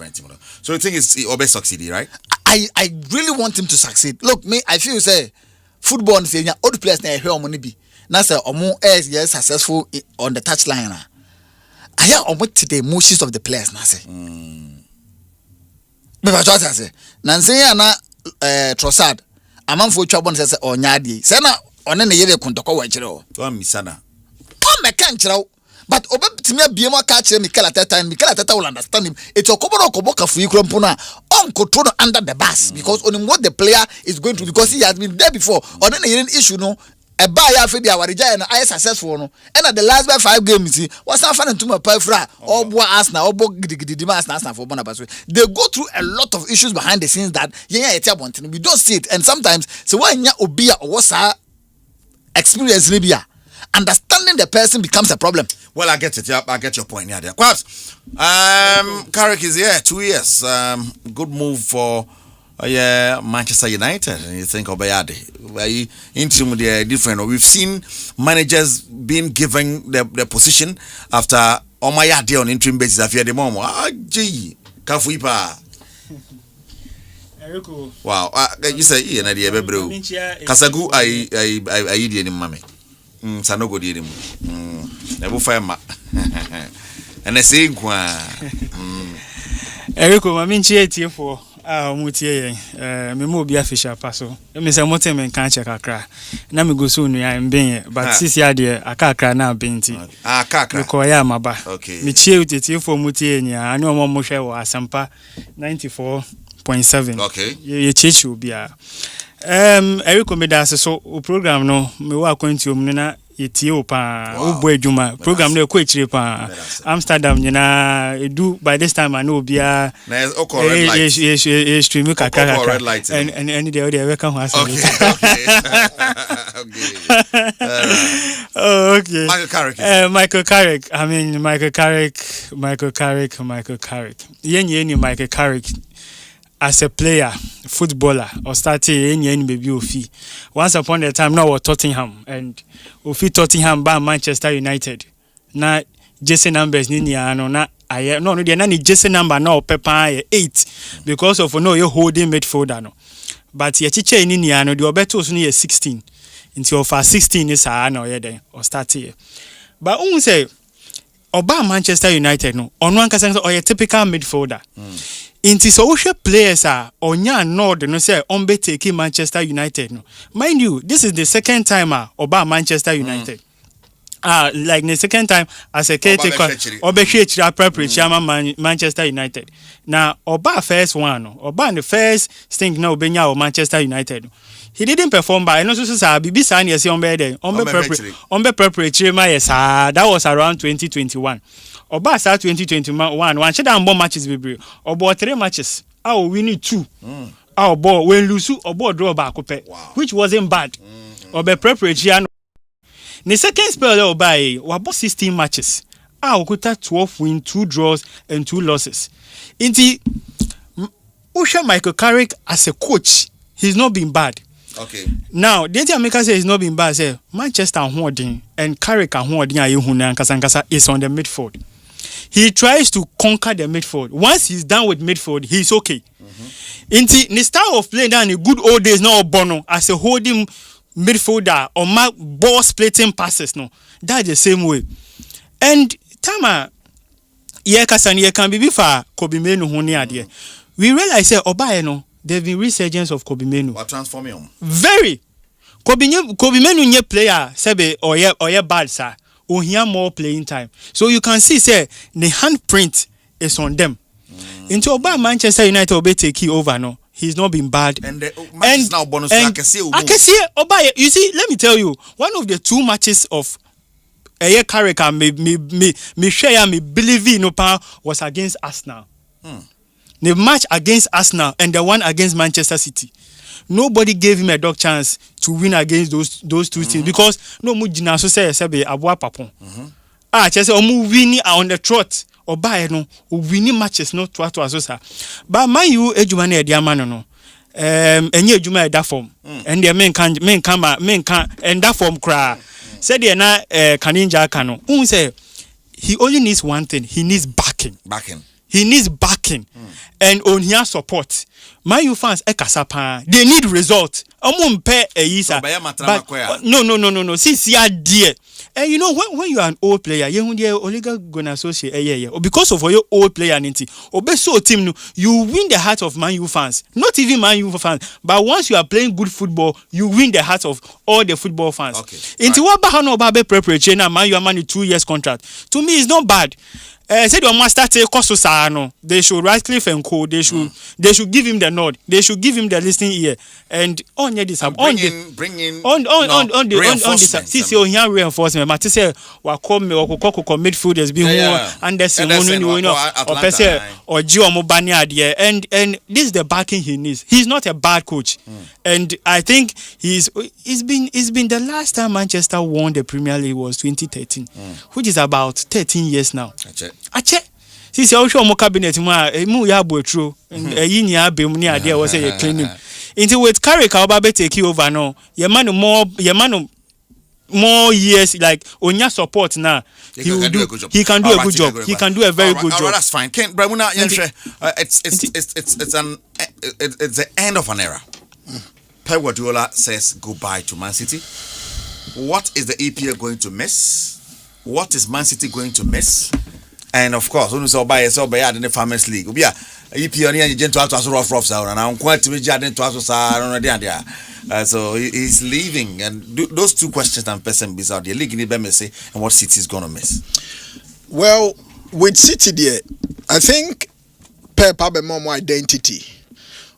So you think it's Obe succeeding, right? I really want him to succeed. Look, me, I feel say football and old players na here money be. Now say omo is successful on the touchline. I hear omo to the emotions of the players now say. Me ba just say. Nanse na Trossard. Amanfo twabon say onyadi. Say na one na yele kontoko wa kire o. To misana. O me kan kire o. But obetimi abiem aka kire Mikel Arteta and Mikel Arteta will understand him. It's okobo kafu ikrompo na on control under the bus because on what the player is going to because he has been there before. On any issue no a buy after the awarija and I successful no. And at the last 5 games what's not fun to my pefra or boy Arsenal or Arsenal for Bonabas. They go through a lot of issues behind the scenes that we don't see it and sometimes so when ya obia or what's our experience Libya. Understanding the person becomes a problem. Well, I get it. Yeah, I get your point. Yeah, there. Perhaps, Carrick is here 2 years. Good move for Manchester United. And you think of Boadi. Interim, they're different. We've seen managers being given the position after Omayade on interim basis. After the moment, gee, Kafuipa. Wow, you say you know the bro. Kasagu, I did in mommy. Sanogo did him. Never fire ma. And I say, Eriko, my minchi for mutie me mo bia fisher paso. Me say motem men kan check akra. Na me go so nu ya mben but sisi ade akakra na benti. Akakra. Ko ya maba. Okay. Me chie utie for mutie nya ani omo mo hwe wo Asempa 94.7. Okay. Ye chechu bia. Eriko me da so program no me wa kwanti om na yetie opa obo adwuma program no ekọ ekire pa Amsterdam nyina edu by this time I know bia na red light yes stream kaka red light and the other we can have okay okay Michael Carrick I mean Michael Carrick yenye Michael Carrick as a player, footballer, or starting any baby Ofi. Once upon a time, now we're Tottenham and Ofi Tottenham by Manchester United. Now, Jesse numbers ninia no na no no they Jesse number now Pepa 8 because of no you holding midfielder no. But ye chiche ninia no the obeto so near 16 until for 16 is no ye then or start here. But say Oba Manchester United no on one case or a typical midfielder. Inti so players are onya nod no say on be taking Manchester United no. Mind you, this is the second time Oba Manchester United. like the second time as a caretaker Obeshechira preparation Manchester United. Now Oba first one, Oba the first stink now Obenya or Manchester United. He didn't perform by no so Bibi San yes on preparatory that was around 2021. Oba start 2021 one should have more matches baby. Oba 3 matches. We need 2. Our ball when lose or ball draw back which wasn't bad. Oba preparatory. The second spell by about 16 matches. Okuta 12 wins, 2 draws, and 2 losses. Inti Usha Michael Carrick as a coach, he's not been bad. Okay. Now, the America says he's not been bad. Say Manchester holding and Carrick and holding Kasankasa is on the midfield. He tries to conquer the midfield. Once he's done with midfield, he's okay. Inti the style of playing down in the good old days now Bono as a holding midfielder or ball splitting passes no that's the same way and tama ye can be before Kobe Menu honi ade we realize say obaye no there've been resurgence of Kobe Menu what transform him very Kobe Menu nye player sebe or ye bad sir ohia more playing time so you can see say the handprint is on them into oba Manchester United obe take over no. He's not been bad. And the matches now bonus. I can see. You see, let me tell you, one of the 2 matches of a character me share me believe in was against Arsenal. The match against Arsenal and the one against Manchester City. Nobody gave him a dog chance to win against those 2 teams because no mujina so say abua papon. Chese omu winning on the trot. Oba no winning matches no to asosa but man you ejuma na e dia man no enye ejuma e da form and the men can and that form cry said the na kaninja aka no who say he only needs one thing he needs backing he needs backing and on here support man you fans ekasapa they need result omumpe eyisa no see dear. And you know when you are an old player, you only gonna associate because of your old player so team you win the heart of Man U fans. Not even Man U fans, but once you are playing good football, you win the heart of all the football fans. Okay. Into what bahano babe preparation na Man U are money 2 years contract. To me it's not bad. Said your master take Kososano. They should Radcliffe and Co. They should give him the nod. They should give him the listening ear. And on this bring in this. See on here reinforcement. Mati say wako midfielders be who Anderson or person or Gio Mobani adie. And this is the backing he needs. He's not a bad coach. And I think he's been the last time Manchester won the Premier League was 2013, which is about 13 years now. Ache sisi awhwe omo cabinet mu ya boetro eyi ni abem ni ade wo say ye clean him into with Carrick oba be take over no ye man more years like onya support now he can do a good job he can do a very good job. That's fine. Ken Bramuna it's the end of an era. Pep Guardiola says goodbye to Man City. What is the EPL going to miss? What is Man City going to miss? And of course, when you saw by in the Farmers League, yeah, EPL and gentle to us rough sound, and I'm quite to be jaded to us. So he's leaving, and those 2 questions and person bizarre the league in the BMC and what City is gonna miss. Well, with City there, I think Pep have a more identity.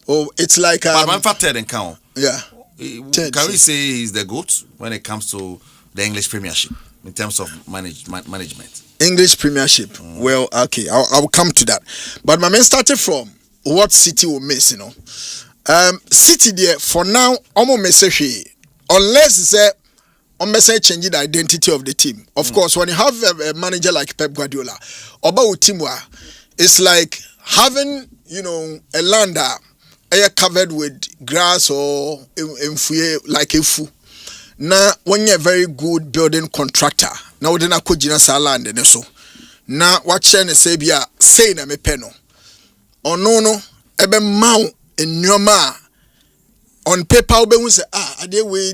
Oh, it's like but man for third and count. Yeah. Can we say he's the GOAT when it comes to the English Premiership in terms of management? English Premiership. Well, okay, I'll come to that. But my man started from what City will miss, City there for now, almost unless it's changing the identity of the team. Of course, when you have a manager like Pep Guardiola, about team it's like having a land covered with grass or like a fu. Now, when you're a very good building contractor, now then I could land and so. Now, what China say be say na me peno. Or no, ebe mount in your ma on paper, we say, I did way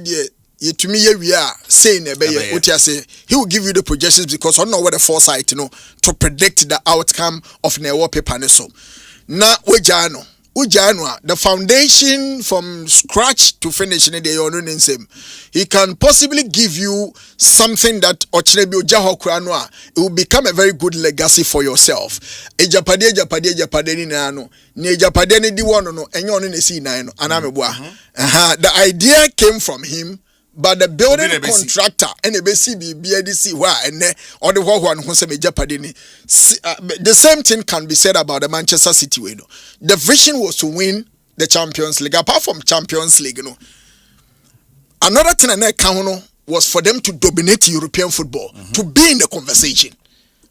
ye to me, we are saying, what you say, he will give you the projections because I don't know what the foresight, to predict the outcome of the paper. So now, we jano. Ujanwa, the foundation from scratch to finish in the same. He can possibly give you something that it will become a very good legacy for yourself. Ejapade ni nano. Ni ejapade ni diwono no enyo ni si nano. Anamebwa. The idea came from him. But the building contractor and the BCB and or the one who said the same thing can be said about the Manchester City. The vision was to win the Champions League. Apart from Champions League, another thing I count was for them to dominate European football, to be in the conversation.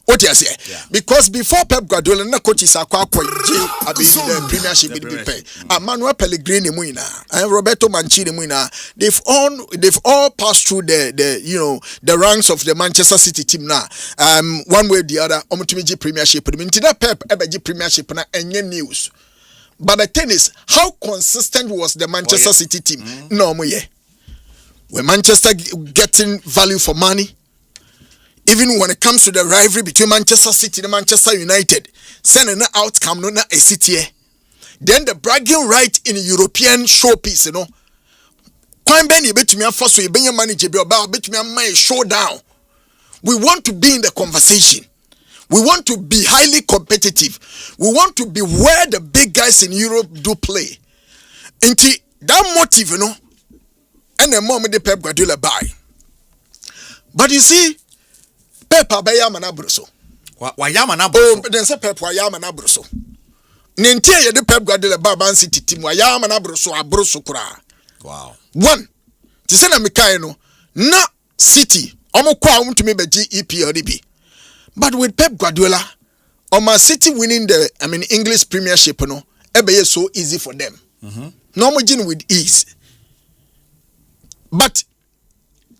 What do you say? Yeah. Because before Pep Guardiola, na coaches are quite the Premiership Manuel Pellegrini muina and Roberto Mancini muina. They've all passed through the ranks of the Manchester City team now. One way or the other, Omutumiji Premiership. Mintina Pep ebeji Premiership na enye news. But the thing is, how consistent was the Manchester City team? No muye. When Manchester getting value for money. Even when it comes to the rivalry between Manchester City and Manchester United, sending an outcome no na a city. Then the bragging right in European showpiece, Quite many bet me first so you manager be about bet me my showdown. We want to be in the conversation. We want to be highly competitive. We want to be where the big guys in Europe do play. And that motive, and the moment the Pep Guardiola buy. But you see, Pep abayama na bruso. Wayama na bruso. Oh, then say Pep wayama na bruso. Nentia ye de Pep Guardiola ba City team wayama na bruso abruso kura. Wow. One. Ti say na mekai no na City omo kwa umtumi beji EPL DB. But with Pep Guardiola, City winning the English Premiership ebe so easy for them. No more with ease. But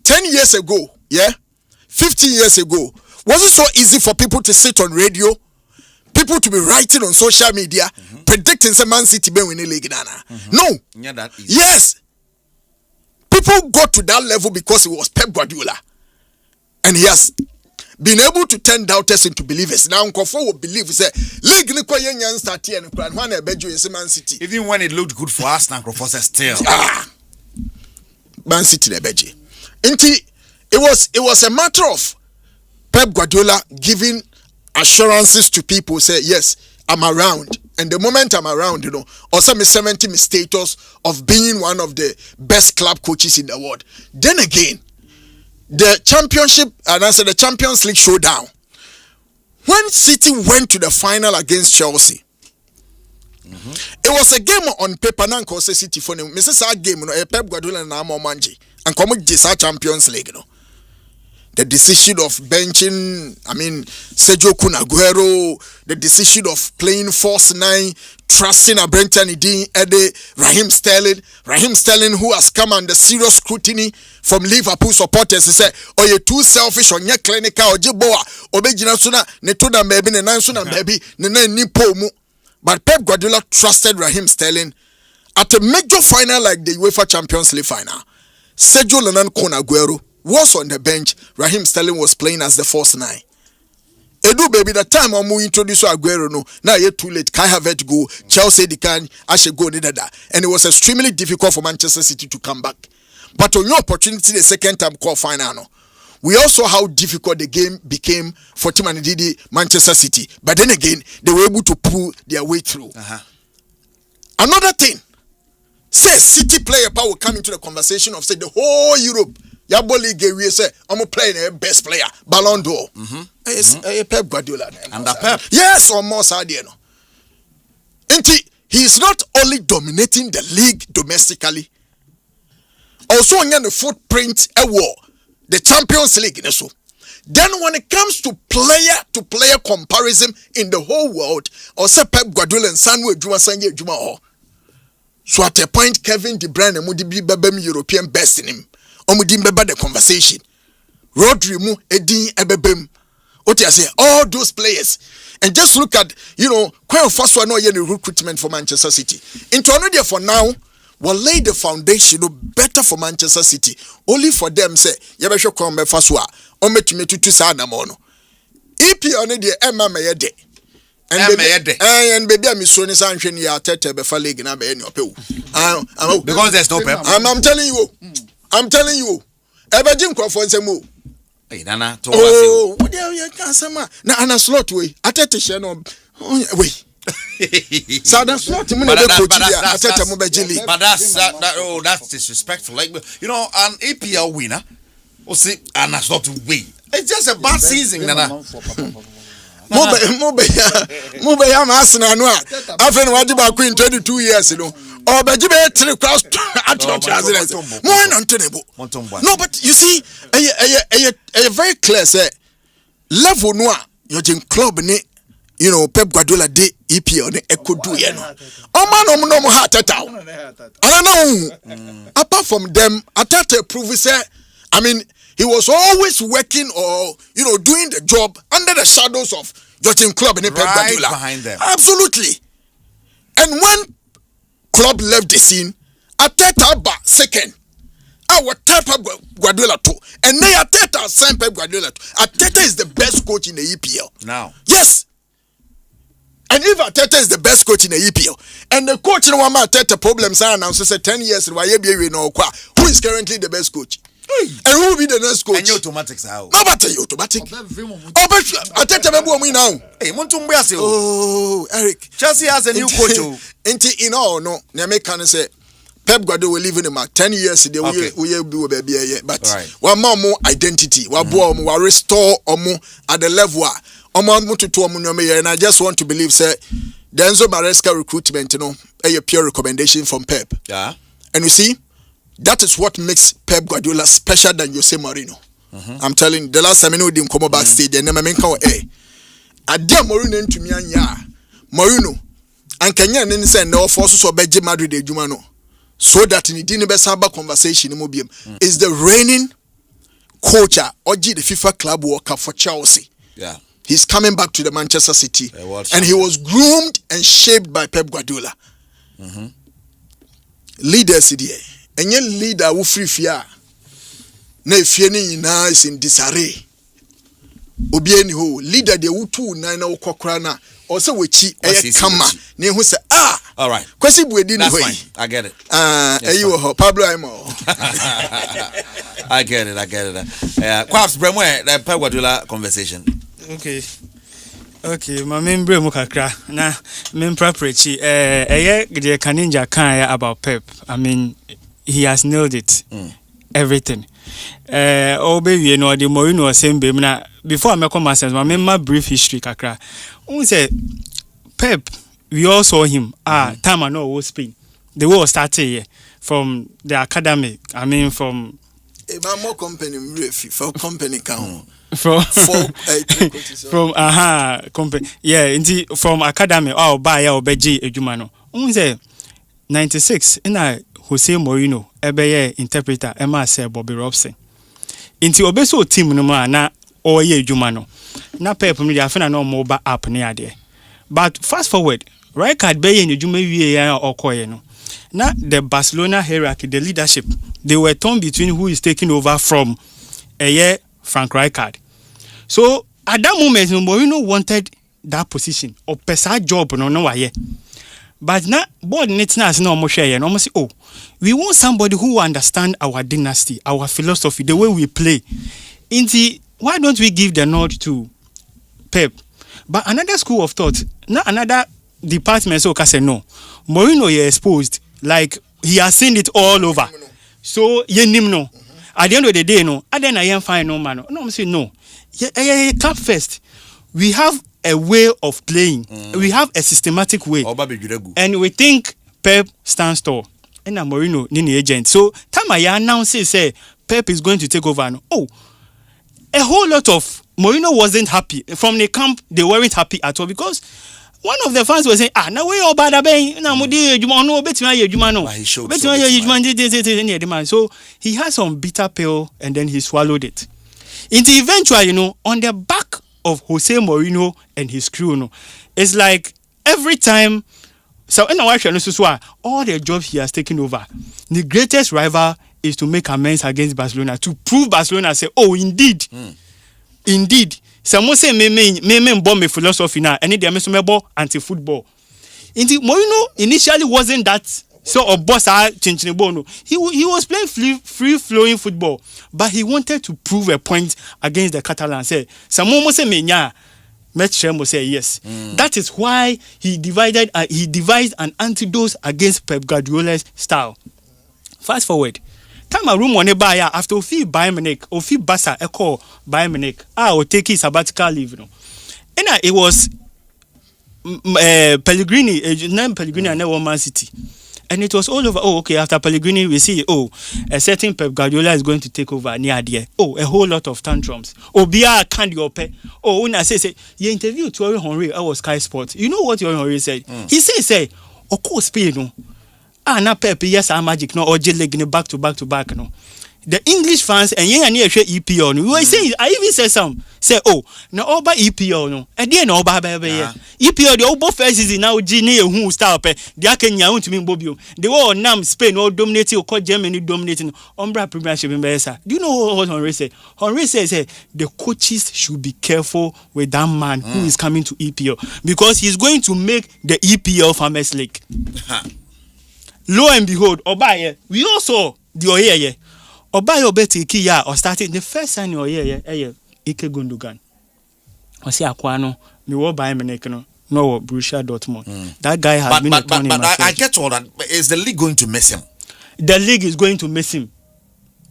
10 years ago, 15 years ago, was it so easy for people to sit on radio, people to be writing on social media, predicting some Man City be winning league? No. Yeah, that easy. Yes. People got to that level because it was Pep Guardiola. And he has been able to turn doubters into believers. Now, Nkofo will believe, say, league ni kwa yenyan start here and when a beju is Man City. Even when it looked good for us, Nkofo says still. Man City ne beji. It was a matter of Pep Guardiola giving assurances to people, say, yes, I'm around. And the moment I'm around, also me 70 status of being one of the best club coaches in the world. Then again, the championship, and I said the Champions League showdown. When City went to the final against Chelsea, it was a game on paper. Nanko say City for me. Mrs. Our game, Pep Guardiola and Amo Manji, and come with this Champions League, The decision of benching, Sergio Aguero, the decision of playing false nine, trusting a Brenton Ede, Raheem Sterling, who has come under serious scrutiny from Liverpool supporters. He said, "Oh, you're too selfish on your clinical or jiboa, obejina suna, netoda maybe, nenansuna maybe, nipomu." But Pep Guardiola trusted Raheem Sterling at a major final like the UEFA Champions League final. Sergio Aguero was on the bench. Raheem Sterling was playing as the false nine. Edu baby, the time I'm introduce Aguero now you're too late. Kai Havertz go, Chelsea can actually go and it was extremely difficult for Manchester City to come back. But on your opportunity, the second time call final, we also saw how difficult the game became for Team Didi Manchester City. But then again, they were able to pull their way through. Another thing, say City player power will come into the conversation of say the whole Europe. Yabo League we say I'm playing a best player, Ballon d'Or. Pep Guardiola. And the Pep. Yes, or more Sadiano. And he is not only dominating the league domestically, also on the footprint war, the Champions League. Then when it comes to player comparison in the whole world, also Pep Guardiola and Sanwe Juma. So at a point, Kevin De Bruyne would be Babem European best in him. Omudimbe the conversation. Rodri mu edin ebebem. What you say? All those players. And just look at, quite first one the recruitment for Manchester City. Into another for now, will lay the foundation better for Manchester City. Only for them say, Yabesho come first one. Ome to me to sana mono. EP on the Emma Mayede. And baby, I'm so sanction ya tete be fa league na be any ope. Because there's no pep. I'm telling you. I'm telling you. Ebejim crofo nsemu. Hey, Nana, to what do you can say, man? Now, and a slot way. I tell you, no, wait. So that's slot. But that's disrespectful. Like, you know, an APL winner, or see, and that's not way. It's just a bad season, Nana. Mube am Arsenal no. After what about Queen 22 years, you know. Or Bejibe 3 cross at No, but you see, a very clear say level no your club ni, you know, Pep Guardiola de EPL ne ekodu ye no. O man heart attack. I don't know. Apart from them, Ateta prove say, I mean, he was always working or, you know, doing the job under the shadows of Jotting Club and Pep Guardiola. Behind them. Absolutely. And when Club left the scene, Ateta ba second. Our type of Guardiola too. And they Ateta same Pep Guardiola too. Ateta is the best coach in the EPL. Now. Yes. And if Ateta is the best coach in the EPL, and the coach in one Ateta problems are announced, say 10 years, who is currently the best coach? And who will be the next coach? And your automatics how? No, but automatic. Oh, Eric. Chelsea has a new coach. In all, no, Name can say Pep Guardiola will live in the mark 10 years. They will be baby, but one more identity. One more restore at the level. And I just want to believe, say, the Enzo Maresca recruitment, you know, a pure recommendation from Pep. Yeah. And you see, that is what makes Pep Guardiola special than Jose Mourinho. I'm telling you, the last time I know him come backstage, and then I mean, I dare Mourinho into me and Mourinho, and Kenya and then send no forces of Belgium Madrid de Jumano, so that in the dinner Saba conversation is the reigning coach or the FIFA club worker for Chelsea. Yeah. He's coming back to the Manchester City, and he was groomed and shaped by Pep Guardiola. Leaders today. And your leader who free fear. Na fieni ina is in disarray. Obieni ho leader de wutu na na ukokra na or say wechi kama ne hu say all right. Kwesi buedi ni ho. I get it. Pablo Aimo. I get it. Yeah, Quaps Bremwe the Pep Guardiola conversation. Okay, my main brain mukakra na main preparation the Kaninja kan about Pep. I mean, he has nailed it. Everything. Oh baby, you know the Mourinho same baby na before I make my sense, my brief history kakra. Who say Pep, we all saw him time I know was Spain. The war started here from the academy. I mean from more company for company count. From company from academy buy beji ejumano. Who say 96 in Jose Mourinho ebeye interpreter Emma say Bobby Robson. Inti obeso team no ma na oye adwuma no. Na Pep no dia fena no mobile app ne ade. But fast forward, right card beye adwuma wie ya okoye no. Na the Barcelona hierarchy, the leadership, they were torn between who is taking over from Frank Rijkaard. So at that moment, Mourinho wanted that position or pesa job no waye. But now, board netness no more share and almost say, oh, we want somebody who understand our dynasty, our philosophy, the way we play. Why don't we give the nod to Pep? But another school of thought, now another department so say no. Mourinho is exposed, like he has seen it all over. So no. At the end of the day, no. And then I am fine, no man. No, I'm saying no. Clap first. We have a way of playing. We have a systematic way. And we think Pep stands tall. And Mourinho, Nini agent. So, time I announce say Pep is going to take over. Oh, a whole lot of Mourinho wasn't happy. From the camp, they weren't happy at all because one of the fans was saying, now we all bad so he had some bitter pill and then he swallowed it. In the eventually, on the back of Jose Mourinho and his crew, it's like every time, so in our all the jobs he has taken over, the greatest rival is to make amends against Barcelona, to prove Barcelona say, oh, indeed, Some say me bomb me philosophy now, and they me bo anti-football. Mourinho initially wasn't that sort of boss no. He was playing free-flowing football, but he wanted to prove a point against the Catalans. Say some say me nya. Metchem will say yes. That is why he devised an antidote against Pep Guardiola's style. Fast forward. Time a room on a buyer after Ofi Bayern Munich, Ofi Basa Echo Bayern Munich. Will take his sabbatical leave. And it was Pellegrini, Pellegrini and Man City. And it was all over. Oh, okay. After Pellegrini, we see, a certain Pep Guardiola is going to take over near there. A whole lot of tantrums. Bia can't you pay? When I say, you interviewed Thierry Henry, I was Sky Sports. You know what Thierry Henry said? He say, of course, Spain, no. Na Pep, yes, I'm magic, no, or leg back to back, no. The English fans and near EPL, no. We say, I even say some, say, no, all by EPL, no. And then all by EPL, the old first season now, Gini, who start, the Kenya, to me, Bobio. They were Nam, Spain, all dominating, or called Germany dominating, Umbra Premiership in Bessa. Do you know what Henry said? Henry says, the coaches should be careful with that man who is coming to EPL because he's going to make the EPL famous league. Lo and behold, Obaye, we also the Oye. Obaye Obeti Kia or started the first sign Oye, Ike Gundogan. I see Aquano, me will buy Menekano, no Borussia Dortmund. That guy has been but I get all that. Is the league going to miss him? The league is going to miss him.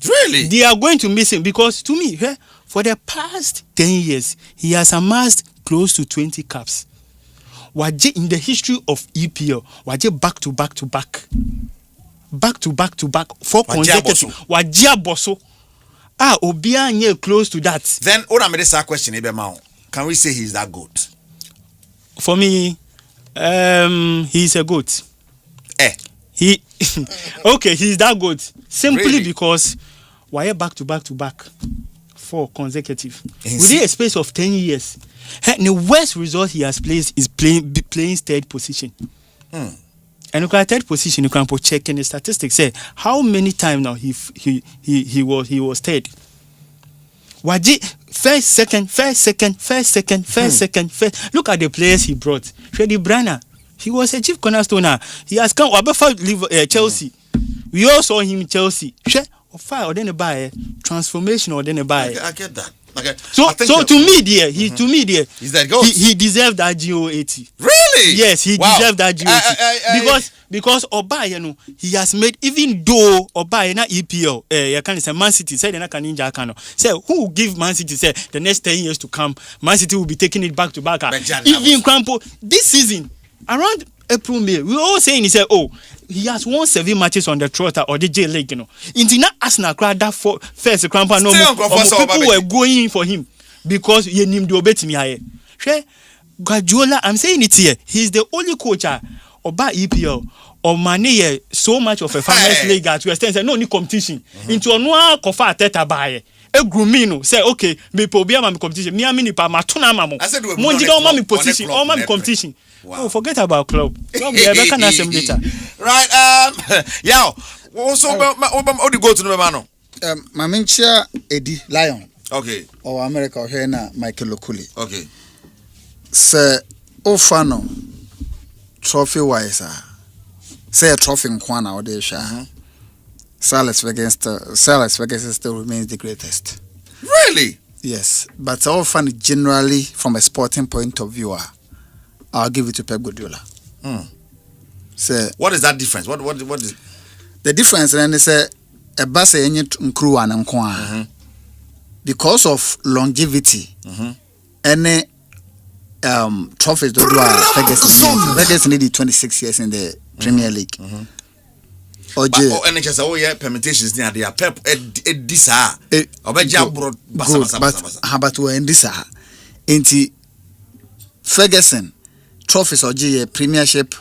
Really? They are going to miss him because to me, for the past 10 years, he has amassed close to 20 caps. Waje in the history of EPL, Waje back to back, 4 consecutive. Waje Bosso. Obia nye close to that. Then, what I made this question, can we say he's that good? For me, he's a goat. Okay, he's that good. Simply because why back to back 4 consecutive within a space of 10 years. The worst result he has played is playing third position. And you can third position, you can check in the statistics. Say how many times now he was third. Waji first, second. Look at the players he brought. Freddy Brana, he was a chief cornerstone. He has come Chelsea. We all saw him in Chelsea. Fire or then buy transformation or then buy. I get that. Okay. So to me, dear, he's that goat. He deserved that GO80. Really? Yes, he deserved that GO80 because Oba, he has made, even though Oba na EPL, you can say Man City said na ninja kano. Say who will give Man City say the next 10 years to come, Man City will be taking it back to back. Even Crampo this season around April, May, we were all saying he has won 7 matches on the trot or the J League, Into not Arsenal crowd that first Crampo no people were going in for him because he named the obet me. Guardiola, I'm saying it here. He's the only coach about EPL or Mane so much of a famous league to extend no new competition into a noir kofa teta buy. A grumino say okay, me pobia mami competition. Me amini pa matuna mamo. Monji don't mami position, all mami competition. Wow. Forget about club. Right. Yeah. Also, how do you go to the man? Mamincha Eddie Lion. Okay. Or America or here na Michael Okuli. Okay. Sir Ofano trophy wise. Say a trophy in Kwana or de sha. Salas Vegas still remains the greatest. Really? Yes. But Ofano generally from a sporting point of view. I'll give it to Pep Guardiola. So, what is that difference? What is the difference? And they say a bus crew and because of longevity, any trophies do Vegas needed 26 years in the Premier League. NHS permutations near the Pep this but how about when this Ferguson trophies or Premiership,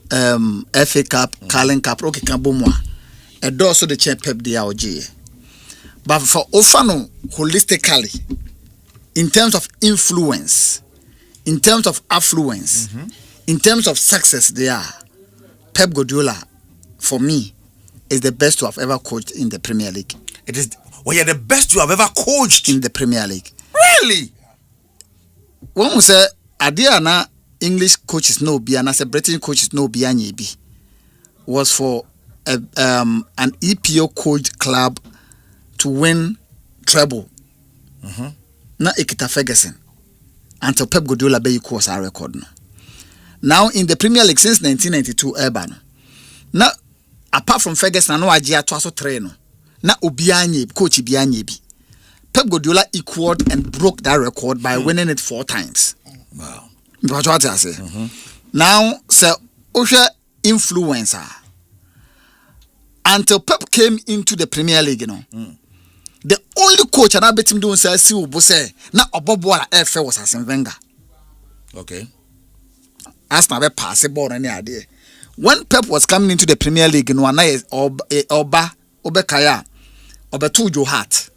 FA Cup, Carling Cup, okay, Kabumwa. A door so the champ Pep the OG. But for Ofano, holistically, in terms of influence, in terms of affluence, in terms of success, they are Pep Guardiola, for me, is the best to have ever coached in the Premier League. It is. Well, you're the best you have ever coached in the Premier League. Really? when we say Adiana English coaches no be and as a British coaches no be any was for an EPO coach club to win treble. Na Ekita Ferguson until Pep Guardiola be equals our record no. Now in the Premier League since 1992 Urban. Now apart from Ferguson no agye ato train no. Na obianye coach bianye bi. Pep Guardiola equaled and broke that record by winning it 4 times. Wow. What I say. Now so Osha influencer until Pep came into the Premier League, you know. The only coach and I bet him doing say na obobola FA was Arsene Wenger. Okay. Arsenal be pass the ball any idea. When Pep was coming into the Premier League, no na Oba Obekaya Obetu Joe Hart.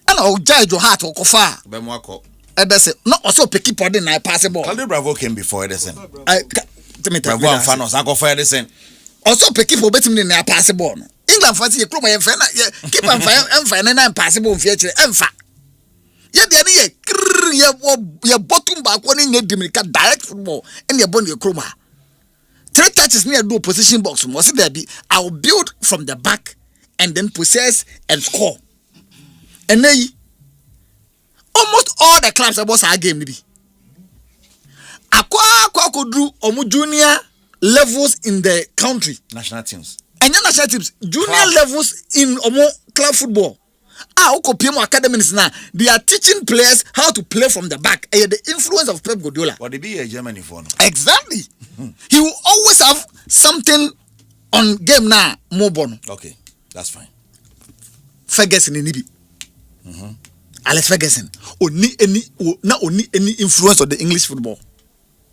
And Oja Joe Hart okofa. Bemwako. Ebese no also pick up the na pass the ball. Calde Bravo came before Edison. Bravo and Fanos Anko Edison. Also pick up betim the na pass the ball. England fancy ye club ye fa na keep am fa na impossible in future emfa. Ye dey ye bottom back one in Dominica direct football and ye born your chroma. 3 touches near do position box was there be I will build from the back and then possess and score. And then almost all the clubs about our game be. Akwa could do omu junior levels in the country. National teams. And national teams, junior levels in omo club football. Okopimo academies now. They are teaching players how to play from the back. The influence of Pep Guardiola. What they be a Germany for? No? Exactly. He will always have something on game now. More bon. Okay, that's fine. Ferguson in Nibi. Alex Ferguson. Only any influence of the English football.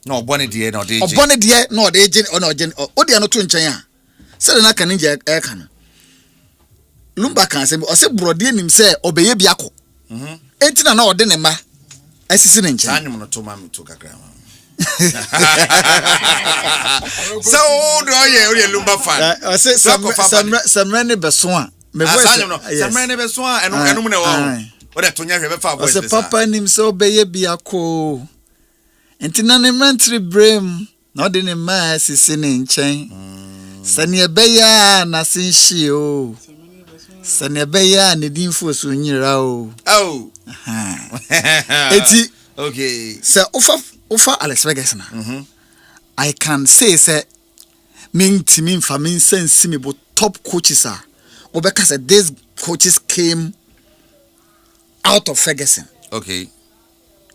No, Bonnie dear, no, they. Bonnie dear, no, they or no, or they are not to China. Say na kaninja air Lumba can say or say brody nim say obey biako. Entina na ode ne ma asisi ne nche. Anyum no to mam to kakra. So do ye Lumba fan. I say some many beso a. Me voice. Some many beso a enum ne wo. What that tonya hwe fa voice. I say papa nim say obey biako. Entina ne mantri brem na ode ne ma asisi ne nche. Sani ebeya na sinshi o. Sani ebeya ne dinfo so nyira o. Oh. Eti okay. So ofa Alex Ferguson na. I can say min fa min sense me but top coaches are. Obeka say these coaches came out of Ferguson. Okay.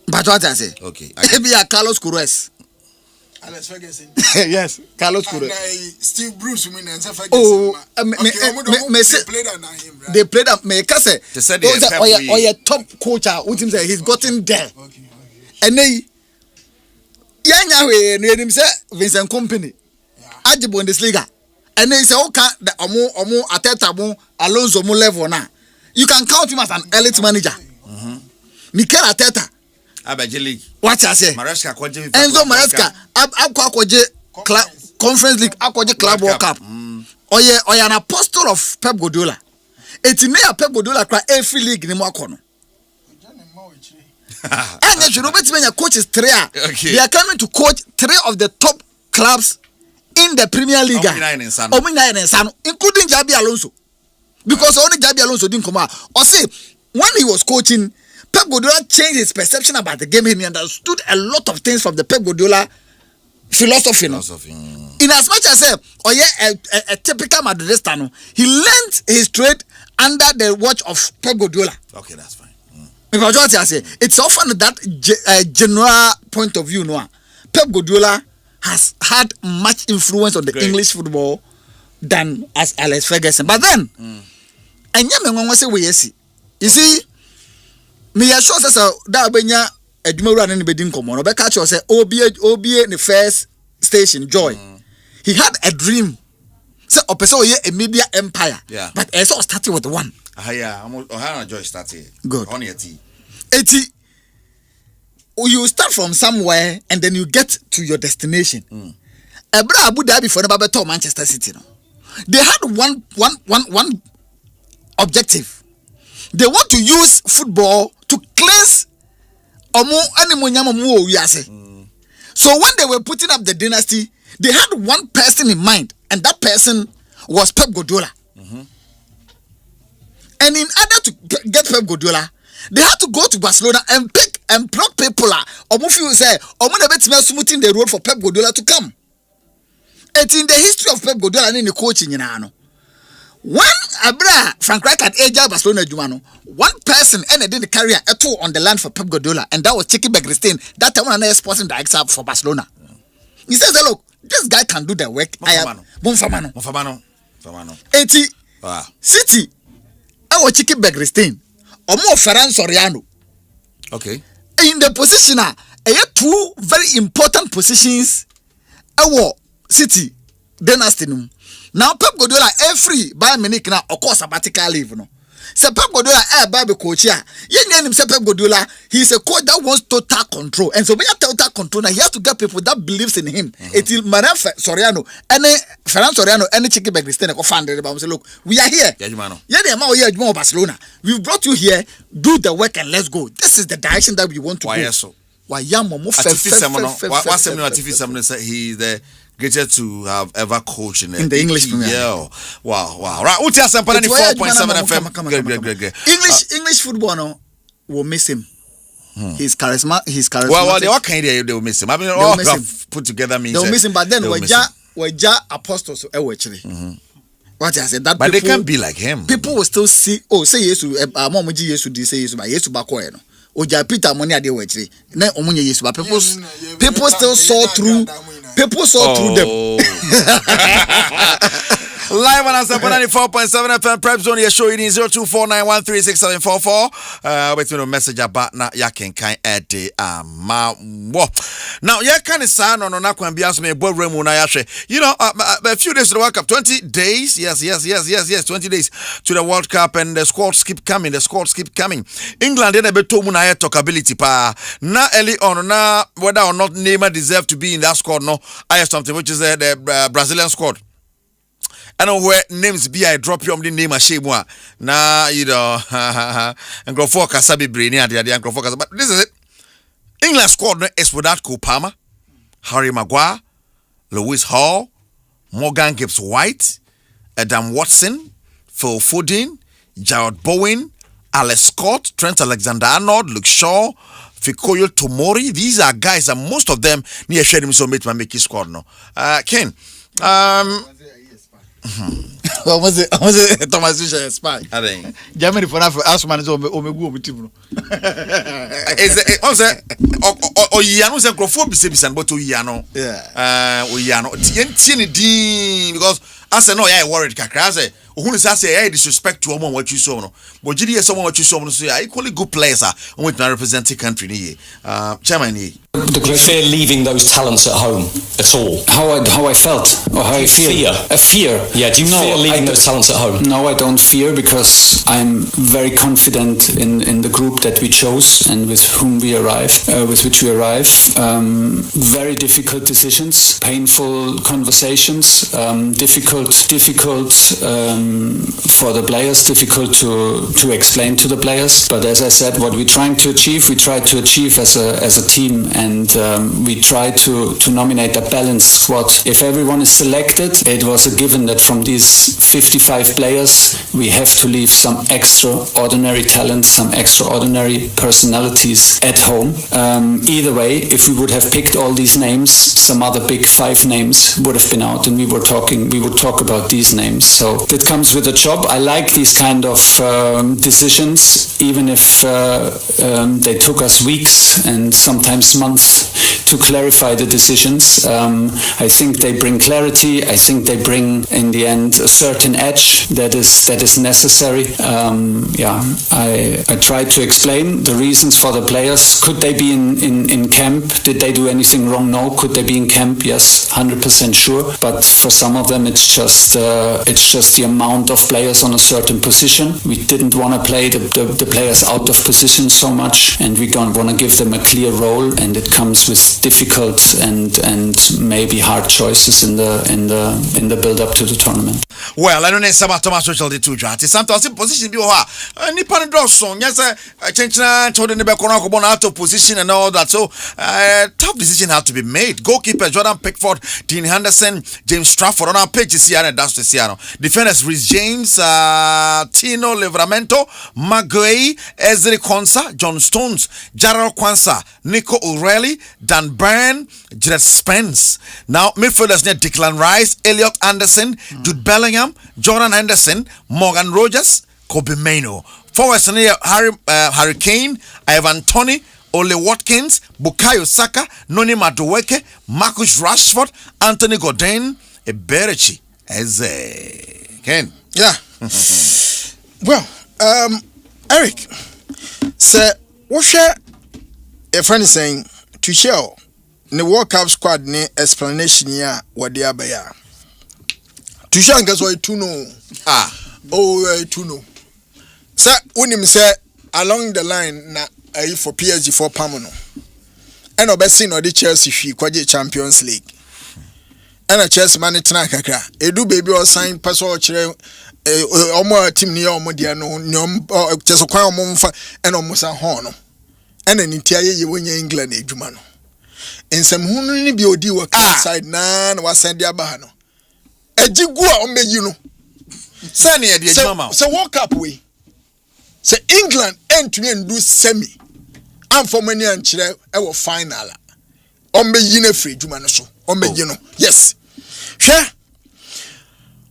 But what I say? Okay. Maybe Carlos Queiroz. Alex Ferguson. Yes, Carlos Queiroz. Steve Bruce and Ferguson. Oh, they played up. Me say or top coach. What him say? He's gotten there. Okay. And then yanya we near him say Vincent Company. Aji Bundesliga. And then he say okay, the omo Ateta mo Alonso mo level now. You can count him as an elite manager. Mikel Arteta. Abajeli. What I say? Maresca kwaje. Enzo Maresca akwaje Conference League akwaje Club World Cup. Oye an apostle of Pep Guardiola. Eti me Pep Guardiola kwa every league ni mo akono. And you know betting coaches 3. Okay. They are coming to coach 3 of the top clubs in the Premier League. Including Jabi Alonso. Because only Jabi Alonso didn't come out. Or say when he was coaching Pep Guardiola changed his perception about the game. He understood a lot of things from the Pep Guardiola philosophy. In as much as a typical Madridista, he learned his trade under the watch of Pep Guardiola. Okay, that's fine. It's often that general point of view. Pep Guardiola has had much influence on the English football than as Alex Ferguson. But then, you see, me assure us that benya adwuma wura ne bedin komo no be catch us say obie in the first station Joy. He had a dream. Say opese oye a media empire. Yeah. But it all started with one. Yeah, I'm Joy started. Good. On your tea. You start from somewhere and then you get to your destination. Ebra Abu Dhabi for never better Manchester City. No? They had one objective. They want to use football to cleanse So when they were putting up the dynasty, they had one person in mind, and that person was Pep Guardiola. And in order to get Pep Guardiola, they had to go to Barcelona and pick and pluck people. Smoothing the road for Pep Guardiola to come. It's in the history of Pep Guardiola and in the coaching. When Frank Rijkaard had aged Barcelona, one person ended the career at all on the land for Pep Guardiola, and that was Chicky Begristain. That time when I was sporting director for Barcelona. He says, look, this guy can do the work. Mufamano. City. I was Chicky Begristain. Or more Ferran Soriano. Okay. In the position, I had two very important positions. City dynasty. Now Pep Guardiola free by Munich now, of course, sabbatical leave. No, so Pep Guardiola baby coach here. You name him Pep Guardiola. He's a coach that wants total control, and so when you have total control, now he has to get people that believes in him. It is Maran Soriano, any Ferran Soriano, any Chicky Begristain go find it. Say, look, we are here. Yeah, Barcelona. We've brought you here. Do the work and let's go. This is the direction that we want to go. So? Why he's the greatest to have ever coached in the English Premier. Yeah. Wow. Right. Asempa 94.7 FM. English football will miss him. He's charismatic. Well, they all kind of they will miss him. I mean, all have put together means they'll miss him. But then we're apostles actually. What I said that, but people, they can't be like him. People will still see. Oh, say yes to say yes, but yes to back. Oja Peter money ade wachiri na omunye Yesu, but people still saw through them. Live on Asempa 94.7 FM Prepzone, your show in 0249136744. Wait a message about na ya kenkan ede now ya kan say no na kwan bia so me bobremu na ya hwe. You know, a few days to the World Cup, 20 days. Yes, 20 days to the World Cup, and the squads keep coming. England dey be to mu na talkability pa. Na early on na whether or not Neymar deserve to be in that squad, no. I have something which is the Brazilian squad. I know where names be, I drop you on the name of Shemwa. Nah, you know, and go for Kasabi Brainy and the Uncle Focus. But this is it. England squad is without Cole Palmer, Harry Maguire, Lewis Hall, Morgan Gibbs White, Adam Watson, Phil Foden, Jared Bowen, Alex Scott, Trent Alexander-Arnold, Luke Shaw, Fikoyo Tomori. These are guys, and most of them near Shedim so make my Mickey squad no. Ken, what was it? Thomas Tuchel spy. I think Germany for now for Asman is omegu team. Is it also Oyano say Crawford be say but Oyano. Yeah. Oyano. Tieni din because I say no, I worried kakra say who is say disrespect to someone what you saw no. But GD someone what you saw no say equally good players are when to represent the country ni. Chairman ni. The great fear leaving those talents at home at all. How I felt or how I feel. A fear. Yeah. Do you fear leaving those talents at home? No, I don't fear because I'm very confident in the group that we chose and with whom we with which we arrive. Very difficult decisions, painful conversations, difficult for the players, difficult to explain to the players. But as I said, what we're trying to achieve, we try to achieve as a team, and we try to nominate a balanced squad. If everyone is selected, it was a given that from these 55 players, we have to leave some extraordinary talent, some extraordinary personalities at home. Either way, if we would have picked all these names, some other big 5 names would have been out, and we would talk about these names. So that comes with a job. I like these kind of decisions, even if they took us weeks and sometimes months to clarify the decisions. I think they bring clarity. I think they bring, in the end, a certain edge that is necessary. I tried to explain the reasons for the players. Could they be in camp? Did they do anything wrong? No. Could they be in camp? Yes, 100% sure. But for some of them, it's just the amount of players on a certain position. We didn't want to play the players out of position so much, and we don't want to give them a clear role, and it comes with difficult and maybe hard choices in the build up to the tournament. Well, I don't know some Thomas social the two jati. Sometimes position be nipa no so yes chenchina told the Bekona ko out of position and all that. So tough decision had to be made. Goalkeeper Jordan Pickford, Dean Henderson, James Trafford on our page this year and that's the Siano. Defenders Rhys James, Tino Livramento, Maguire, Ezri Konsa, John Stones, Jarrell Kwanzaa, Nico O'Reilly, Dan Burn, Jared Spence. Now midfielders near Declan Rice, Elliot Anderson, Jude Bellingham, Jordan Henderson, Morgan Rogers, Kobe Mainoo. Forwards near Harry Kane, Ivan Toney, Ole Watkins, Bukayo Saka, Noni Madueke, Marcus Rashford, Anthony Gordon, Eberechi. Eze. Ken. Yeah. Well, Eric, sir, what's your friend is saying to show the World Cup squad ne explanation here what they are by ya. To show guess what to know. To know. Sir, when him say along the line na for PSG for Pamono. And obesi no the Chelsea fi kwaje Champions League. And a Chelsea man tena kakra. Edu baby or sign pass or chere omo team ni omo dia no nyom Chelsea kwan omo mfa and omo sa hono. And an entire ye wonya England edwuma no. Ensem hunu ni bi odi work side na wasend dia ba no. Ejigu a omeyi no. Say na dia edwuma ma. So World Cup we. Say England entumi ndu semi. Am for many and chere e wo final. Omeyi na free edwuma no so. Omeyi no. Yes. Sure.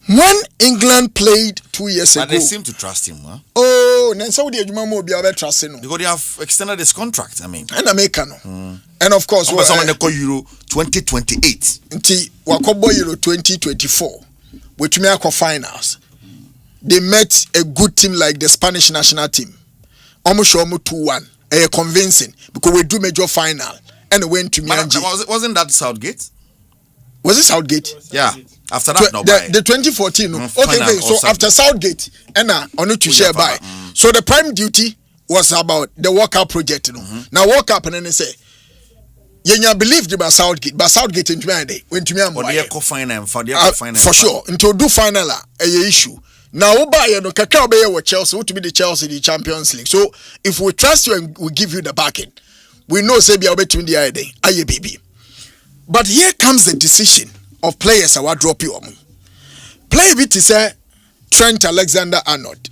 When England played 2 years ago. But they seem to trust him, huh? Oh, then so the Ejuma mo be able trust him. Because they have extended his contract, I mean. And America no. And of course, what someone they call Euro 2028. Nti wakobo Euro 2024. With me akwa finals. They met a good team like the Spanish national team. Almost show 2-1. Convincing because we do major final and they went to Mianji. Wasn't that Southgate? Was it Southgate? Yeah. After that, the 2014. No. Okay. So after Southgate, and on to share by. So the prime duty was about the World Cup project. Now World Cup and then they say, you believed about Southgate, but Southgate into me day went to me for sure until do final a issue. Now Oba no kakra be with Chelsea to be the Chelsea the Champions League. So if we trust you and we give you the backing, we know say be between the eye day. Aye baby. But here comes the decision of players I will drop you on. Play bit is Trent Alexander-Arnold.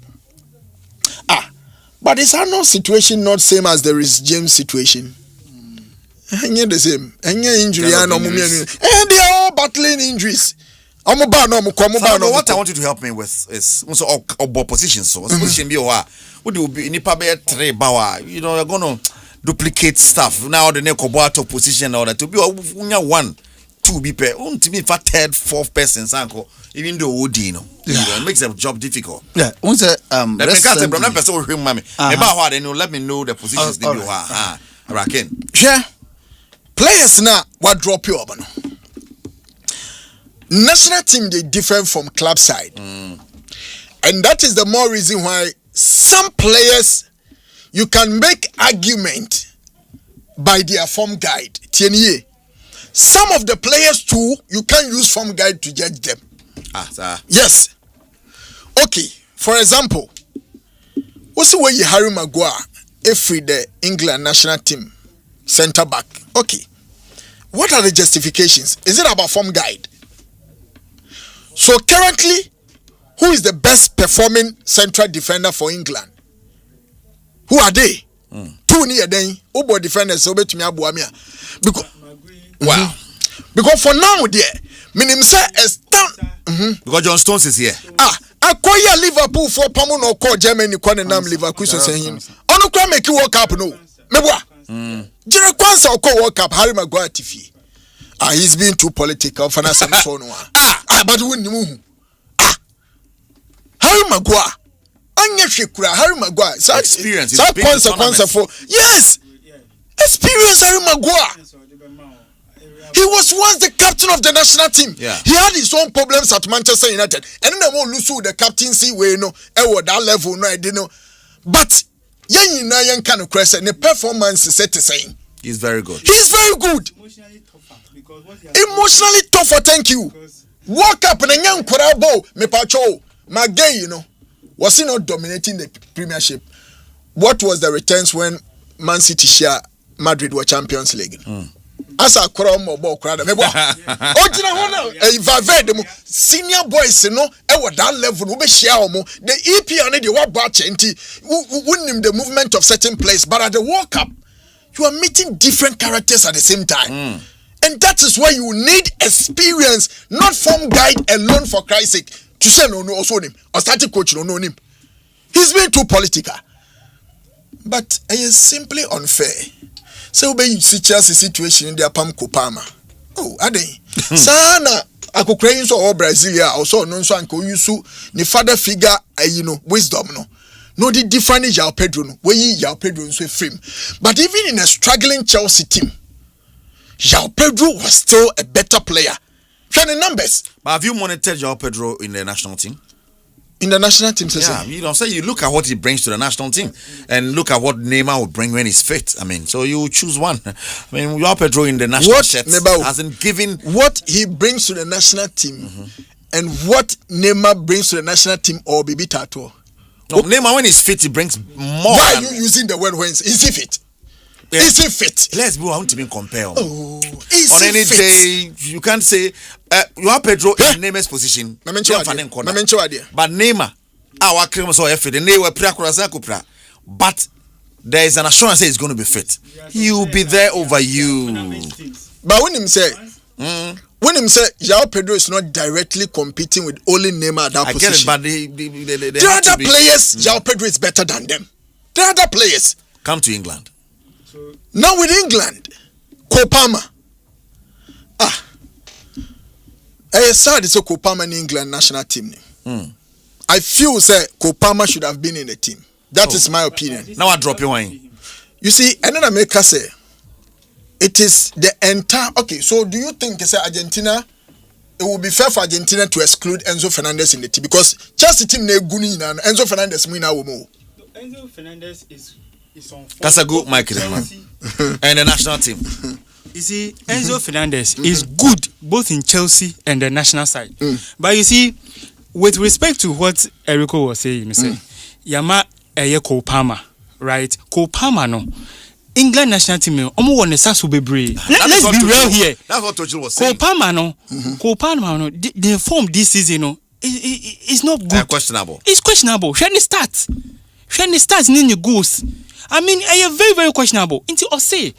But is Arnold situation not same as the Rhys James situation? The same. Injury and they are all battling injuries. What I want you to help me with is also positions. So position be what do be nipa be 3 bawa. You know you're gonna duplicate stuff. Now the next Boato position or that to be 1, 2 be pair. To me for 3rd, 4th person sanko. Even though Odino, it makes the job difficult. Yeah, once let me let me know the positions they are. Raken. Yeah. Players now what drop you up. National team they different from club side. And that is the more reason why some players you can make argument by their form guide. TNA. Some of the players too, you can use form guide to judge them. Yes. Okay. For example, what's the way you Harry Maguire if the England national team centre back? Okay. What are the justifications? Is it about form guide? So currently, who is the best performing central defender for England? Who are they? 2 near then. Obo defenders over to me abuamia. Because wow. Because for now there, minim say because John Stones is here. Acquire Liverpool for Pamuno call Germany nam Liverpool saying. Ono kwa make World Cup no. Mebwa. Jira Kwanzaa or call World Cup Harry Maguire TV. He's being too political for some so no. But we knew. Harry Maguire. Anya Shekura, Harry Maguire. Experience. Consequence for yes. Experience Harry Maguire. He was once the captain of the national team. Yeah. He had his own problems at Manchester United. And then they won't lose the captaincy way no. That level no I didn't know. But yen kind of crescent the performance is set the same. He's very good. He's very good. Emotionally tougher, thank you. Walk up and young Korabo, me pacho, my gay, you know. Was he not dominating the Premiership? What was the returns when Man City share Madrid were Champions League? As a crowd more crowd, senior boys, you know, at that level, we share the EP and the what batch wouldn't the movement of certain place, but at the World Cup, you are meeting different characters at the same time. And that is why you need experience, not form guide alone for Christ's sake. To say no, also him, or starting coach, no, him. He's been too political. But it is simply unfair. So when you see Chelsea situation in their Pam Kopama. Oh, are they? Sana, I could crazy so Brasilia, also non so uncle you so the father figure, you know, wisdom, no. No, the different is Yao Pedro, where Yao Pedro is with him. But even in a struggling Chelsea team, Yao Pedro was still a better player. Trying the numbers. But have you monitored Yao Pedro in the national team? In the national team, yeah, you know, so you look at what he brings to the national team and look at what Neymar will bring when he's fit. I mean, so you choose one. I mean, Yao Pedro in the national shirt hasn't given what he brings to the national team and what Neymar brings to the national team or Bibi Tato. No, Neymar when he's fit, he brings more. Why are you using the word when is he fit? Yeah. Is he fit? Let's be want to be compare. Oh, on any fit? Day, you can't say you have Pedro in Neymar's position. But Neymar, our cream so fit. But there is an assurance that he's going to be fit. He will be there over you. But when him say, Yao Pedro is not directly competing with only Neymar at that position. I get it, but the other players, Yao Pedro is better than them. The other players come to England. Now with England, Kopama. I said it's a Kopama in England national team. I feel say Kopama should have been in the team. That is my opinion. Now I drop your wine. You see, another maker say it is the entire. Okay, so do you think say Argentina? It would be fair for Argentina to exclude Enzo Fernandez in the team because Chelsea team ne guni na Enzo Fernandez mwina womo. Enzo Fernandez is on. That's a good Michael man. And the national team. You see, Enzo Fernandez is good both in Chelsea and the national side. But you see, with respect to what Erico was saying, Yama eye Kopama, right? Kopama no. England national team, let's be real here. That's what Tuchel was saying. Kopama no, the form this season no, it's not good. Questionable. It's questionable. When it starts, then it goes. I mean, I am very, very questionable. Until I say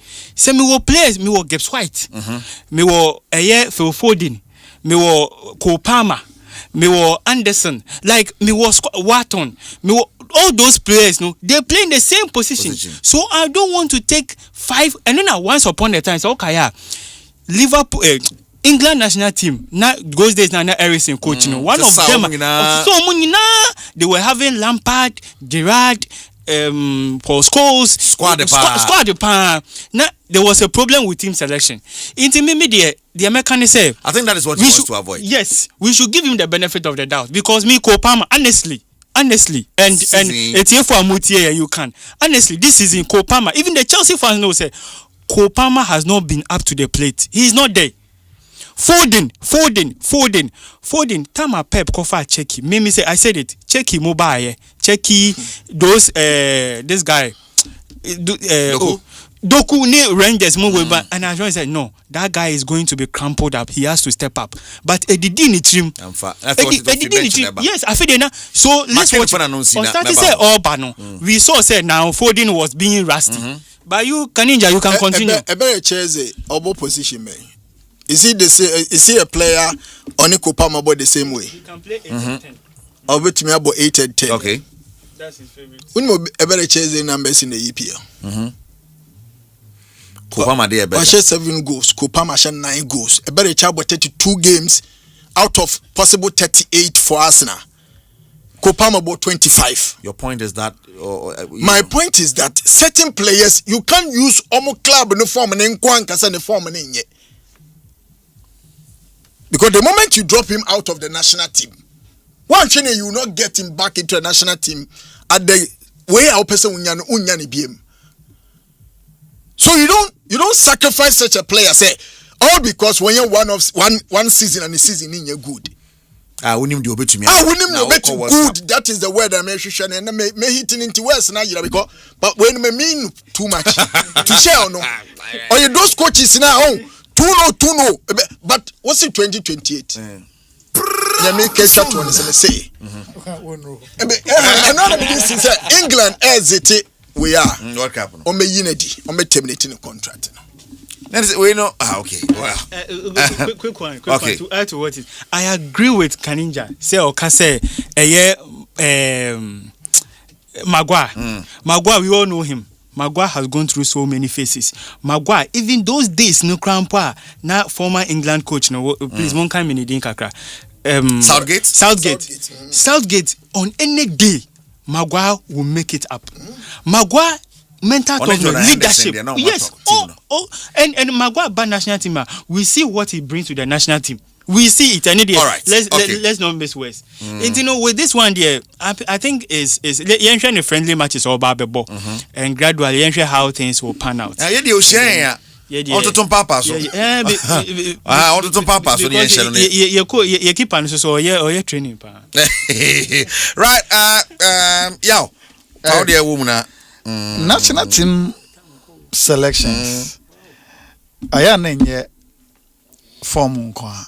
me will players, me will Gibbs White, me will Phil Foden, me will Kopama, me will Anderson, like me was Wharton, me will all those players. No, they play in the same position. So I don't want to take 5. And then once upon a time, so okay, yeah, Liverpool. England national team now those days now Ericsson coach one of them they were having Lampard, Gerrard, Paul Scholes, squad de pan. Now there was a problem with team selection. Into me the American say I think that is what he wants to avoid. Yes, we should give him the benefit of the doubt because me Kopama honestly and it's here for Mutie you can honestly this is in Kopama even the Chelsea fans know say Kopama has not been up to the plate. He is not there. Foden. Tama Pep Kofa Cheki. Mimi say I said it. Cheki mobile. Cheki those this guy. Doku ne Rangers and I said no, that guy is going to be crumpled up. He has to step up. But Edidini trim. Yes, I feel na. So let's watch. On starting say Obano. We saw say now Foden was being rusty. But you Kaninja, you can continue. Ebere Cheze obo position man. Is he a player on a Kopama about the same way? He can play 8 and 10. Or bet me about 8 and 10. Okay. That's his favorite. When we ever chase numbers in the EPL. Kopama dey better. 7 goals. Kopama 9 goals. A better child 32 games out of possible 38 for Arsenal. Kopama about 25. Your point is that my point is that certain players you can't use omo club no form and nkwankasa no form and nye. Because the moment you drop him out of the national team, one thing you will not get him back into the national team at the way our person unyani BM. So you don't sacrifice such a player, say, all because when you're one season and the season in you're good. We need to obey to me. We need to obey to good. That is the word I'm mentioning, and may hitting into West now, because but when me mean too much to share no. Or you those coaches now, 2-0, but what's it 2028? Let me catch up to one say. Another thing is England as it we are. What happened? On me unity, on me terminating the contract. We know. Okay. Well. Quick one to add to what is. I agree with Kaninja. Say Okase, Maguire. Maguire, we all know him. Maguire has gone through so many phases. Maguire, even those days, no grandpa, now former England coach. No, please, one kind of kakra. Southgate. On any day, Maguire will make it up. Maguire. Mental toughness, leadership. Yes. And Maguire by national team. We see what he brings to the national team. We see it. And all right. Let's not miss West. And you know, with this one there, I think is the friendly matches all about the ball, and gradually how things will pan out. Onto papa so. Onto papa so you keep on so yeah training pa. Right. Yo. How the woman national team selections. Aya nenye form nkwa.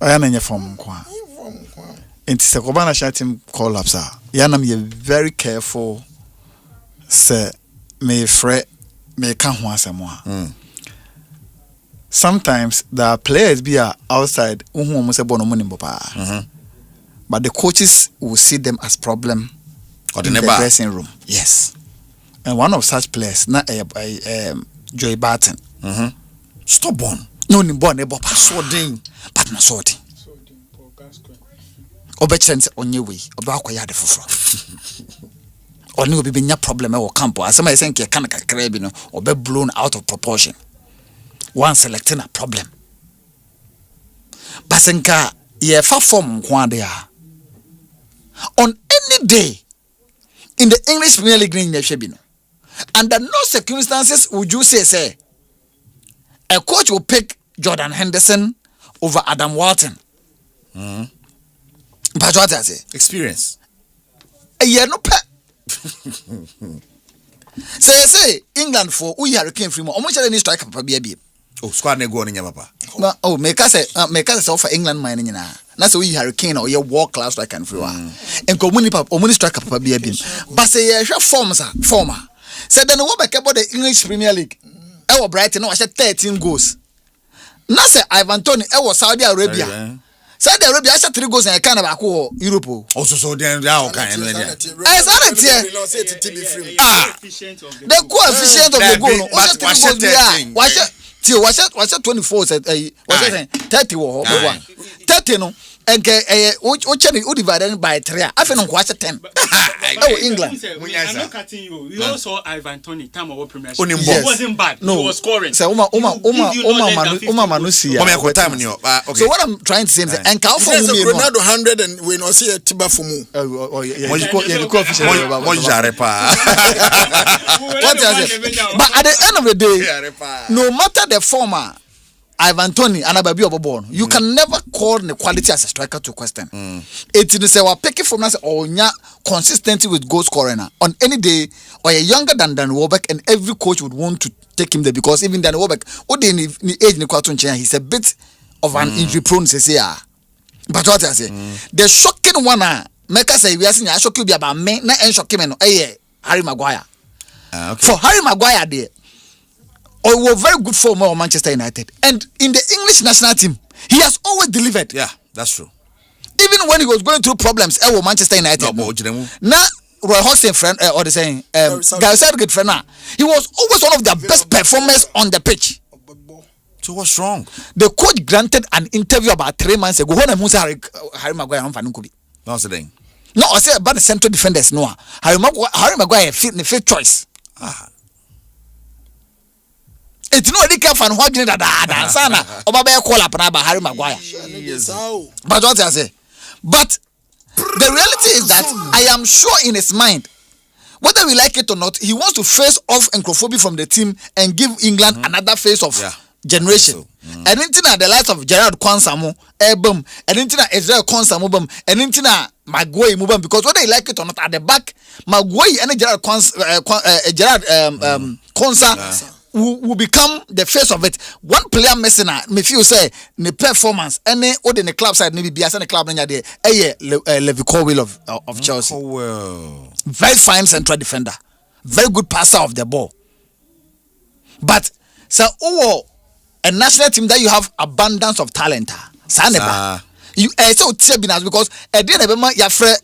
Aya nenye form nkwa. Inti se koba national team call ups are. Ya na me very careful se me can ho asemo a. Sometimes the players be outside who almost say bono money pa. But the coaches will see them as problem in the dressing room. Yes. And one of such players, na Joy Barton. Stubborn. No ni born ebo pa sorting, but na sorting. Obechens onye we, oba akoya de foforo. Oni obi benya problem e wo camp. Asema yesen ke kan kakra bi no, obe blown out of proportion. One selecting a problem. Basenka ye fa form nko ade a. On any day in the English Premier League in Shebino, under no circumstances would you say a coach will pick Jordan Henderson over Adam Walton. But what I say? Experience. A year no pet. Say England for we Hurricane Free more. Almost any striker for BB. Oh, squad ne go on in your papa. Oh, make us for England mining na. That's we Hurricane or your world class striker and free one. And community or money striker for BB. But say former. Said then what back about the English Premier League. Our Brighton was 13 goals. Now say Ivan Toney was Saudi Arabia. Saudi Arabia has 3 goals and kind of Europe. Also so then they are kind of the coefficient of the goal. Was 24 said was 30 or 30 no and who divided by 3 I feel no 10. Oh, England. I'm not cutting you. You also Ivan Toney time of Premier League. It wasn't bad. No. He was scoring. So so what I'm trying to say is and count for Ronaldo 100 and we no see a tiba for mu. But at the end of the day, no matter the former Ivan Toney and Ababi Obobon, you can never call the quality as a striker to question. It is say we pick from us or consistency with goal scoring on any day or a younger than Dan Welbeck, and every coach would want to take him there because even Dan Welbeck, he's a bit of an injury prone say but what I say the shocking one make us say we are seeing a shock you be about me na en shock him no Harry Maguire. For Harry Maguire there or were very good for Manchester United. And in the English national team, he has always delivered. Yeah, that's true. Even when he was going through problems, Manchester United. Now, Roy Hodgson friend, or the saying, good friend. He was always one of the best performers on the pitch. So what's wrong? The coach granted an interview about 3 months ago. Harry Maguire on Fanukubi. No, saying. No, I said about the central defenders. No, Harry Maguire fit the fifth choice. It's no really care for what you that sana Obaba call up na Harry Maguire. But what I say, but the reality is that I am sure in his mind whether we like it or not, he wants to face off Nkrofobi from the team and give England another phase of generation. And into the likes of Gerard Kwansamo, boom, and into Israel Kwansamo, boom, and into Maguire, boom, because whether you like it or not, at the back, Maguire and Gerard Kwansa will become the face of it. One player missing, me feel say the performance, any other in the club side, maybe be as any club in there, Levi Colwill of Chelsea. Very fine central defender, very good passer of the ball. But so a national team that you have abundance of talent. You so Tsebinas because at the end of the month, you have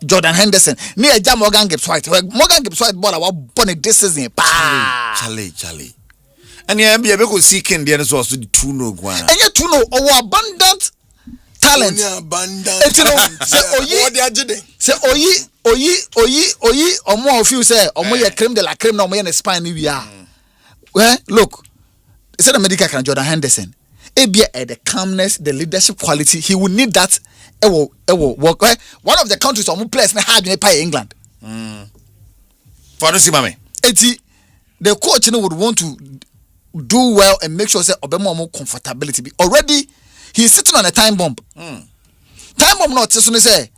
Jordan Henderson near Morgan Gibbs White. Morgan Gibbs White ball our bonnet this season. Charlie. And yeah, be able to see Ken the others also the two no guana. And yet to know our abundant talent. Oyi or more of you say or more creme de la creme no more in Spain we are. Well, look. It's not a medical can Jordan Henderson. The calmness, the leadership quality, he will need that. Work. One of the countries on who plays hard in England. For the Simame. The coach would want to do well and make sure say Obama more comfortability. Already he's sitting on a time bomb. Time bomb not just say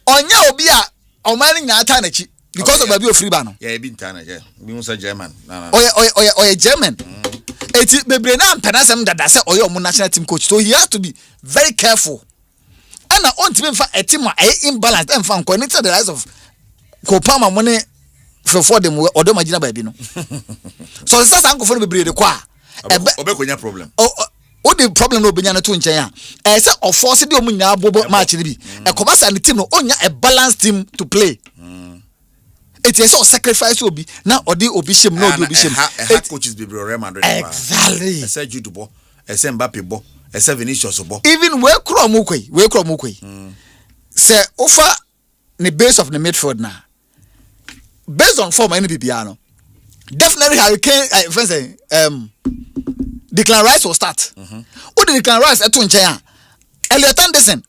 Onya Obia or manning na Tanachi because of a free banner. Yeah, been Tana, yeah. We must say German. Or German. It's baby na penasem that say oyo national team coach, so he has to be very careful. And I want to a team imbalance and fan connected the rise of Kopama money for them or the Magina baby no. So it's uncle for the breed qua. Problem. Oh, the problem no Benyana to Nchaya. I said of force the Omunya Bobo match be. A commerce and the team no onya a balanced team to play. It is all sacrifice will be now or the obishim no obishim. Coaches be exactly. Aseidu to bo, Asempa bo, Vinicius bo. Even we kromukwe. Say offer the base of the midfield now. Based on form any Bibiano. Definitely Hurricane Declan Rice will start. Who the Declan Rice at Tunchaya? Elliot Anderson.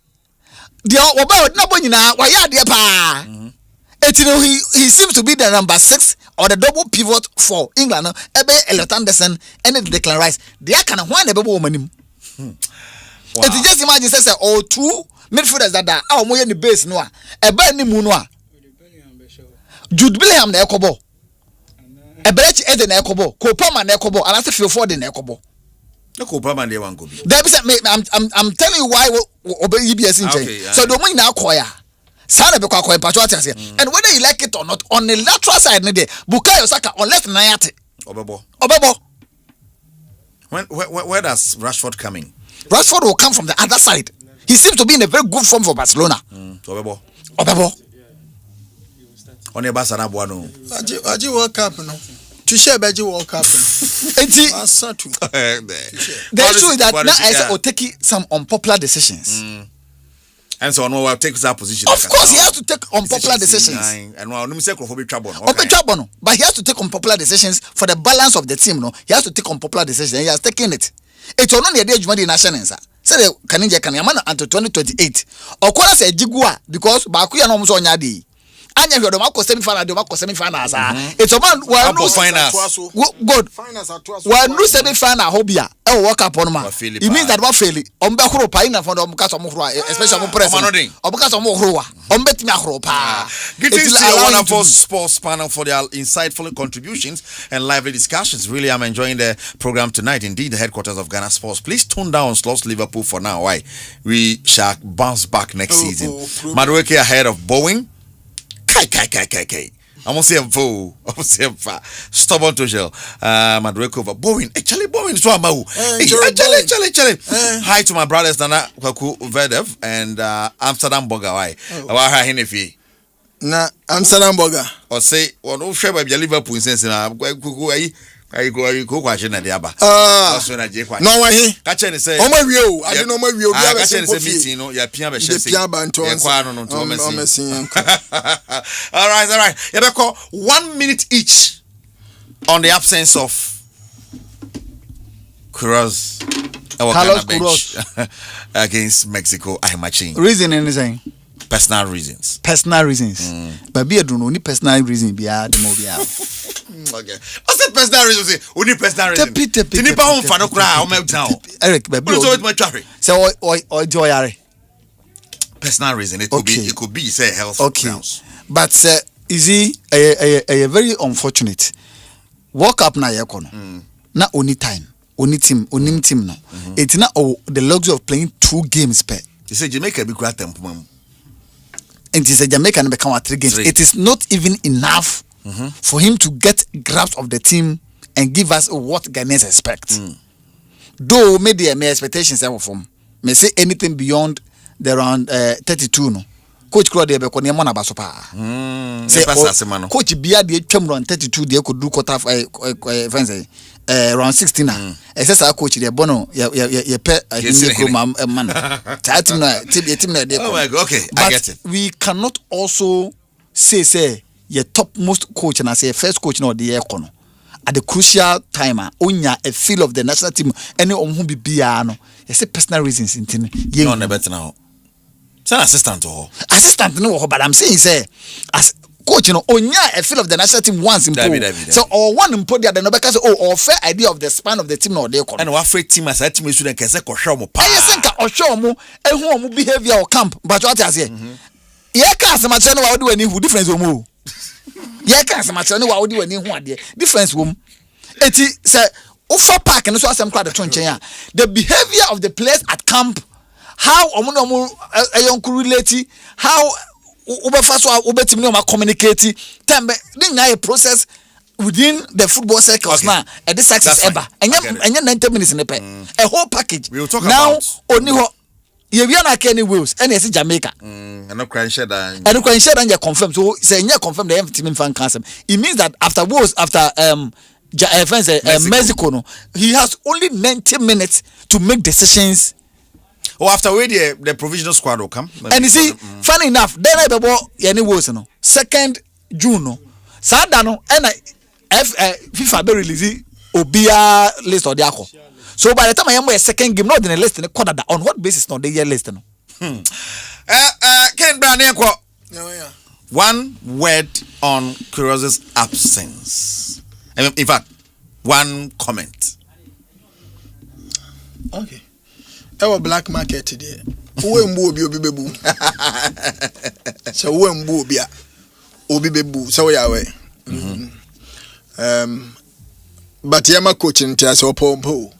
The about Nabonina, why ya dear pa? He seems to be the number 6 or the double pivot for England. Elliot Anderson and the Declan Rice. They are kind of one a woman. It's just imagine say all two midfielders that are more in the base no. A Benny Munwa. Jude Bellingham na ekobo. E Brecht Eden na ekobo. Kopama na ekobo. And after feel for the na ekobo. No Kopama dey wan go be. I'm telling you why obey EBS in change. So the money na akoya. Sana be kwa patriots here. And whether you like it or not, on the lateral side ne dey, Bukayo Saka on left Nayate. Obebo. Where does Rashford coming? Rashford will come from the other side. He seems to be in a very good form for Barcelona. Obebo. On your Barcelona boano. Aji World Cup no. To share Beji World Cup. The issue is that now I say take some unpopular decisions. And so on will take that position. Of course, he has to take unpopular decisions. And well, no say trouble. But he has to take unpopular decisions for the balance of the team. No, he has to take unpopular decisions. And he has taken it. It's on the age of the national. Say the Kaninja Kanyamana until 2028. Or call us a Jigua because Bakuya no muso nyadi. Anya you don't go semi-final, semi-finals. It's a man well no finals. Good. Well no semi-final hobia. Work up on man. It means that what fail it. Ombekro paina for the Omukasa Mukra, especially president. Omukasa Mukroa. Ombetmia Kropa. Greetings to your wonderful sports panel for their insightful contributions and lively discussions. Really, I'm enjoying the program tonight. Indeed, the headquarters of Ghana Sports. Please tune down Slots Liverpool for now. Why? We shall bounce back next season. Madueke ahead of Boeing. Kai. I'm gonna say a fool. I'm gonna say a stubborn to jail. Madueke over Boeing. Actually, Boeing is one mau. Actually. Hi to my brothers Nana Kwaku Vedev and Amsterdam Boga. Why? Our Hinefi. Na Amsterdam Boga. Or say, well, no share by Liverpool in sense. I go watching at the Abba. No one here. Catch any say, oh my view. I don't know my view. I catch any meeting, no, you're Piaba. All right. Yabeko, 1 minute each on the absence of Carlos against Mexico. I'm matching. Reason anything. Personal reasons. But be a don't only personal reason be the movie. Okay. What's the personal reason? Only personal reason. Tinipa home fan okra o meltdown. Eric, baby. So or joy. Personal reason. It could be say health grounds. But is he a very unfortunate. Walk up na yekono. Na only time. Only team no. It's not the luxury of playing 2 games per. You say Jamaica be great tempo. And it is a Jamaica and become 3 games. It is not even enough for him to get grasp of the team and give us what Ghanaians expect. Though maybe my expectations are from may say anything beyond the around 32 no. Coach Claude be ko ne mo na baso pa. Say coach Bia de twam run 32 de ko do quarter friends around 16 na. Ese coach de bono ye pe man. Team na de. Oh my God, okay, I get it. We cannot also say your topmost coach and say first coach no de kono. At the crucial time onya a feel of the national team any who be bia no. You say personal reasons in team. You on better now. Assistant no, but I'm saying say as coach onya a feel of the national team once in so or one in the other no because or fair idea of the span of the team no dey come and what afraid team as a team student can say kohwe mo pa yes nka ohwe mo ehu mo behavior or camp but what I say ye ka asemache no wa odi wani hu difference wo ye ka asemache no wa odi wani hu ade difference wo eti say ofa park no so asem kwa the tonchen the behavior of the players at camp how omo relate how ubetimi no communicate tembe a process within the football circles now and this success ever and 90 minutes in a whole package we will talk now about only you na Kenny Wills and it's Jamaica and no crying share and you confirm so say you confirm the team fan cancel it means that after Wills after Mexico no he has only 90 minutes to make decisions. After the provisional squad will come. And you see, funny enough, then I be any was no 2nd June no. Sada no and FIFA be release Obia list or the so by the time I am a second game, not in a list in a quarter on what basis not the year list no. Ken Braneko. One word on Kuroz's absence. In fact, one comment. Okay. Our black market today. Uwe mbu obi bebu. So uwe mbu obi bebu. So yawe. But yama coaching tia so pompo.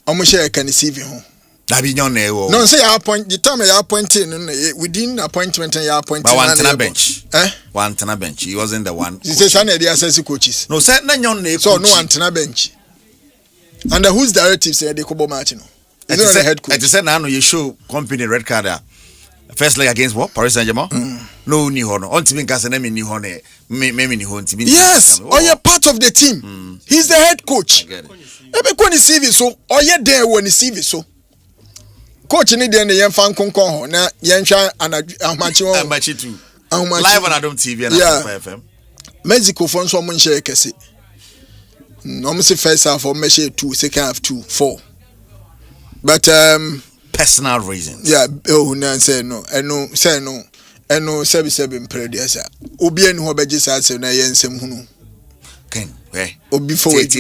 Omo share can receive home. Dabi nyone wo. No say ya appoint the time ya appointing within appointment and ya appointing. But one tena bench. One tena bench. He wasn't the one. He says na dey assess coaches. No say na nyone. So no one tena bench. Under whose directive say they kobo match no. And to say now you show company red card first leg against what? Paris Saint-Germain? No ni hono. On team can say me ni hono. Me ni hono team. Yes, or you're part of the team. He's the head coach. Ebe ko ni CV so, or you there when ni CV so. Coach ni there na yen fan konkon ho na yen hwa amachi wo. Amachi too. Live on Adom TV and Asempa FM. Mexico for so mo share kese. No me say first half or me share 2, second half 2, 4. But personal reasons. Yeah, no say no. Eno sebi impredesa. Obi enu ho beje sa se na yensem hunu. Ken, where? Obi forward.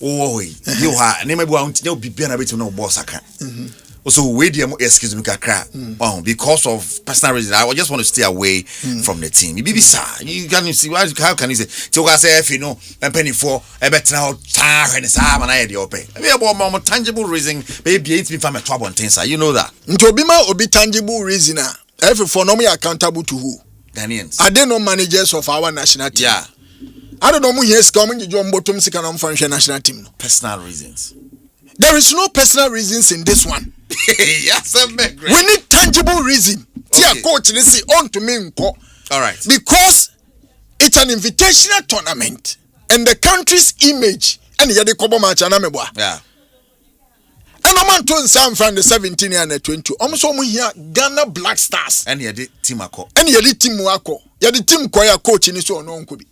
Oh, you ha na mebu anti na obi bia na betu na boss aka. So we dey excuse me kakra. Because of personal reasons, I just want to stay away from the team. You sir, you can see how can you say? So I say if you know, penny for a better now tar and sa man I dey open. We have more tangible reason maybe it be from a trouble things, sir. You know that. Nto bi ma obi tangible reason every for no me accountable to who? Ghanaians. Are they no managers of our national team? Yeah. I don't know who yes coming you jumbo to sika na function national team. Personal reasons. There is no personal reasons in this one. Yes, we need tangible reason. Okay. Coach, see on to me. All right. Because it's an invitational tournament and the country's image and the Kobo match and yeah. And I'm on to Sam from the 17 and the 20. Almost here Ghana Black Stars. And you did team ako. And you did team wako. You did team choir coach in his own could be.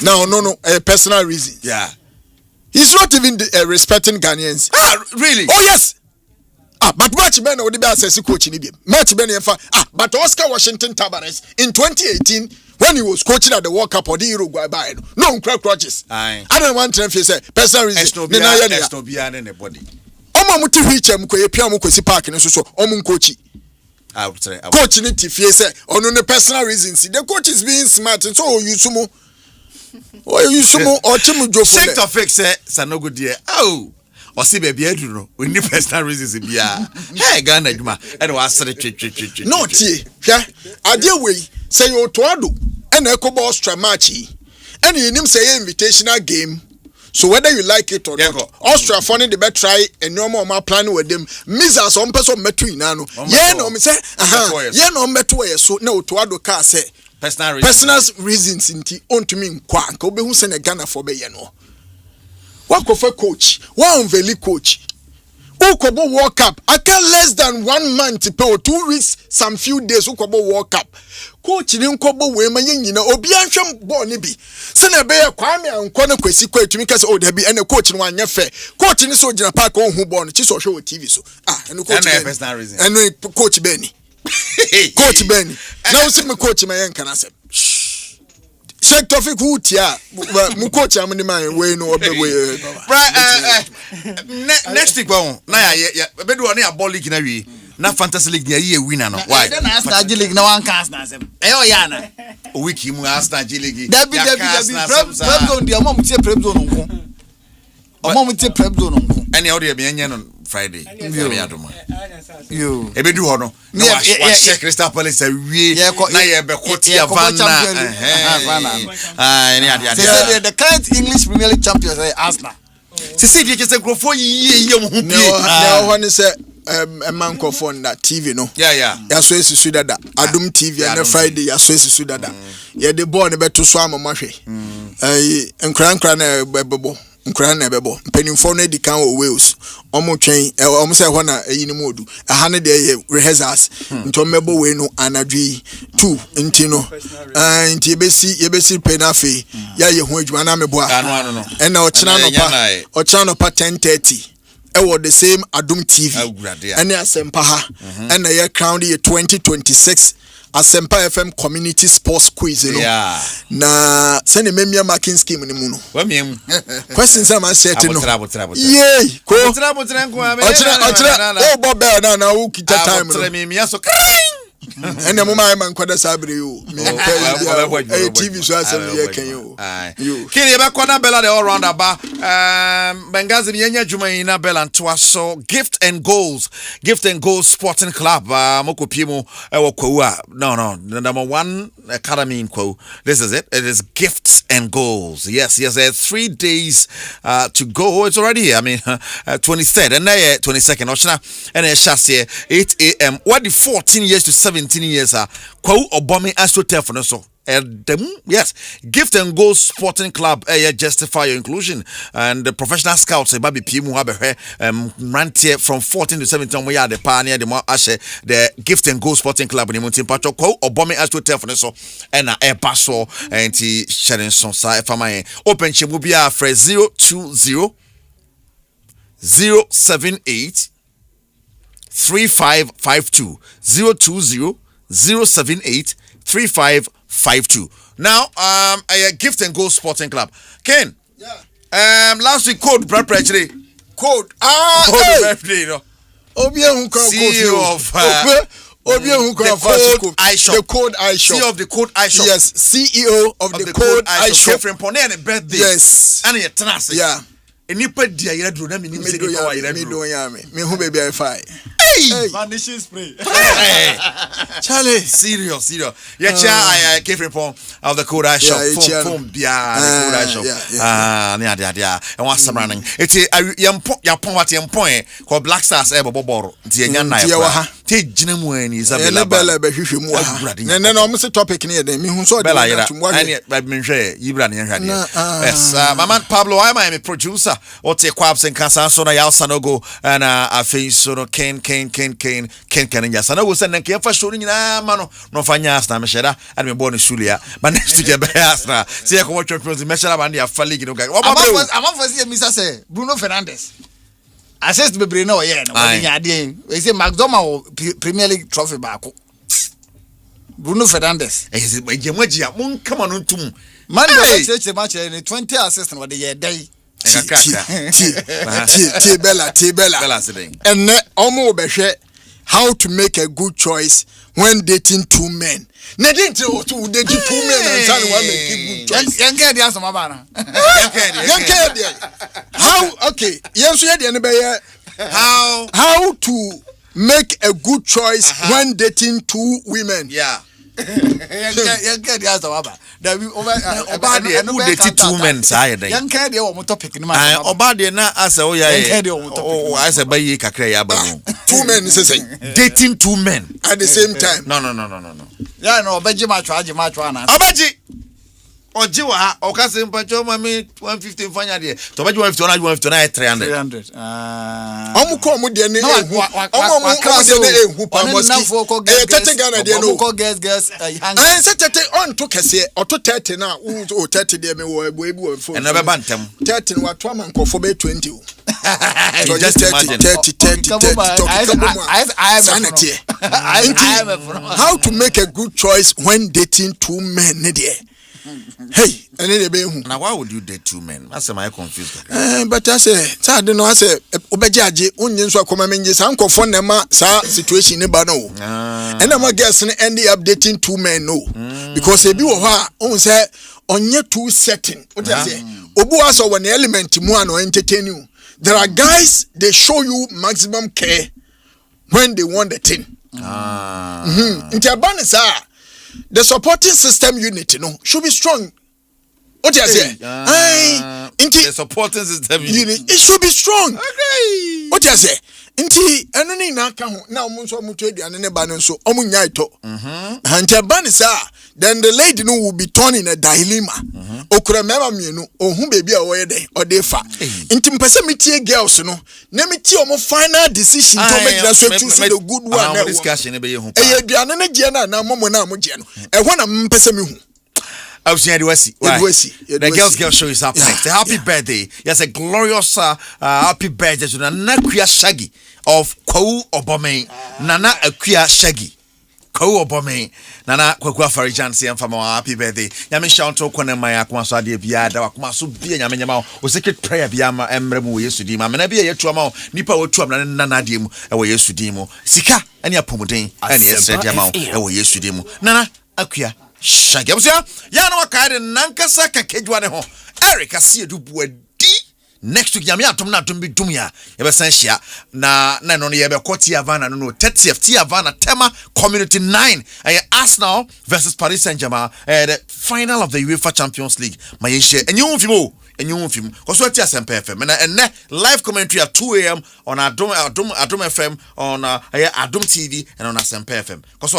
Now, no, a personal reason. Yeah. He's not even respecting Ghanaians. Really? Oh, yes. But match ben would be assess coach in the match ben but Oscar Washington Tabares in 2018 when he was coaching at the World Cup or the Uruguay by no crack Rodgers. I don't want to say personal reason. No be anybody. Omo muti reach am ko yepia mo kwesi park no so omo coach. Coach ni tifie say ono ne personal reasons. The coach is being smart so you sumo. Oh you sumo o chimu jofo. Check to fix say sanogo there. Oh. Or see baby Edro, we need personal reasons be hey Ghana Juma and was said no tea, yeah. Idea way say you to ado and echo ball match and you name say invitational game. So whether you like it or not, Austria funny the bet try and no more plan with them. Miss some person metri nano. Yeah, no, me say, yeah, no metro so no to ado car say personal reasons in tea on to me quack, obe who send a Ghana for be no. What for coach? One very coach. Ukobo World Cup. I can less than 1 month to pay 2 weeks, some few days. Ukobo World Cup. Coach in Ukobo way man yina obiansham bonibi. Sena be kwame ankwana kwesi kwa to me cause oh there be any coach no anya fair. Coach ni so jina park oh hu born chi so show TV so. And coach personal reason. And coach Benny. Coach Benny. Now see me coach my yan can say. Check Tofik Hutia, Mukoch, I'm in my way no right. Next week, now, yeah, bedu on a ball league in a way. Na fantasy league near winner. Why? Then I start league no one cast Nasem. Yana. Wiki Muasta Giligi. Prepzone, the mom say Prepzone. A moment say Prepzone. Any audio be on Friday. You. Ebedu hono. No, check Crystal Palace we na ye be Kotia Vanna. The current English Premier League champions are Arsenal. See if you can go for ye no one is a man phone that TV no. Yeah. Ya so esu dada. Adum TV and Friday ya so esu dada. Ye the ball ne beto so amahwe. Nkran na bebo. Nkran na bebo. Penimfo na di kan o Wales. Omo twen omo se ho na eyi ni modu. Aha ne de rehearsals. Nto mebo we no anadwi 2 nti no. Nti yebesi penafe. Ya ye ho adwuma na mebo a. No. E na ochina no pa 10:30. Ewo the same Adum TV. And Asempa ha. And na crown the 2026 Asempa FM Community Sports Quiz, you know. Yeah. Na send a memia marking scheme in the moon. Questions I'm setting. Yay! Oh, Bob Bell now who keep time. And the moment I'm quite a sabri you. TV so can you. Kini bakwana bella the all round about Bengazi Yenya Jumaina Bella and Twaso Gift and Goals Sporting Club Moko Pimo no the number 1 academy in Kwo. This is it is Gifts and Goals. Yes 3 days to go. It's already here. I mean 23rd and 22nd Oshina and Shasie 8 a.m. What the 14 years to 17 years Kwo Obomi Astroturf for so yes, Gift and Goals Sporting Club justify your inclusion and the professional scouts baby pimu have rantie from 14 to 17 we are the pioneer the more ashe the Gift and Goals Sporting Club ni muntin patcho Kwo Obomi Astroturf for so and e paso enti sharing son sa fama open chemu bia for 020 078 3552 020 078 3552. Now, a Gift and Goals Sporting Club. Ken. Yeah. Last week code actually. Code. Birthday, CEO of the Code I Shop. CEO of the Code I Shop. Yes, CEO of the Code I Shop. Birthday. Yes. And your tenacity. Yeah. Enipa dia yira dro na me nim se nipa wa yira dro. Me hu baby I fi. Hey! Vanishing spray. Charlie, serious. Yeah, I came from of the Code I Shop. Phone bia the Code I Shop. Yeah. And what's surrounding. It's ya pon what your point called Black Stars e boboro. Nti enya na ya. Te ginemu ani Isabella be hwehwe mu ha. Na no mo se topic ne dey me hu so dey tum wa. Ani me hwe yibra ne hwade. Yes, Mama Pablo I am a producer. Ote kwabs and kasa so na ya sanogo and afi so no Ken nya sana wo send nke fa show nyina ma no fanya asna me sheda and me born sulia but next to get asna see ko watch champions me sheda band ya fa league no guy I'm for see Mr. say Bruno Fernandes assist bebre na oye no we nya ade we say McDonald Premier League trophy back. Bruno Fernandes ehise ejemagia mon kama no ntum man the match 20 assists no dey day Bella and omo behwe how to make a good choice when dating two men. Na didn't you to date two men and son one make good choice. Yanke dia so mabana. Yanke dia. How okay, yes you dey be how to make a good choice when dating two women. Yeah. Yanke dia so mabana. That we over who dated two men say dey. Yanke dia wo topic ni ma. Obade na asa o ya I say bayi kakra ya ba no. Two men say dating two men at the same time. No. Yeah, no, obeji match na. Obeji. Oji wa okase mpacho mami 150 fanya de. To obeji 150 na 300. Omuko de ne ehu. Omuko de ne ehu pa moski. Tete Ghana de no. Omuko girls say tete on to kese oto 30 na o 30 de me wo ebu on phone. And never bantem. 30 wa to man kofo be 20. So just imagine 30 how to make a good choice when dating two men there. Hey, and then they now why would you date two men? That's am I confused. But I say, I don't know. I say, obejaji onion so akoma menje sa nkofo nema sa situation ne ba no. And I'm guessing end up dating two men no. Because ebi wo ha on say onye two setting. What I say? Obu aso one element mu an entertain you. There are guys they show you maximum care when they want the thing. The supporting system unit, should be strong. What you say? The supporting system unit, it should be strong. Okay. What you say? Inti enoni na ka ho na omo so mutu aduane ne ba no so omo nya ito. Then the lady no will be torn in a dilemma. Okura mema mienu ohun baby a wo ye den odefa. Inti mpese metie girls no na metie omo final decision to make that so choose the good one. Now discussion e be ye hu. Aduane ne je na na momo na mo je no. Ehwo na mpese me hu. The girls show is up next. Happy birthday. Yes, a glorious happy birthday to Nana Shaggy of Kou Obame. Nana Akuya Shaggy. Kou Obame. Nana Kwakwa Farijansi and Famo happy birthday. Yamin Shanto Konemaya Kwansadi Biada Wakmasu Bia Yamanyama or secret prayer Biama Emremu Yesudima. Menabia Yetuamo, Nipa Otuam Nana Dim, away Yesudimo. Sika, and your Pumutin, and yes, Yamao, away Yesudimo. Nana Akuya. Shaggy, ya no kaide nankasa ka kedwane ho Eric Aseidu Boadi next week yame atom na atom bi dumya ye be san hia na no ye be kwoti avana no 30th ti avana tema community 9 Arsenal versus Paris Saint-Germain the final of the UEFA Champions League my share enyu film cause what Asempa FM and live commentary at 2 a.m. on Adom FM on Adom TV and on Asempa FM cause